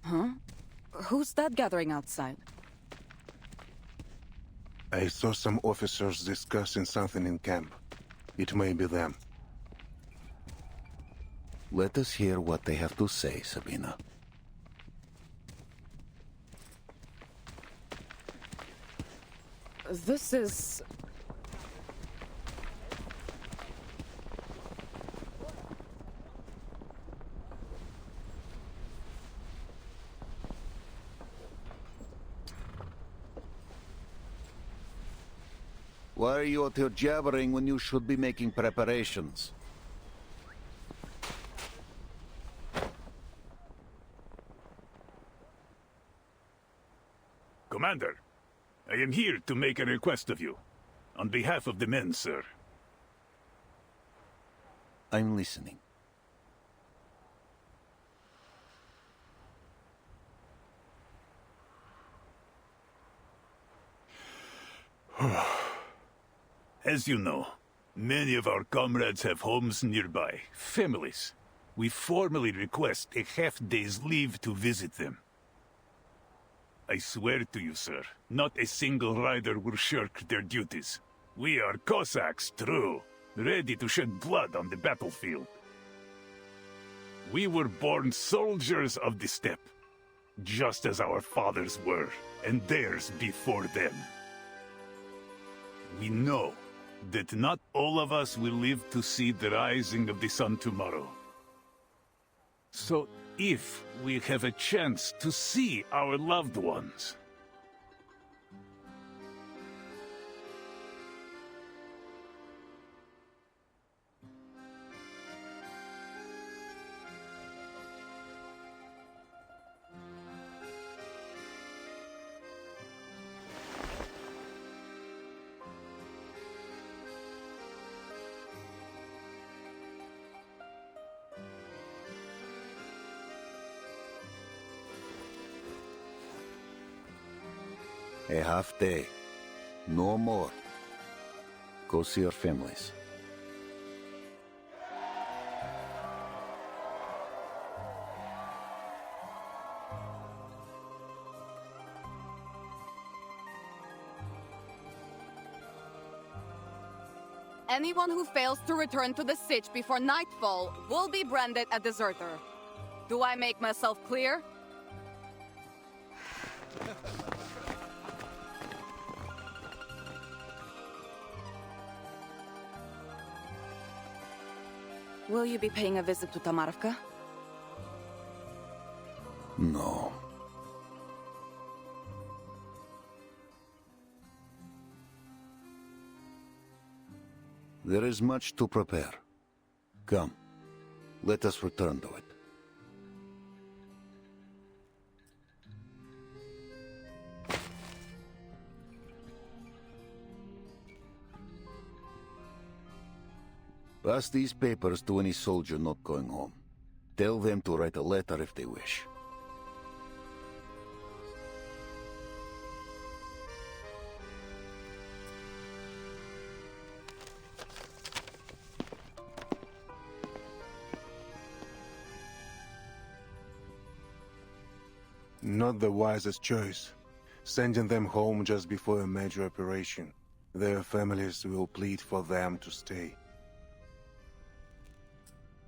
Huh? Who's that gathering outside? I saw some officers discussing something in camp. It may be them. Let us hear what they have to say, Sabina. This is... Why are you out here jabbering when you should be making preparations? Commander, I am here to make a request of you. On behalf of the men, sir. I'm listening. As you know, many of our comrades have homes nearby, families. We formally request a half-day's leave to visit them. I swear to you, sir, not a single rider will shirk their duties. We are Cossacks, true, ready to shed blood on the battlefield. We were born soldiers of the steppe. just as our fathers were, and theirs before them. We know that not all of us will live to see the rising of the sun tomorrow. So, if we have a chance to see our loved ones, a half day. No more. Go see your families. Anyone who fails to return to the Sitch before nightfall will be branded a deserter. Do I make myself clear? Will you be paying a visit to Tamarvka? No. There is much to prepare. Come, let us return to it. Pass these papers to any soldier not going home. Tell them to write a letter if they wish. Not the wisest choice. Sending them home just before a major operation. Their families will plead for them to stay.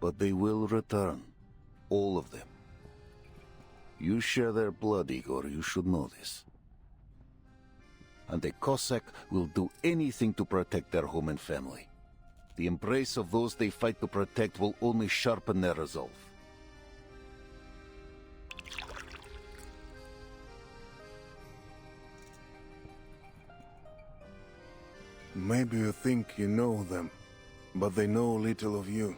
But they will return. All of them. You share their blood, Igor. You should know this. And a Cossack will do anything to protect their home and family. The embrace of those they fight to protect will only sharpen their resolve. Maybe you think you know them, but they know little of you.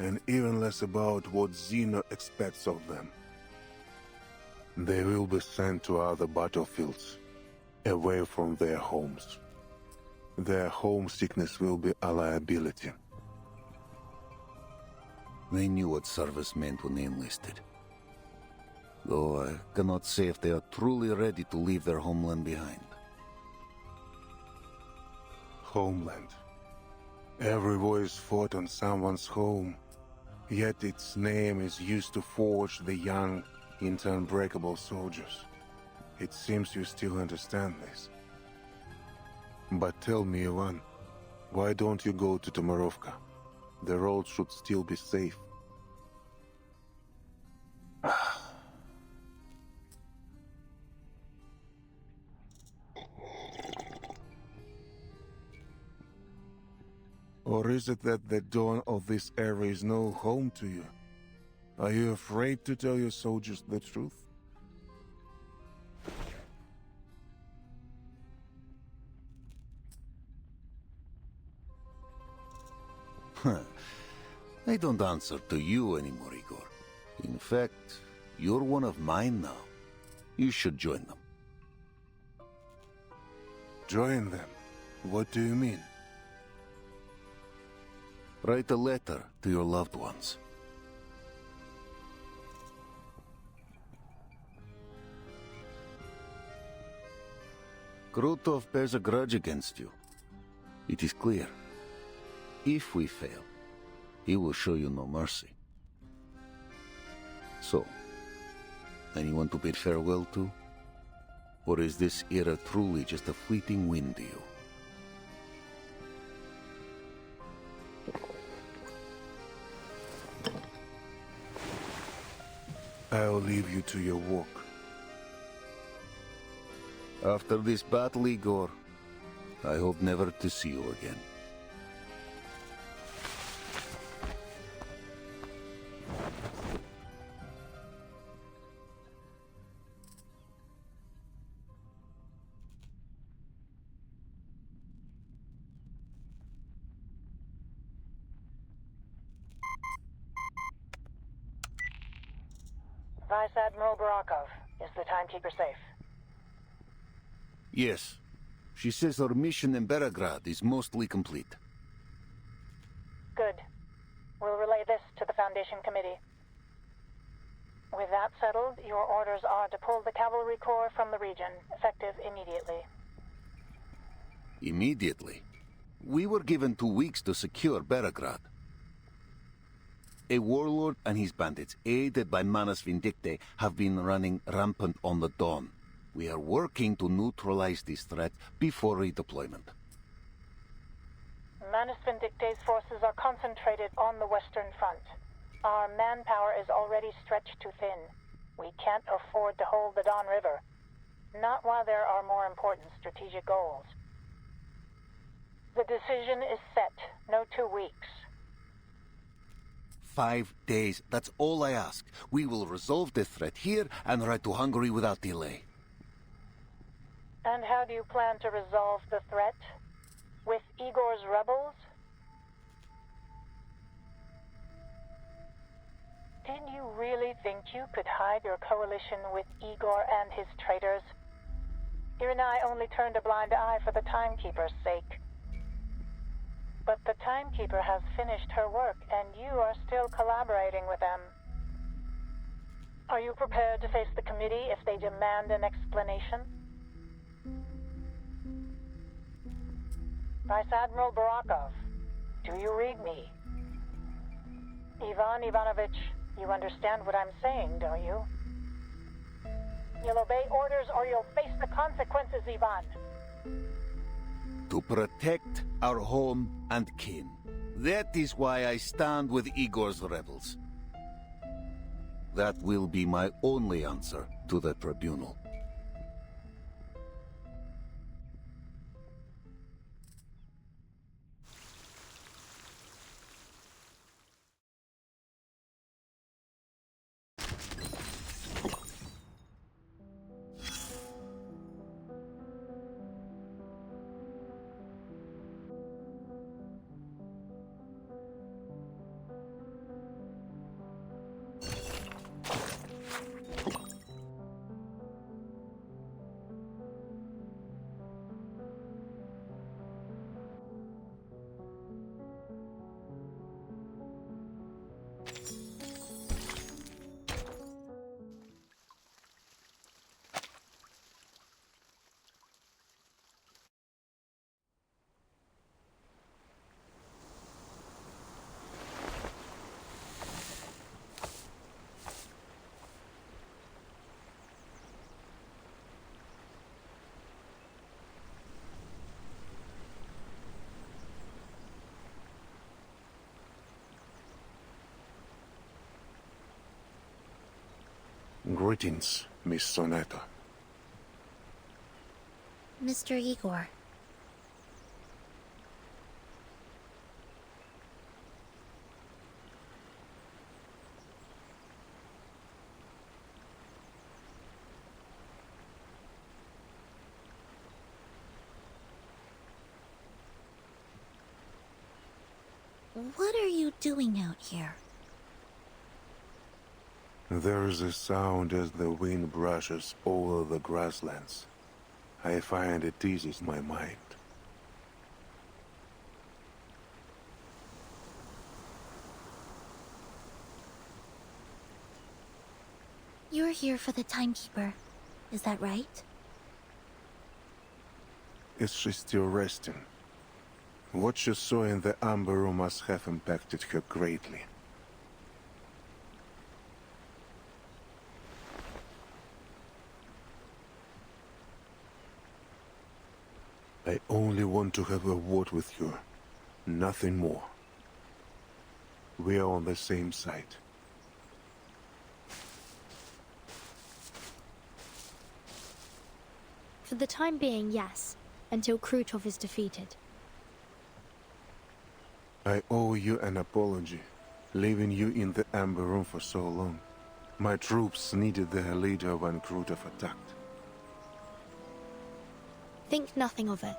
And even less about what Zeno expects of them. They will be sent to other battlefields, away from their homes. Their homesickness will be a liability. They knew what service meant when they enlisted. Though I cannot say if they are truly ready to leave their homeland behind. Homeland. Every war is fought on someone's home. Yet its name is used to forge the young into unbreakable soldiers. It seems you still understand this. But tell me, Ivan, why don't you go to Tomarovka? The road should still be safe. Or is it that the dawn of this era is no home to you? Are you afraid to tell your soldiers the truth? I don't answer to you anymore, Igor. In fact, you're one of mine now. You should join them. Join them? What do you mean? Write a letter to your loved ones. Krutov bears a grudge against you. It is clear. If we fail, he will show you no mercy. So, anyone to bid farewell to? Or is this era truly just a fleeting wind to you? I'll leave you to your work. After this battle, Igor, I hope never to see you again. Vice Admiral Barakov, is the timekeeper safe? Yes. She says our mission in Belgrade is mostly complete. Good. We'll relay this to the Foundation Committee. With that settled, your orders are to pull the Cavalry Corps from the region, effective immediately. Immediately? We were given 2 weeks to secure Belgrade. A warlord and his bandits, aided by Manus Vindictae, have been running rampant on the Dawn. We are working to neutralize this threat before redeployment. Manus Vindictae's forces are concentrated on the Western Front. Our manpower is already stretched too thin. We can't afford to hold the Don River. Not while there are more important strategic goals. The decision is set. No 2 weeks. 5 days, that's all I ask. We will resolve the threat here and ride to Hungary without delay. And how do you plan to resolve the threat? With Igor's rebels? Did you really think you could hide your coalition with Igor and his traitors? You and I only turned a blind eye for the Timekeeper's sake. But the Timekeeper has finished her work, and you are still collaborating with them. Are you prepared to face the committee if they demand an explanation? Vice Admiral Barakov, do you read me? Ivan Ivanovich, you understand what I'm saying, don't you? You'll obey orders or you'll face the consequences, Ivan. To protect our home and kin. That is why I stand with Igor's rebels. That will be my only answer to the tribunal. Greetings, Miss Sonata. Mr. Igor. What are you doing out here? There is a sound as the wind brushes over the grasslands. I find it eases my mind. You're here for the Timekeeper, is that right? Is she still resting? What she saw in the Amber Room must have impacted her greatly. I only want to have a word with you, nothing more. We are on the same side. For the time being, yes, until Krutov is defeated. I owe you an apology, leaving you in the Amber Room for so long. My troops needed their leader when Krutov attacked. Think nothing of it.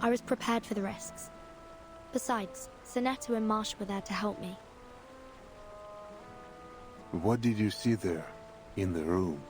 I was prepared for the risks. Besides, Sonetto and Marsh were there to help me. What did you see there, in the room?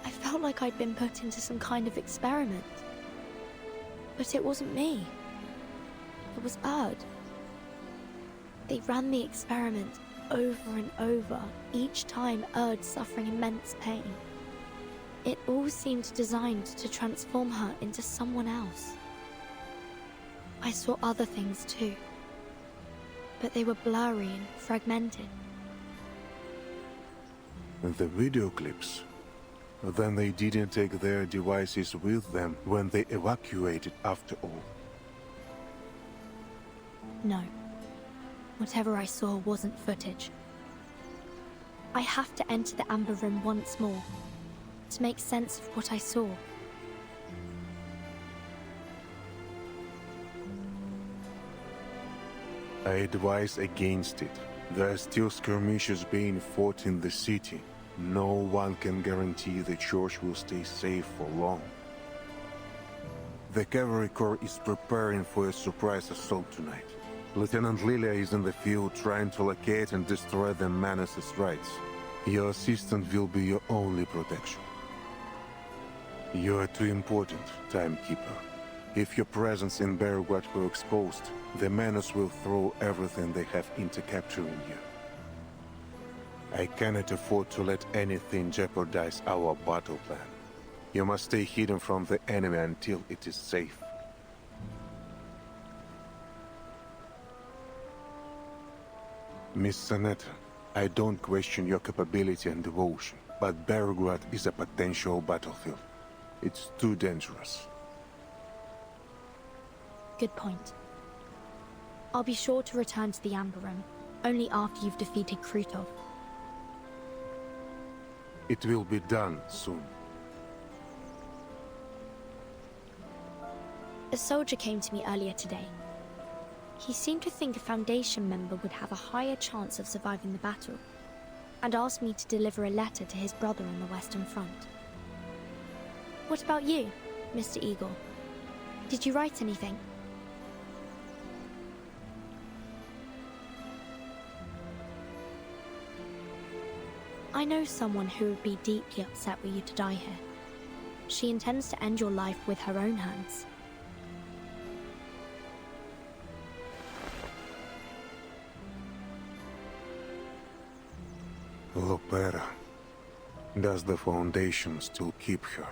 I felt like I'd been put into some kind of experiment. But it wasn't me. It was Erd. They ran the experiment over and over, each time Erd suffering immense pain. It all seemed designed to transform her into someone else. I saw other things too, but they were blurry and fragmented. The video clips. Then they didn't take their devices with them when they evacuated after all. No. Whatever I saw wasn't footage. I have to enter the Amber Room once more, to make sense of what I saw. I advise against it. There are still skirmishes being fought in the city. No one can guarantee the church will stay safe for long. The Cavalry Corps is preparing for a surprise assault tonight. Lieutenant Lilia is in the field trying to locate and destroy the Manus' rights. Your assistant will be your only protection. You are too important, Timekeeper. If your presence in Bereguard were exposed, the Manus will throw everything they have into capturing you. I cannot afford to let anything jeopardize our battle plan. You must stay hidden from the enemy until it is safe. Miss Sonetta, I don't question your capability and devotion, but Bereguard is a potential battlefield. It's too dangerous. Good point. I'll be sure to return to the Amber Room, only after you've defeated Krutov. It will be done soon. A soldier came to me earlier today. He seemed to think a Foundation member would have a higher chance of surviving the battle, and asked me to deliver a letter to his brother on the Western Front. What about you, Mr. Eagle? Did you write anything? I know someone who would be deeply upset were you to die here. She intends to end your life with her own hands. Lopera. Does the Foundation still keep her?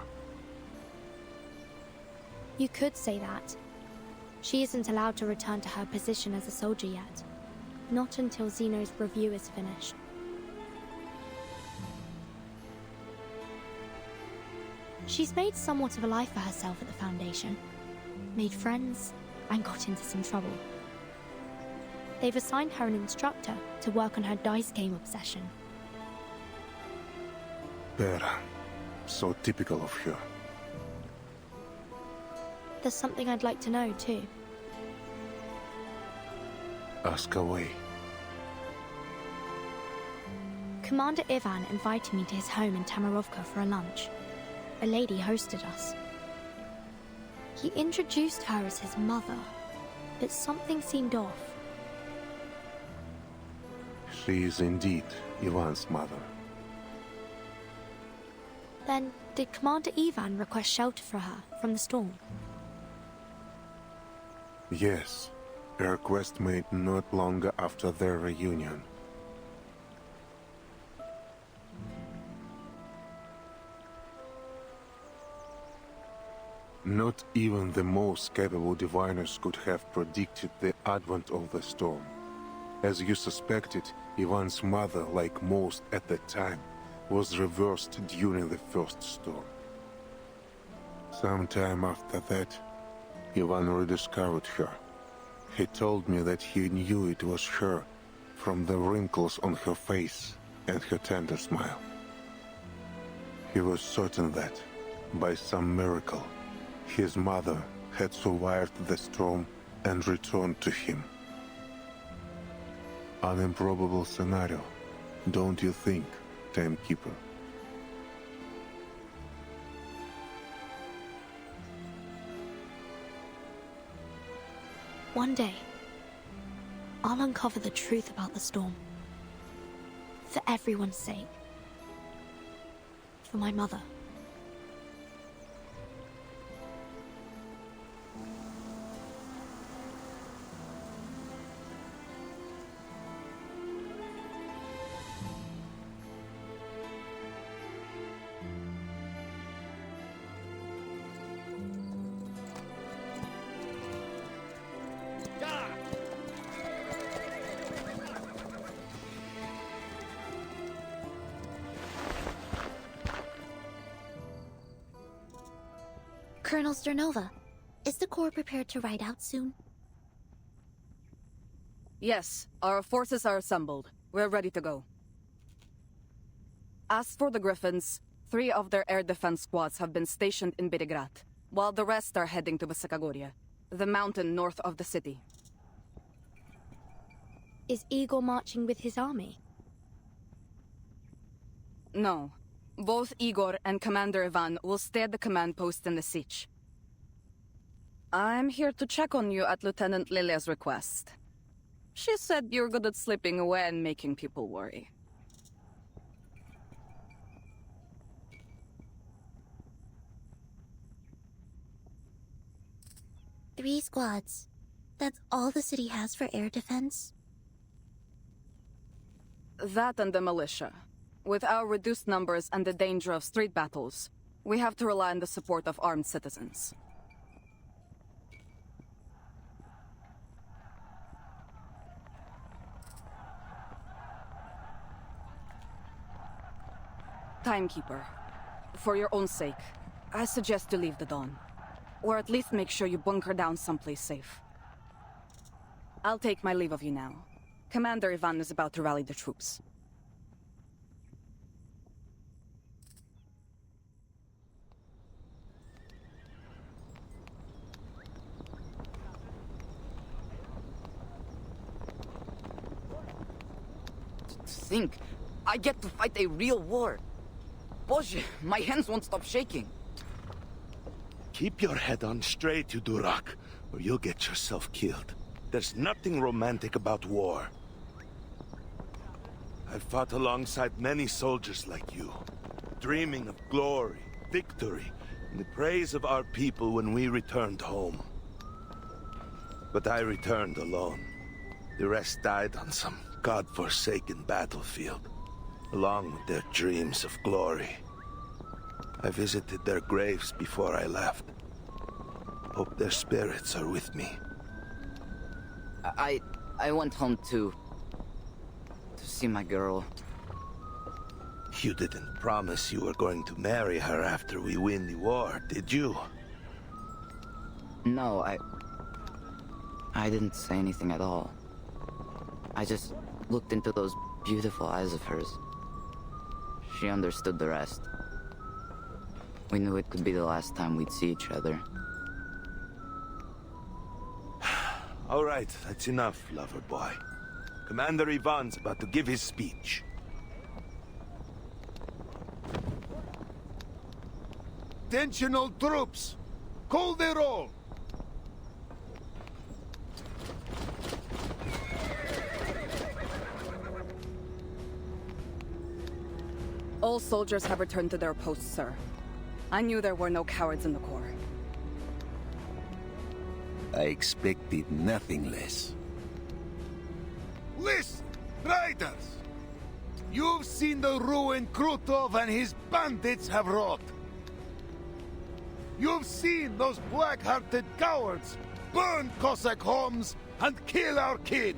You could say that. She isn't allowed to return to her position as a soldier yet. Not until Zeno's review is finished. She's made somewhat of a life for herself at the Foundation. Made friends, and got into some trouble. They've assigned her an instructor to work on her dice game obsession. Pera. So typical of her. There's something I'd like to know, too. Ask away. Commander Ivan invited me to his home in Tamarovka for a lunch. A lady hosted us. He introduced her as his mother, but something seemed off. She is indeed Ivan's mother. Then, did Commander Ivan request shelter for her from the storm? Yes. A request made not long after their reunion. Not even the most capable diviners could have predicted the advent of the storm. As you suspected, Ivan's mother, like most at the time, was reversed during the first storm. Sometime after that, Ivan rediscovered her. He told me that he knew it was her from the wrinkles on her face and her tender smile. He was certain that, by some miracle, his mother had survived the storm and returned to him. An improbable scenario, don't you think, Timekeeper? One day, I'll uncover the truth about the storm. For everyone's sake. For my mother. Colonel Sternova, is the Corps prepared to ride out soon? Yes, our forces are assembled. We're ready to go. As for the Griffins, 3 of their air defense squads have been stationed in Belgrad, while the rest are heading to Vesakagoria, the mountain north of the city. Is Igor marching with his army? No. Both Igor and Commander Ivan will stay at the command post in the siege. I'm here to check on you at Lieutenant Lilia's request. She said you're good at slipping away and making people worry. Three squads. That's all the city has for air defense? That and the militia. With our reduced numbers and the danger of street battles, we have to rely on the support of armed citizens. Timekeeper, for your own sake, I suggest you leave the Dawn. Or at least make sure you bunker down someplace safe. I'll take my leave of you now. Commander Ivan is about to rally the troops. Think, I get to fight a real war. Boże, my hands won't stop shaking. Keep your head on straight, you Durak, or you'll get yourself killed. There's nothing romantic about war. I've fought alongside many soldiers like you, dreaming of glory, victory, and the praise of our people when we returned home. But I returned alone. The rest died on some God-forsaken battlefield, along with their dreams of glory. I visited their graves before I left. Hope their spirits are with me. I went home to see my girl. You didn't promise you were going to marry her after we win the war, did you? No, I didn't say anything at all. I just looked into those beautiful eyes of hers. She understood the rest. We knew it could be the last time we'd see each other. All right, that's enough, lover boy. Commander Ivan's about to give his speech. Attention all troops! Call the roll! All soldiers have returned to their posts, sir. I knew there were no cowards in the Corps. I expected nothing less. Listen, riders! You've seen the ruin Krutov and his bandits have wrought. You've seen those black-hearted cowards burn Cossack homes and kill our kin.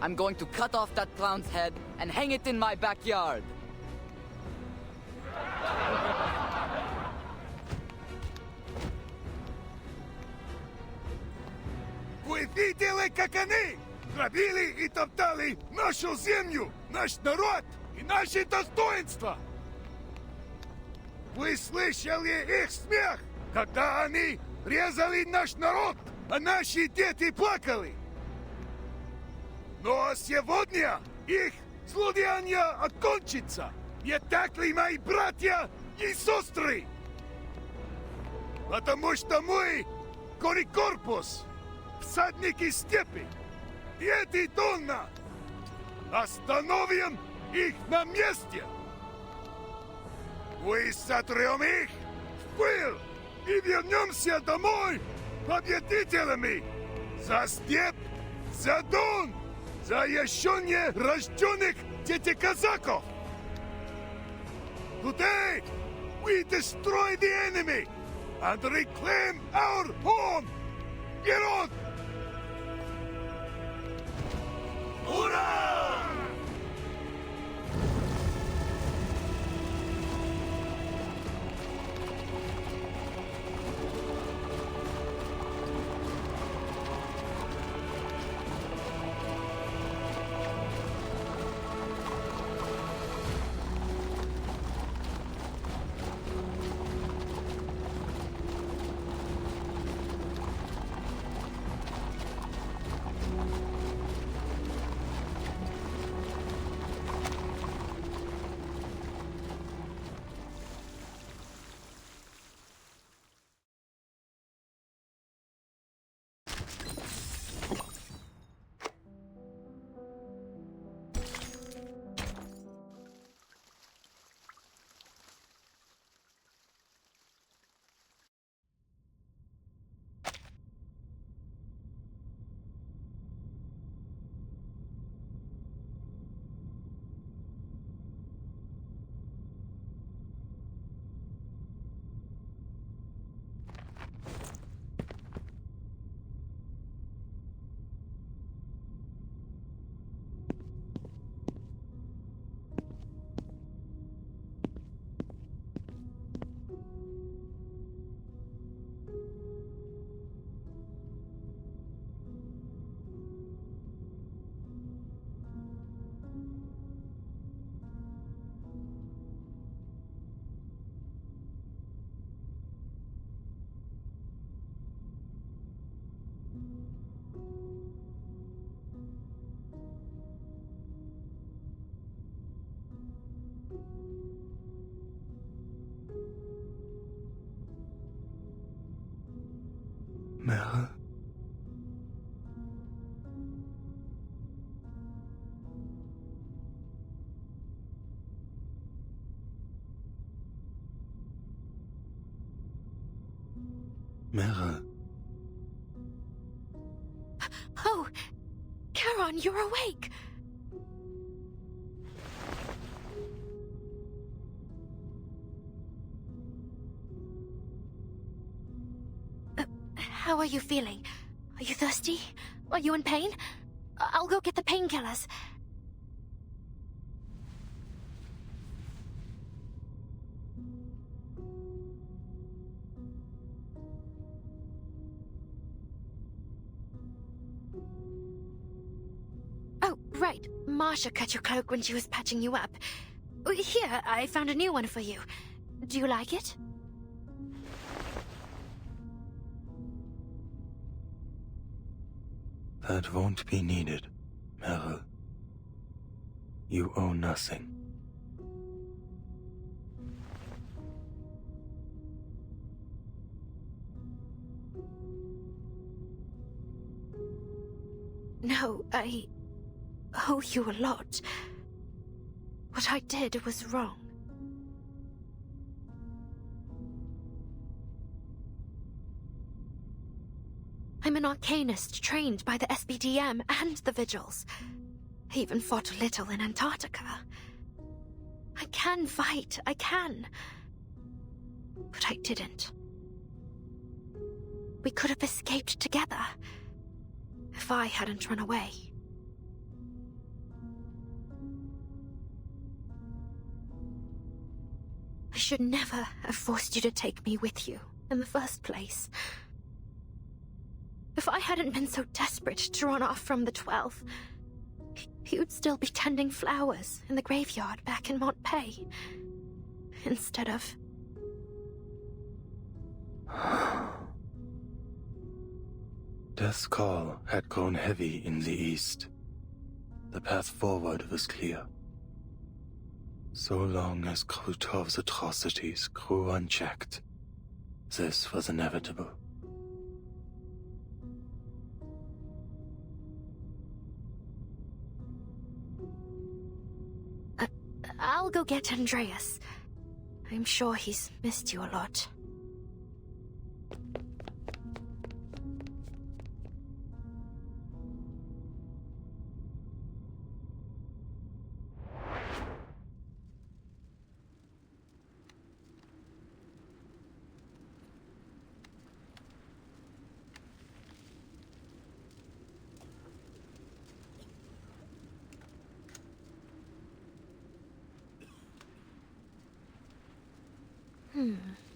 I'm going to cut off that clown's head and hang it in my backyard. Вы видели, как они грабили и топтали нашу землю, наш народ и наши достоинства? Вы слышали их смех, когда они резали наш народ, а наши дети плакали? Но сегодня их злодеяние окончится. Не так ли, мои братья и сестры? Потому что мы, Корикорпус, всадники степи, и эти Донна, остановим их на месте. Мы сотрем их в пыль и вернемся домой победителями за степь, за Дон, за еще не рожденных детей казаков. Today, we destroy the enemy and reclaim our home. Get on! Ура! Mara? Mara. Oh, Charon, you're awake. How are you feeling? Are you thirsty? Are you in pain? I'll go get the painkillers. Oh, right. Marsha cut your cloak when she was patching you up. Here, I found a new one for you. Do you like it? That won't be needed, Meryl. You owe nothing. No, I owe you a lot. What I did was wrong. I'm an arcanist trained by the SBDM and the Vigils. I even fought a little in Antarctica. I can fight, I can. But I didn't. We could have escaped together if I hadn't run away. I should never have forced you to take me with you in the first place. If I hadn't been so desperate to run off from the 12, you'd still be tending flowers in the graveyard back in Montpay. Instead of... Death's call had grown heavy in the east. The path forward was clear. So long as Krutov's atrocities grew unchecked, this was inevitable. I'll go get Andreas. I'm sure he's missed you a lot.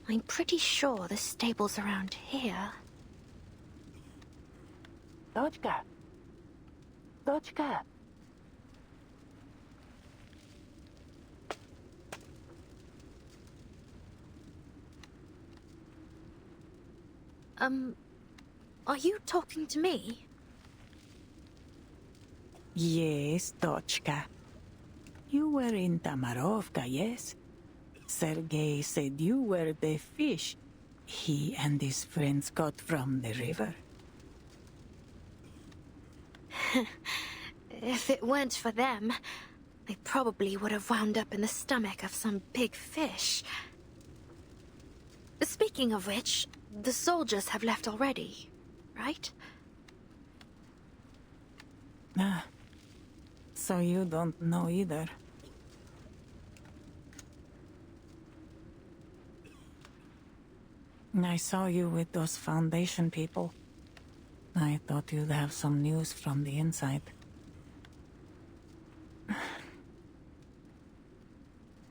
I'm pretty sure the stable's around here. Dodgka! Dodgka! Are you talking to me? Yes, Dodgka. You were in Tamarovka, yes? Sergei said you were the fish he and his friends caught from the river. If it weren't for them, I probably would have wound up in the stomach of some big fish. Speaking of which, the soldiers have left already, right? Ah, so you don't know either. I saw you with those Foundation people. I thought you'd have some news from the inside.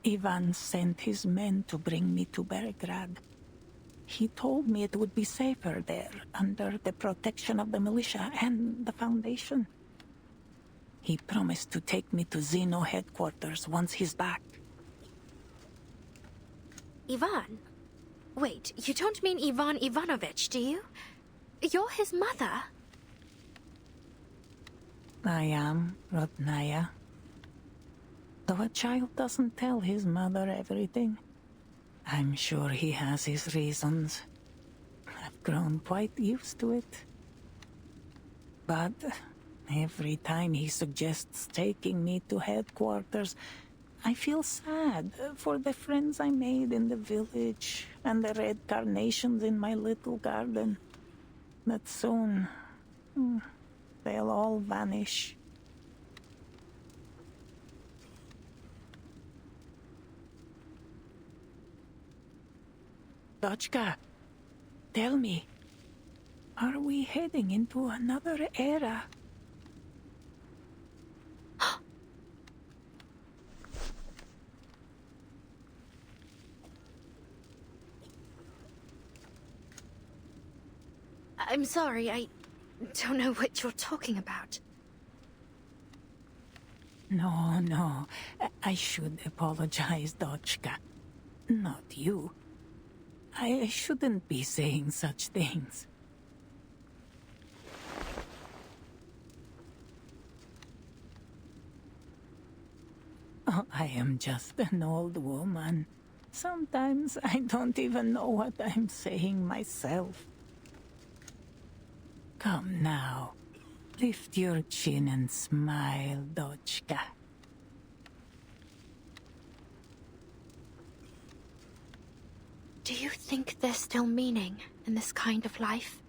Ivan sent his men to bring me to Belgrade. He told me it would be safer there, under the protection of the militia and the Foundation. He promised to take me to Zeno headquarters once he's back. Ivan? Wait, you don't mean Ivan Ivanovich, do you? You're his mother. I am, Rodnaya. Though a child doesn't tell his mother everything, I'm sure he has his reasons. I've grown quite used to it. But every time he suggests taking me to headquarters, I feel sad for the friends I made in the village and the red carnations in my little garden. But soon, they'll all vanish. Dodgka, tell me, are we heading into another era? I'm sorry, I don't know what you're talking about. No, I should apologize, Dodgka. Not you. I shouldn't be saying such things. Oh, I am just an old woman. Sometimes I don't even know what I'm saying myself. Come now. Lift your chin and smile, Dodgka. Do you think there's still meaning in this kind of life?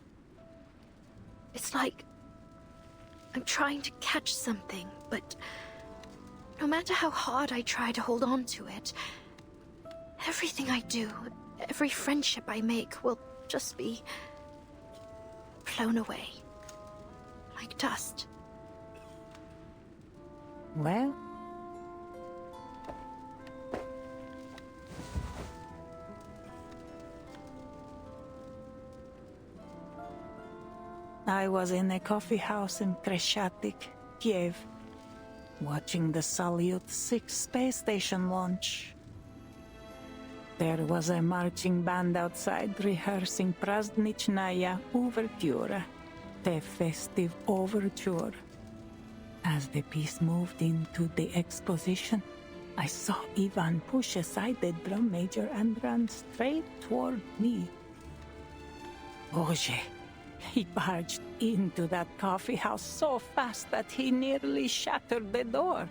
It's like I'm trying to catch something, but no matter how hard I try to hold on to it, everything I do, every friendship I make will just be blown away. Like dust. Well, I was in a coffee house in Kreshatik, Kiev, watching the Salyut 6 space station launch. There was a marching band outside rehearsing Prazdnichnaya Overture, the festive overture. As the piece moved into the exposition, I saw Ivan push aside the drum major and run straight toward me. Boże, he barged into that coffee house so fast that he nearly shattered the door.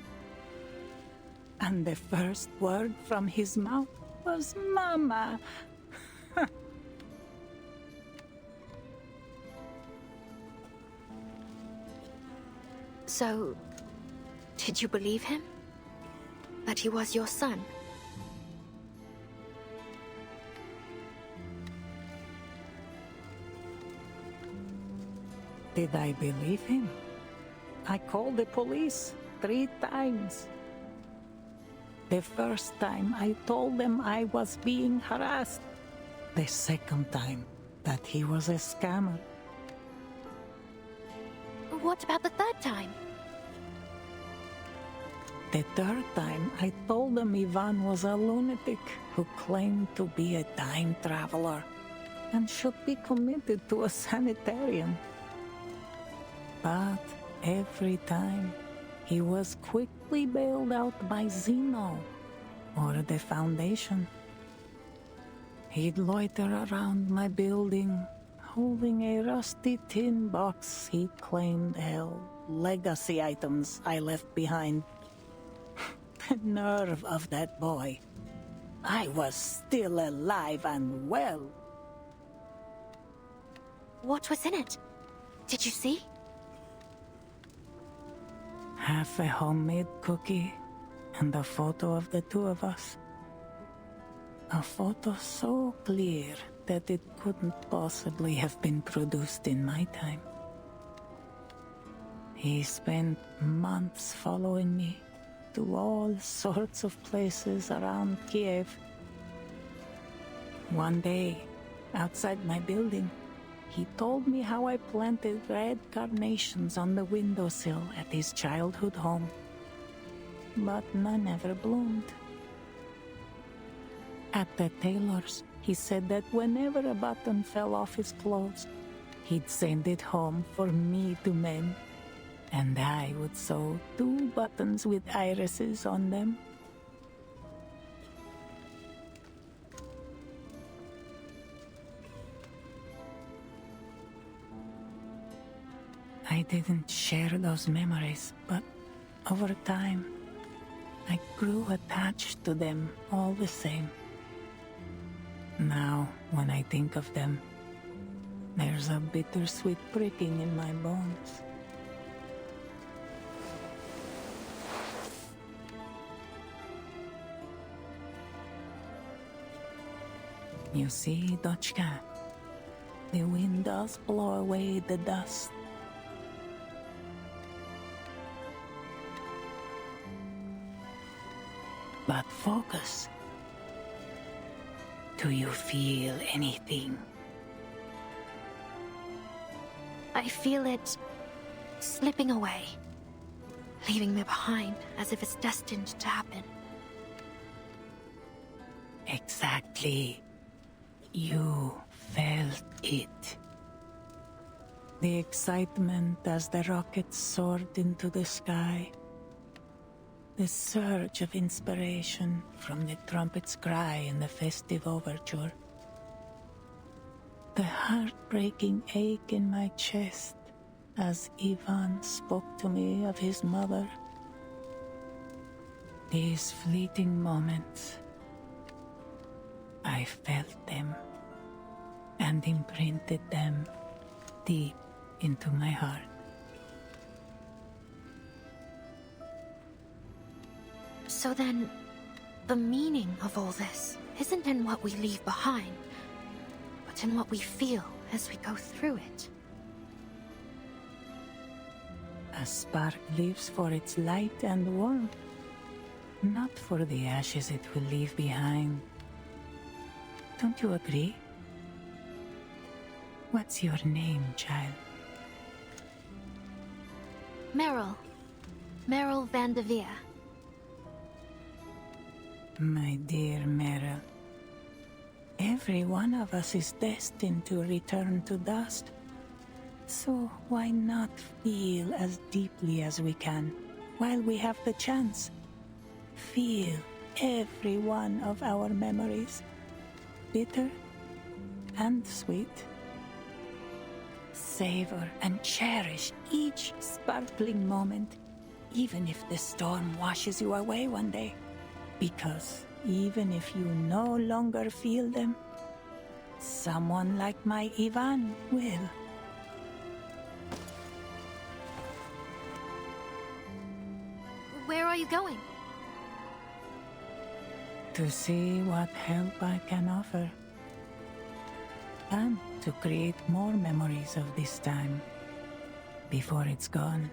And the first word from his mouth was Mama. So, did you believe him? That he was your son? Did I believe him? I called the police 3 times. The first time I told them I was being harassed. The second time that he was a scammer. What about the third time? The third time I told them Ivan was a lunatic who claimed to be a time traveler and should be committed to a sanitarium. But every time, he was quickly bailed out by Zeno or the Foundation. He'd loiter around my building, holding a rusty tin box he claimed held legacy items I left behind. The nerve of that boy. I was still alive and well. What was in it? Did you see? Half a homemade cookie and a photo of the 2 of us. A photo so clear that it couldn't possibly have been produced in my time. He spent months following me to all sorts of places around Kiev. One day, outside my building, he told me how I planted red carnations on the windowsill at his childhood home. But none ever bloomed. At the tailor's, he said that whenever a button fell off his clothes, he'd send it home for me to mend, and I would sew 2 buttons with irises on them. I didn't share those memories, but over time, I grew attached to them all the same. Now, when I think of them, there's a bittersweet pricking in my bones. You see, Dochka, the wind does blow away the dust. But focus. Do you feel anything? I feel it slipping away, leaving me behind as if it's destined to happen. Exactly. You felt it. The excitement as the rockets soared into the sky. The surge of inspiration from the trumpet's cry in the festive overture. The heartbreaking ache in my chest as Ivan spoke to me of his mother. These fleeting moments, I felt them and imprinted them deep into my heart. So then, the meaning of all this isn't in what we leave behind, but in what we feel as we go through it. A spark lives for its light and warmth, not for the ashes it will leave behind. Don't you agree? What's your name, child? Meryl. Meryl Van de Veer. My dear Meryl, every one of us is destined to return to dust. So why not feel as deeply as we can while we have the chance? Feel every one of our memories, bitter and sweet. Savor and cherish each sparkling moment, even if the storm washes you away one day. Because even if you no longer feel them, someone like my Ivan will. Where are you going? To see what help I can offer. And to create more memories of this time before it's gone.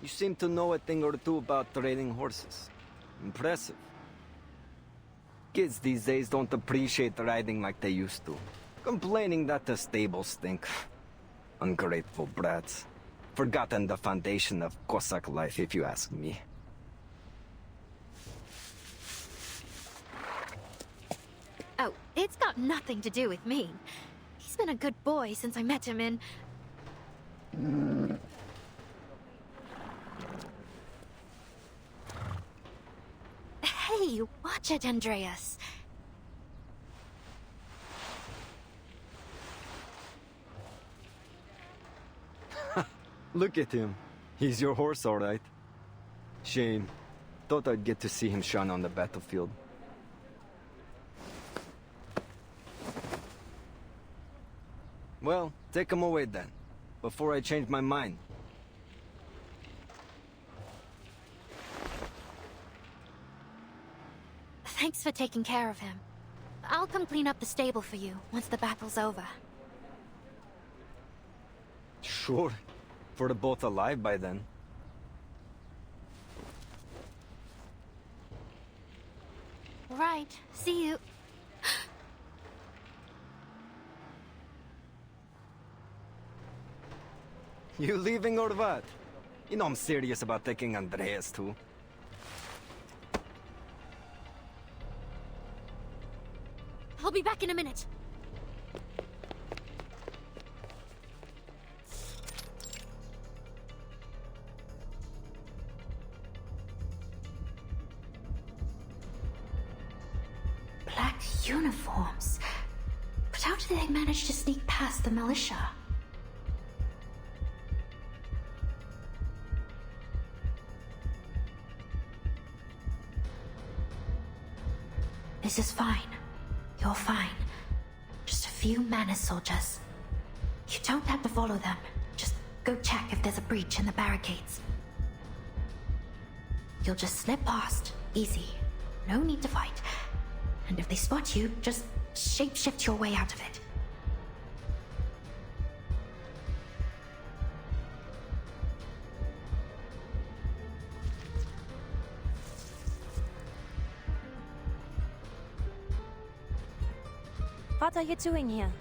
You seem to know a thing or two about training horses. Impressive. Kids these days don't appreciate riding like they used to. Complaining that the stables stink. Ungrateful brats. Forgotten the foundation of Cossack life, if you ask me. Oh, it's got nothing to do with me. He's been a good boy since I met him in... Hey, watch it, Andreas. Look at him. He's your horse, all right. Shame. Thought I'd get to see him shine on the battlefield. Well, take him away then, before I change my mind. Thanks for taking care of him. I'll come clean up the stable for you once the battle's over. Sure. If we're both alive by then. Right. See you. You leaving or what? You know I'm serious about taking Andreas too. I'll be back in a minute. Black uniforms. But how did they manage to sneak past the militia? This is fine. You're fine. Just a few Manus soldiers. You don't have to follow them. Just go check if there's a breach in the barricades. You'll just slip past. Easy. No need to fight. And if they spot you, just shapeshift your way out of it. What are you doing here?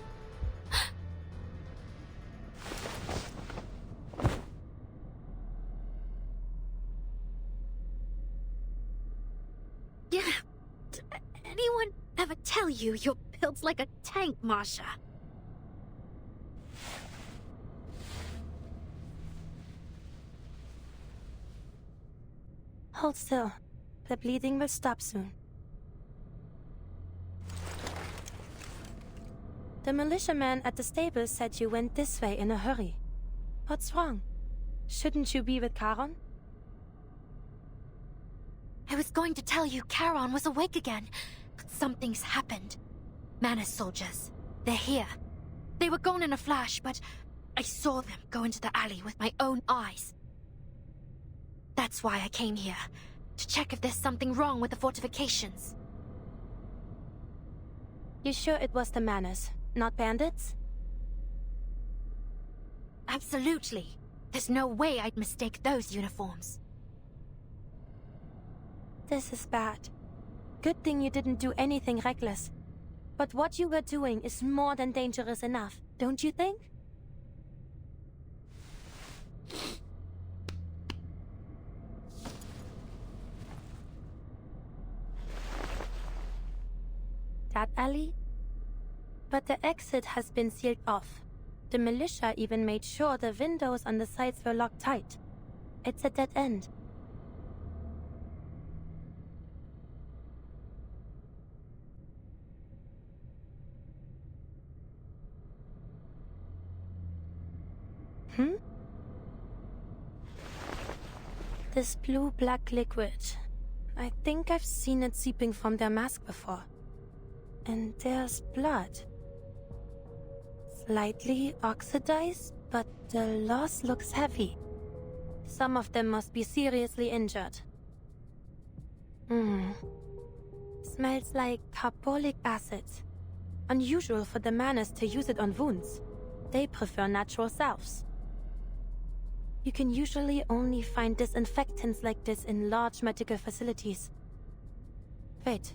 Yeah. Did anyone ever tell you you're built like a tank, Masha? Hold still. The bleeding will stop soon. The militiaman at the stable said you went this way in a hurry. What's wrong? Shouldn't you be with Charon? I was going to tell you Charon was awake again, but something's happened. Manus soldiers. They're here. They were gone in a flash, but I saw them go into the alley with my own eyes. That's why I came here, to check if there's something wrong with the fortifications. You sure it was the Manus, not bandits? Absolutely. There's no way I'd mistake those uniforms. This is bad. Good thing you didn't do anything reckless. But what you were doing is more than dangerous enough, don't you think? That alley? But the exit has been sealed off. The militia even made sure the windows on the sides were locked tight. It's a dead end. This blue-black liquid. I think I've seen it seeping from their mask before. And there's blood. Slightly oxidized, but the loss looks heavy. Some of them must be seriously injured. Smells like carbolic acid. Unusual for the Manus to use it on wounds. They prefer natural salves. You can usually only find disinfectants like this in large medical facilities. Wait.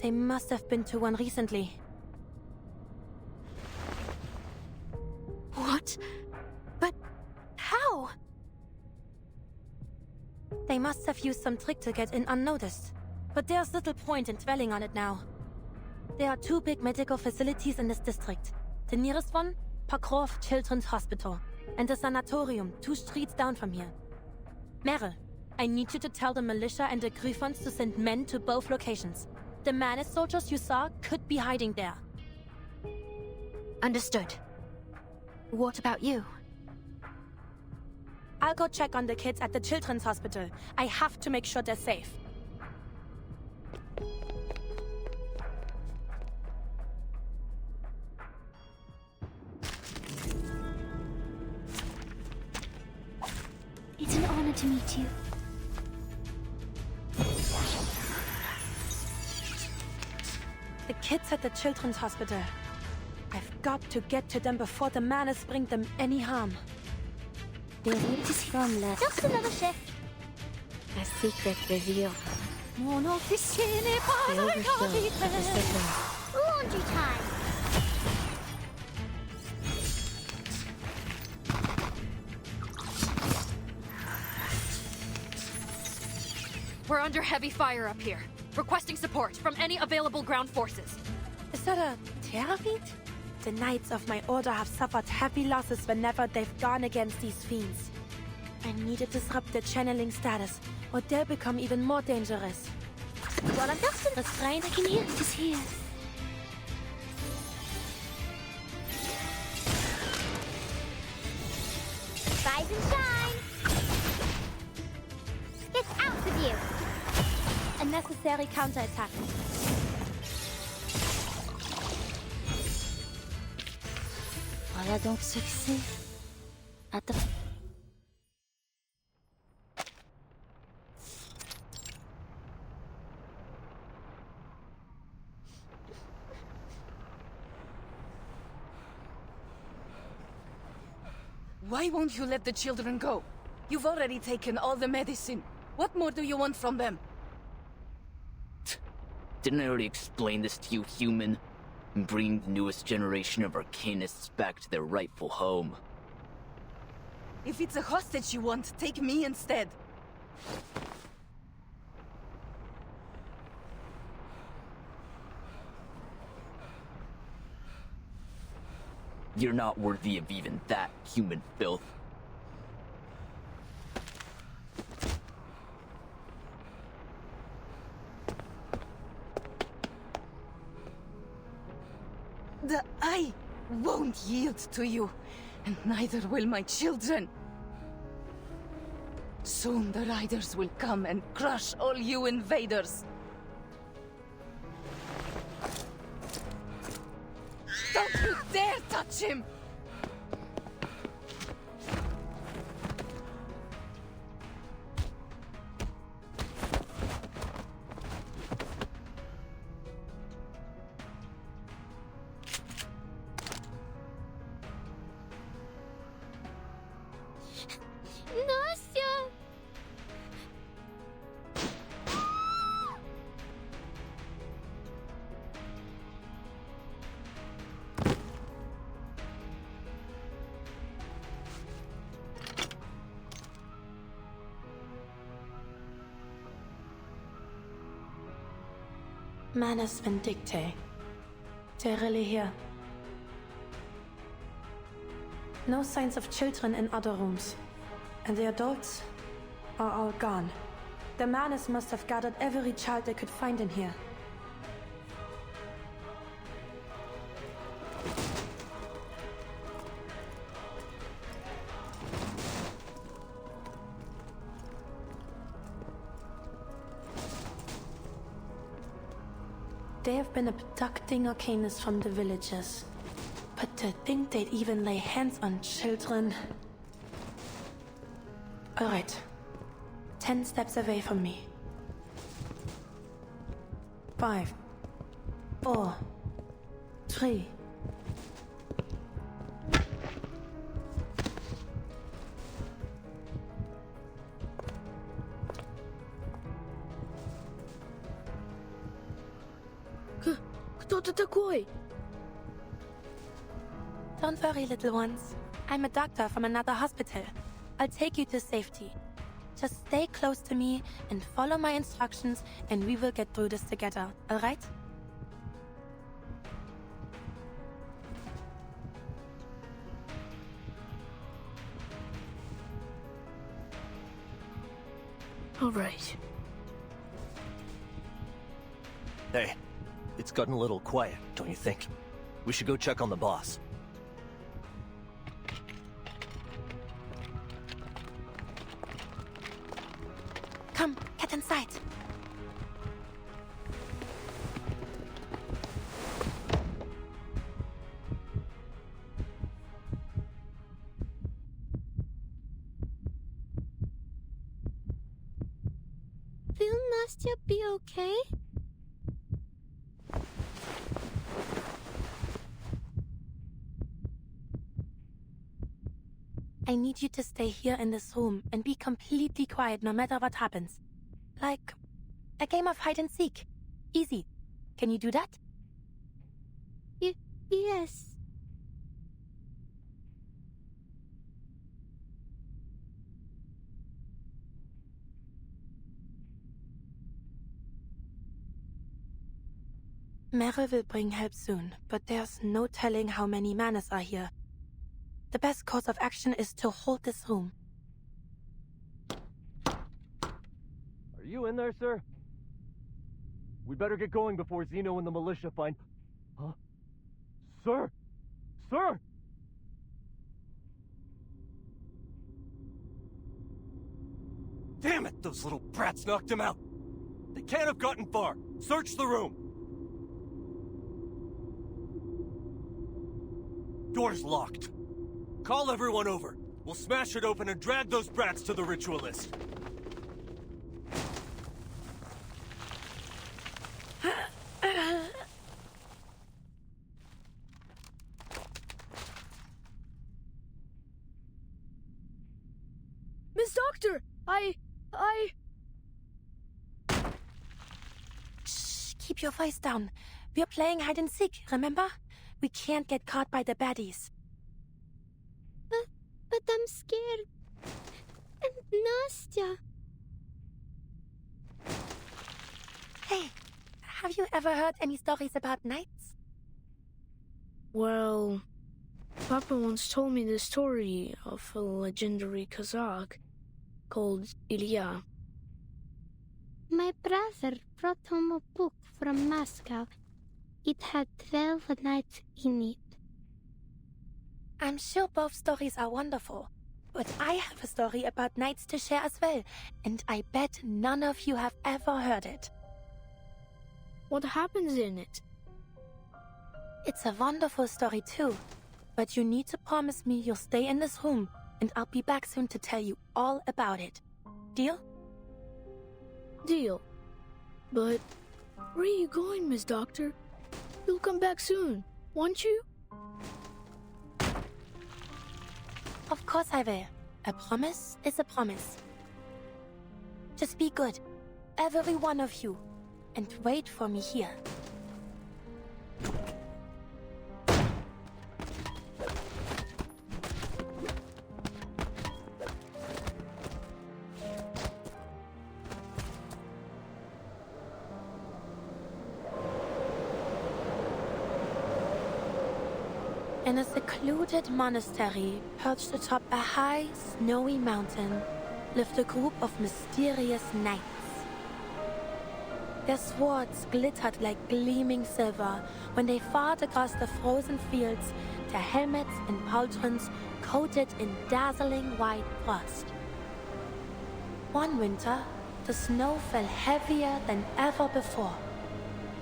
They must have been to one recently. What? But how? They must have used some trick to get in unnoticed. But there's little point in dwelling on it now. There are 2 big medical facilities in this district. The nearest one, Pokrov Children's Hospital, and the sanatorium 2 streets down from here. Meryl, I need you to tell the militia and the Griffons to send men to both locations. The Manus soldiers you saw could be hiding there. Understood. What about you? I'll go check on the kids at the Children's Hospital. I have to make sure they're safe. It's an honor to meet you. The kids at the Children's Hospital. I've got to get to them before the Manus bring them any harm. There's to from left. Just another shift. A secret revealed. Mon officier n'est pas un capitaine. Laundry time. We're under heavy fire up here. Requesting support from any available ground forces. Is that a terror beat? The Knights of my order have suffered heavy losses whenever they've gone against these fiends. I need to disrupt their channeling status, or they'll become even more dangerous. Well, I'm just restrained. I can hear it is here. Rise and shine! It's out with you! A necessary counterattack. Voilà donc ce que c'est. Attends. Why won't you let the children go? You've already taken all the medicine. What more do you want from them? Didn't I already explain this to you, human? and bring the newest generation of Arcanists back to their rightful home. If it's a hostage you want, take me instead. You're not worthy of even that human filth. The Eye won't yield to you, and neither will my children. Soon the Riders will come and crush all you invaders. Don't you dare touch him! Настя! Manus Vindictae. They're really here. No signs of children in other rooms. And the adults are all gone. The Manus must have gathered every child they could find in here. They have been abducting Arcanists from the villages. But to think they'd even lay hands on children... Alright. 10 steps away from me. 5, 4, 3... Кто ты такой? Don't worry, little ones. I'm a doctor from another hospital. I'll take you to safety. Just stay close to me and follow my instructions, and we will get through this together, alright? Alright. Hey, it's gotten a little quiet, don't you think? We should go check on the boss. Come, get inside. Will Nastya be okay? I need you to stay here in this room and be completely quiet no matter what happens. Like a game of hide and seek. Easy. Can you do that? Yes. Meryl will bring help soon, but there's no telling how many Manus are here. The best course of action is to hold this room. Are you in there, sir? We better get going before Zeno and the militia find... Huh? Sir! Sir! Damn it! Those little brats knocked him out! They can't have gotten far! Search the room! Door's locked. Call everyone over. We'll smash it open and drag those brats to the ritualist. Miss Doctor, I... Shh, keep your voice down. We're playing hide and seek, remember? We can't get caught by the baddies. But I'm scared. And Nastya. Hey, have you ever heard any stories about knights? Well, Papa once told me the story of a legendary Kazakh called Ilya. My brother brought home a book from Moscow. It had 12 knights in it. I'm sure both stories are wonderful, but I have a story about knights to share as well, and I bet none of you have ever heard it. What happens in it? It's a wonderful story too, but you need to promise me you'll stay in this room, and I'll be back soon to tell you all about it. Deal? Deal. But where are you going, Miss Doctor? You'll come back soon, won't you? Of course I will. A promise is a promise. Just be good, every one of you, and wait for me here. In a secluded monastery perched atop a high, snowy mountain lived a group of mysterious knights. Their swords glittered like gleaming silver when they fought across the frozen fields, their helmets and pauldrons coated in dazzling white frost. One winter, the snow fell heavier than ever before,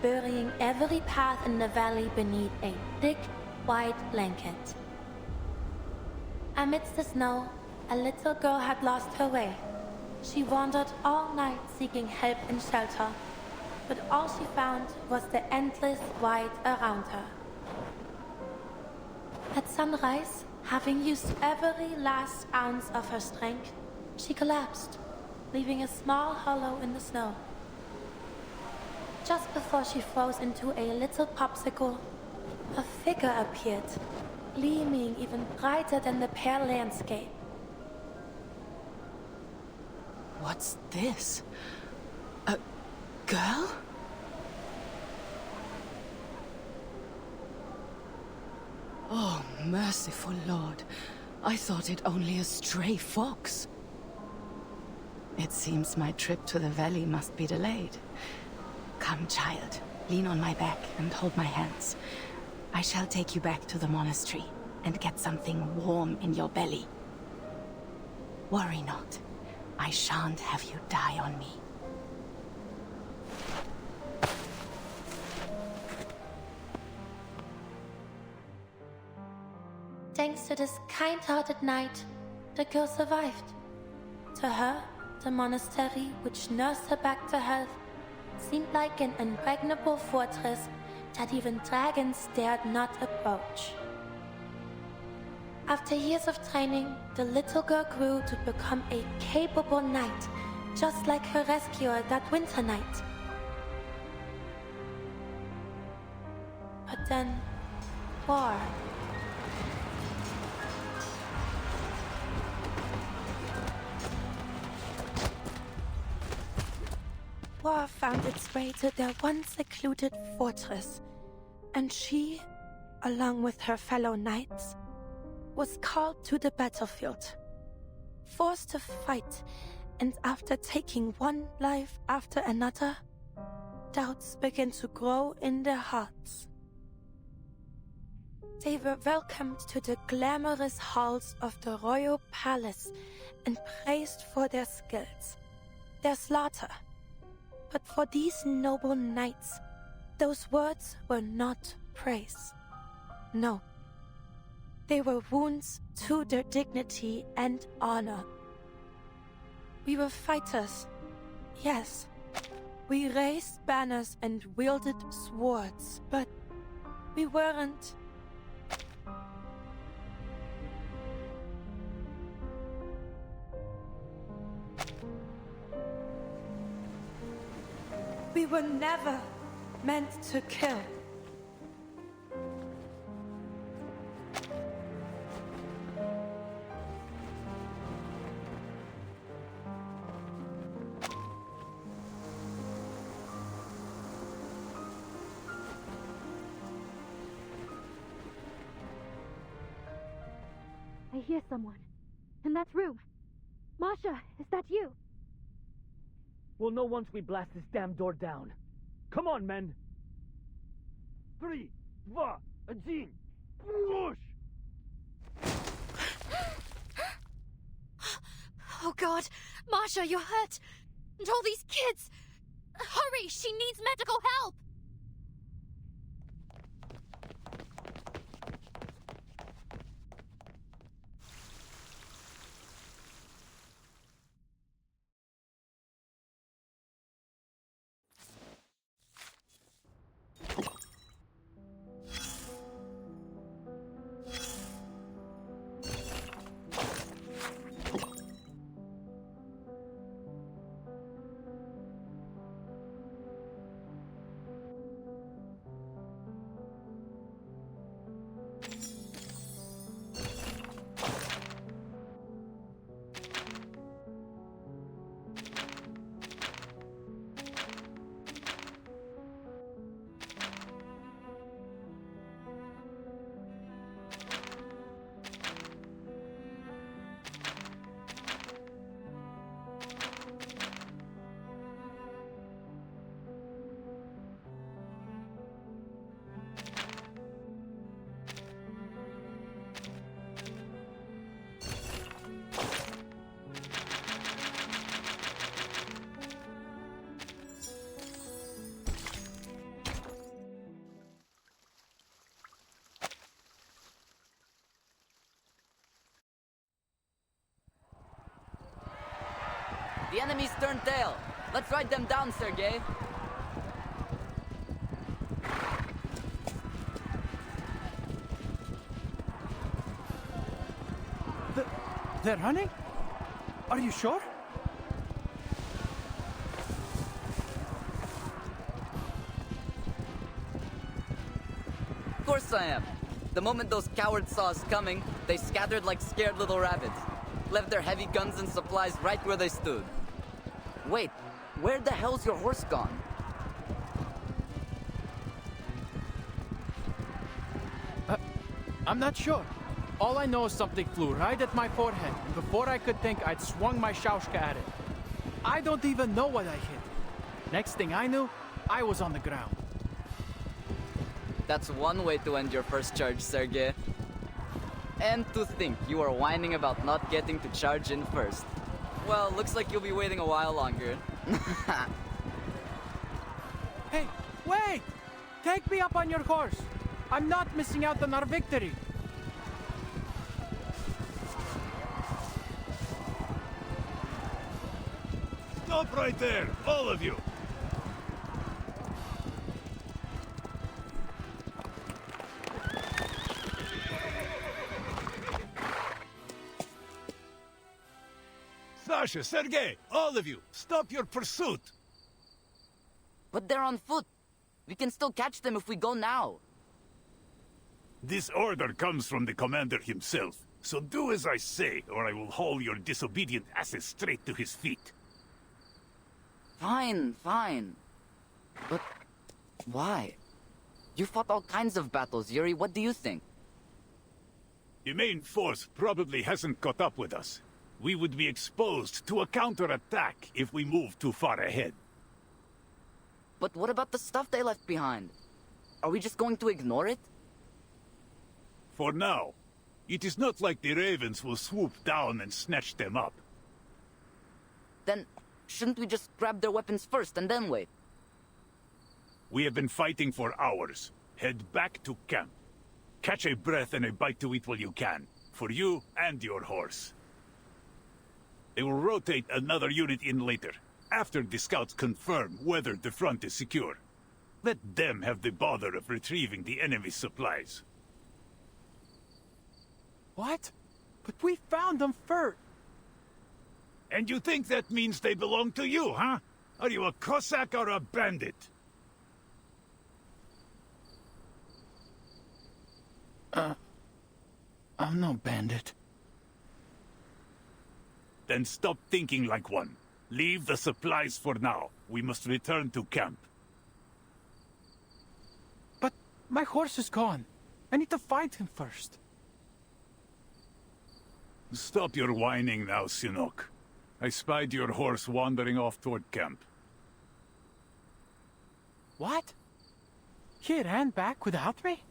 burying every path in the valley beneath a thick, white blanket. Amidst the snow, a little girl had lost her way. She wandered all night seeking help and shelter, but all she found was the endless white around her. At sunrise, having used every last ounce of her strength, she collapsed, leaving a small hollow in the snow. Just before she froze into a little popsicle, a figure appeared, gleaming even brighter than the pale landscape. What's this? A girl? Oh, merciful Lord. I thought it only a stray fox. It seems my trip to the valley must be delayed. Come, child. Lean on my back and hold my hands. I shall take you back to the monastery and get something warm in your belly. Worry not. I shan't have you die on me. Thanks to this kind-hearted knight, the girl survived. To her, the monastery, which nursed her back to health, seemed like an impregnable fortress that even dragons dared not approach. After years of training, the little girl grew to become a capable knight, just like her rescuer that winter night. But then, war. War found its way to their once secluded fortress, and she, along with her fellow knights, was called to the battlefield. Forced to fight, and after taking one life after another, doubts began to grow in their hearts. They were welcomed to the glamorous halls of the royal palace and praised for their skills, their slaughter. But for these noble knights, those words were not praise. No. They were wounds to their dignity and honor. We were fighters, yes. We raised banners and wielded swords, but we weren't. We were never meant to kill. I hear someone. In that room. Masha, is that you? We'll know once we blast this damn door down. Come on, men! 3, 2, 1, push! Oh god, Masha, you're hurt! And all these kids! Hurry, she needs medical help! The enemy's turned tail. Let's ride them down, Sergei. They're running? Are you sure? Of course I am. The moment those cowards saw us coming, they scattered like scared little rabbits. Left their heavy guns and supplies right where they stood. Wait, where the hell's your horse gone? I'm not sure. All I know is something flew right at my forehead, and before I could think, I'd swung my shaushka at it. I don't even know what I hit. Next thing I knew, I was on the ground. That's one way to end your first charge, Sergei. And to think you are whining about not getting to charge in first. Well, looks like you'll be waiting a while longer. Hey, wait! Take me up on your horse. I'm not missing out on our victory. Stop right there, all of you! Sasha, Sergei, all of you, stop your pursuit! But they're on foot. We can still catch them if we go now. This order comes from the commander himself, so do as I say, or I will haul your disobedient asses straight to his feet. Fine, fine. But why? You fought all kinds of battles, Yuri. What do you think? The main force probably hasn't caught up with us. We would be exposed to a counterattack if we move too far ahead. But what about the stuff they left behind? Are we just going to ignore it? For now. It is not like the Ravens will swoop down and snatch them up. Then, shouldn't we just grab their weapons first and then wait? We have been fighting for hours. Head back to camp. Catch a breath and a bite to eat while you can. For you and your horse. They will rotate another unit in later, after the scouts confirm whether the front is secure. Let them have the bother of retrieving the enemy's supplies. What? But we found them first. And you think that means they belong to you, huh? Are you a Cossack or a bandit? I'm no bandit. Then stop thinking like one. Leave the supplies for now. We must return to camp. But my horse is gone. I need to find him first. Stop your whining now, Sinok. I spied your horse wandering off toward camp. What? He ran back without me?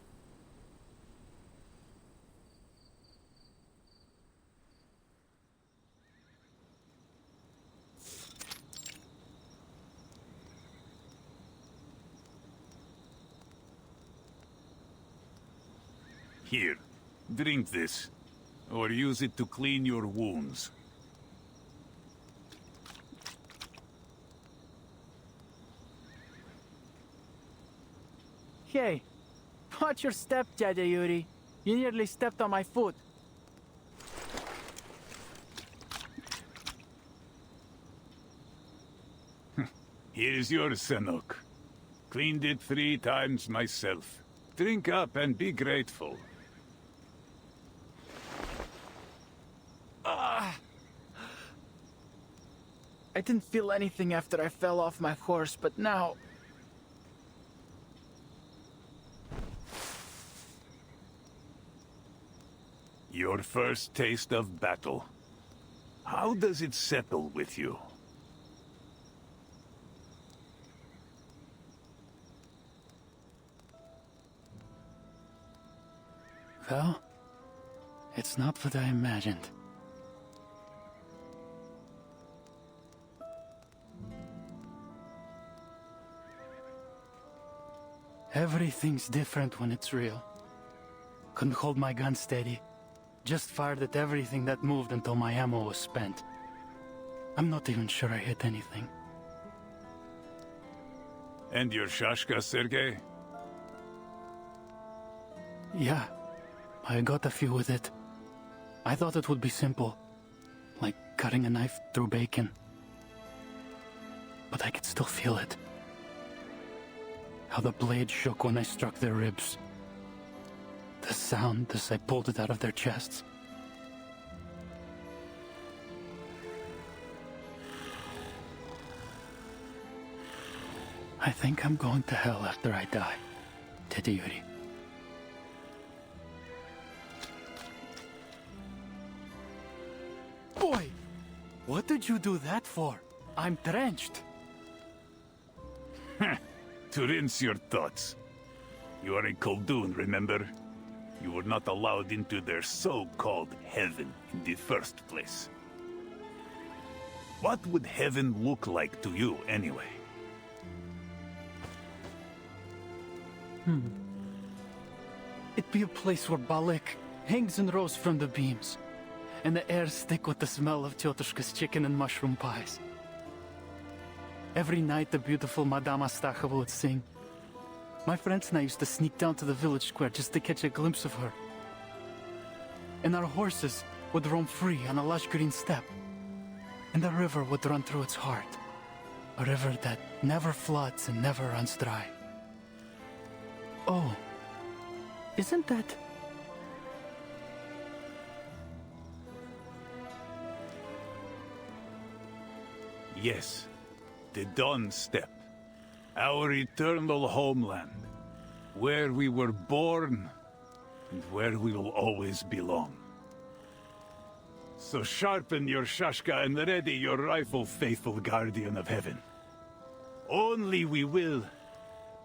Here, drink this. Or use it to clean your wounds. Hey, watch your step, Dada Yuri. You nearly stepped on my foot. Here's your Senok. Cleaned it 3 times myself. Drink up and be grateful. I didn't feel anything after I fell off my horse, but now... Your first taste of battle. How does it settle with you? Well, it's not what I imagined. Everything's different when it's real. Couldn't hold my gun steady. Just fired at everything that moved until my ammo was spent. I'm not even sure I hit anything. And your shashka, Sergei? Yeah, I got a few with it. I thought it would be simple, like cutting a knife through bacon. But I could still feel it. How the blade shook when I struck their ribs. The sound as I pulled it out of their chests. I think I'm going to hell after I die, Tedayuri. Boy, what did you do that for? I'm drenched. To rinse your thoughts. You are a Koldun, remember? You were not allowed into their so-called heaven in the first place. What would heaven look like to you, anyway? It'd be a place where Balik hangs and rows from the beams, and the air thick with the smell of Tyotushka's chicken and mushroom pies. Every night the beautiful Madame Astacheva would sing. My friends and I used to sneak down to the village square just to catch a glimpse of her. And our horses would roam free on a lush green steppe. And the river would run through its heart. A river that never floods and never runs dry. Oh, isn't that... Yes, the Dawn Steppe. Our eternal homeland. Where we were born, and where we will always belong. So sharpen your shashka and ready your rifle, faithful guardian of heaven. Only we will,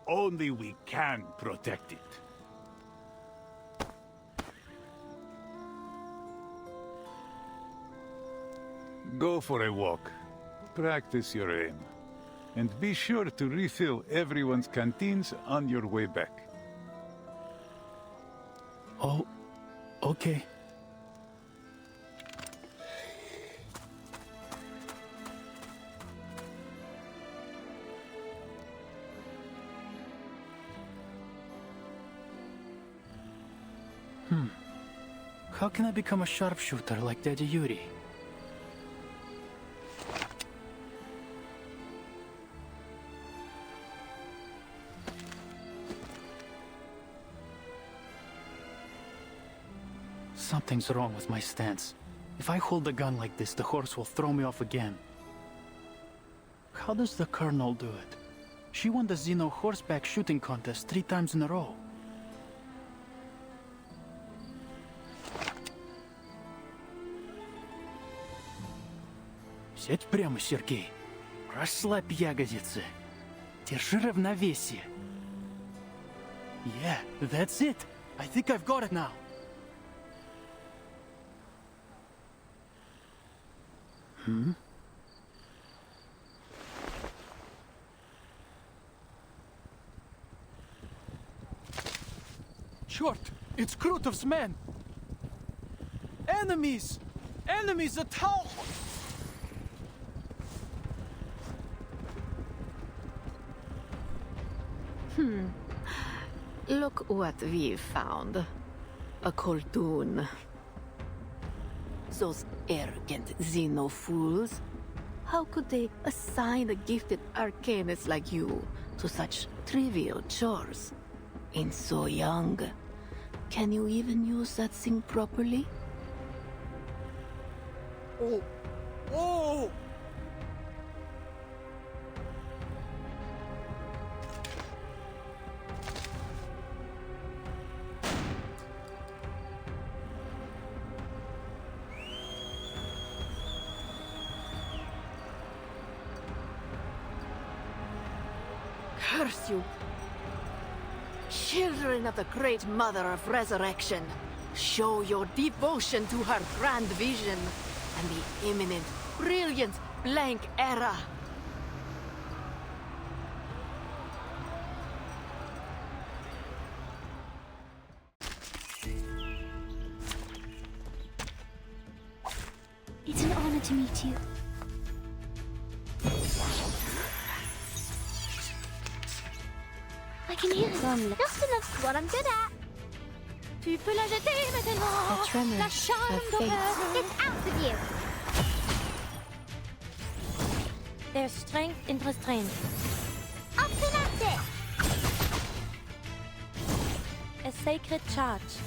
only we can protect it. Go for a walk. Practice your aim. And be sure to refill everyone's canteens on your way back. Oh, okay. How can I become a sharpshooter like Daddy Yuri? Something's wrong with my stance. If I hold the gun like this, the horse will throw me off again. How does the Colonel do it? She won the Xeno horseback shooting contest 3 times in a row. Сядь прямо, Сергей. Расслабь ягодицы. Держи равновесие. Yeah, that's it. I think I've got it now. Черт! It's Krutov's men! Enemies! Enemies at all! Look what we've found. A cartoon. Those arrogant Xeno fools. How could they assign a gifted arcanist like you to such trivial chores? And so young. Can you even use that thing properly? Oh! Oh! Curse you! Children of the Great Mother of Resurrection, show your devotion to her grand vision and the imminent, brilliant, blank era. It's an honor to meet you. I can hear it. Just enough what I'm good at. Tu peux la jeter maintenant. The tremors La charme of d'horreur. It's out of you. There's strength in restraint. Up and at it. A sacred charge.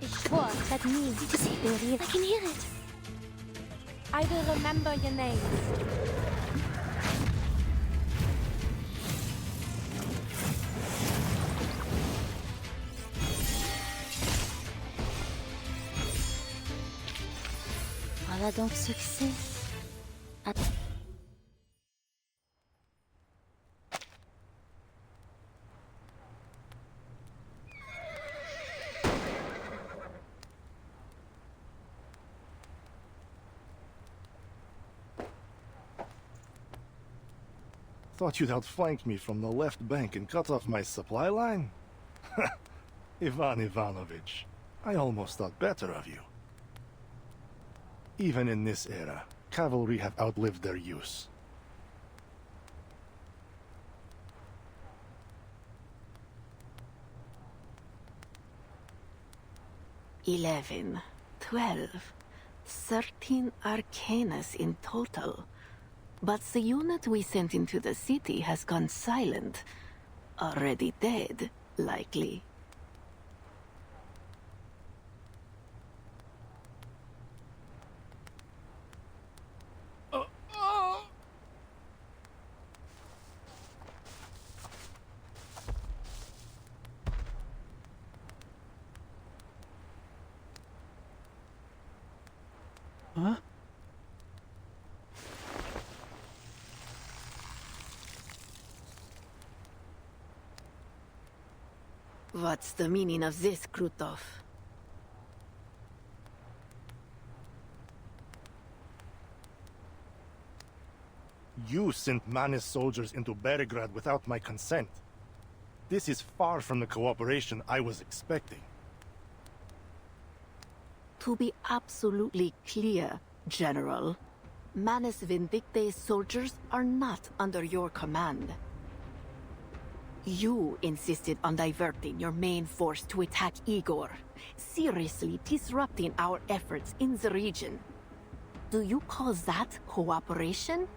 Ich schwör, that means to see Billy. I can hear it. I will remember your names. Voilà donc ce que c'est. Thought you'd outflank me from the left bank and cut off my supply line? Ivan Ivanovich, I almost thought better of you. Even in this era, cavalry have outlived their use. 11, 12, 13 arcanas in total. But the unit we sent into the city has gone silent. Already dead, likely. Huh? What's the meaning of this, Krutov? You sent Manis soldiers into Belgrade without my consent. This is far from the cooperation I was expecting. To be absolutely clear, General, Manus Vindicte's soldiers are not under your command. You insisted on diverting your main force to attack Igor, seriously disrupting our efforts in the region. Do you call that cooperation?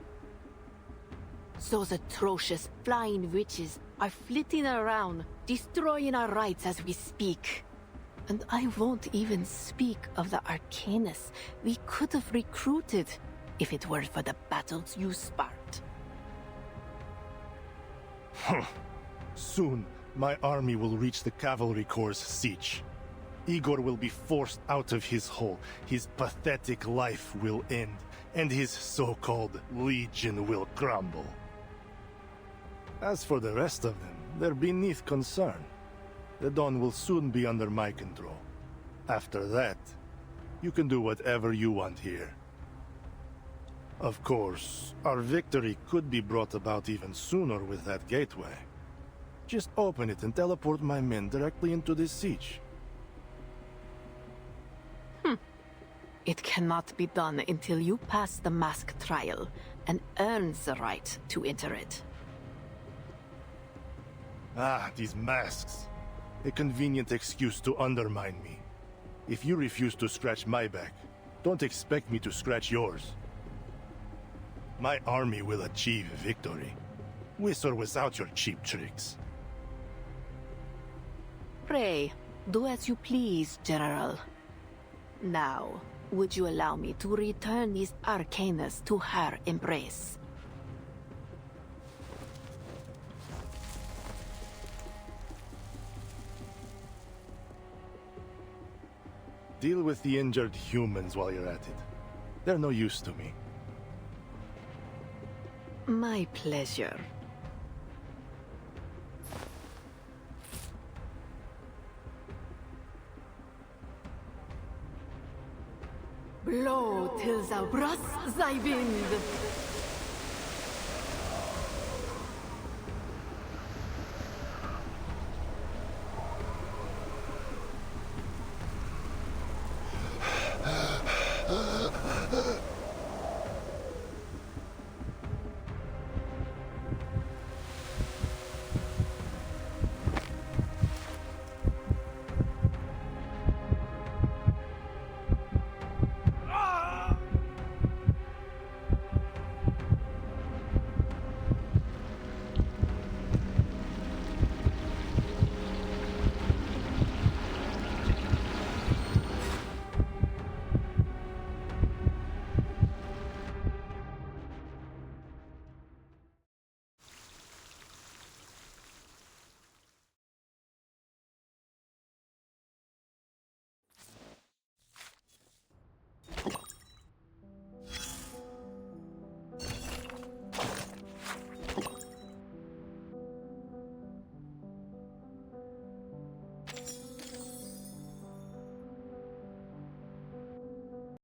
Those atrocious flying witches are flitting around, destroying our rights as we speak. And I won't even speak of the Arcanus we could have recruited if it weren't for the battles you sparked. Soon, my army will reach the cavalry corps' siege. Igor will be forced out of his hole, his pathetic life will end, and his so-called legion will crumble. As for the rest of them, they're beneath concern. The Dawn will soon be under my control. After that, you can do whatever you want here. Of course, our victory could be brought about even sooner with that gateway. Just open it and teleport my men directly into this siege. It cannot be done until you pass the mask trial and earn the right to enter it. Ah, these masks. A convenient excuse to undermine me. If you refuse to scratch my back, don't expect me to scratch yours. My army will achieve victory, with or without your cheap tricks. Pray, do as you please, General. Now, would you allow me to return these Arcanus to her embrace? Deal with the injured humans while you're at it. They're no use to me. My pleasure. Blow till thou burst thy wind.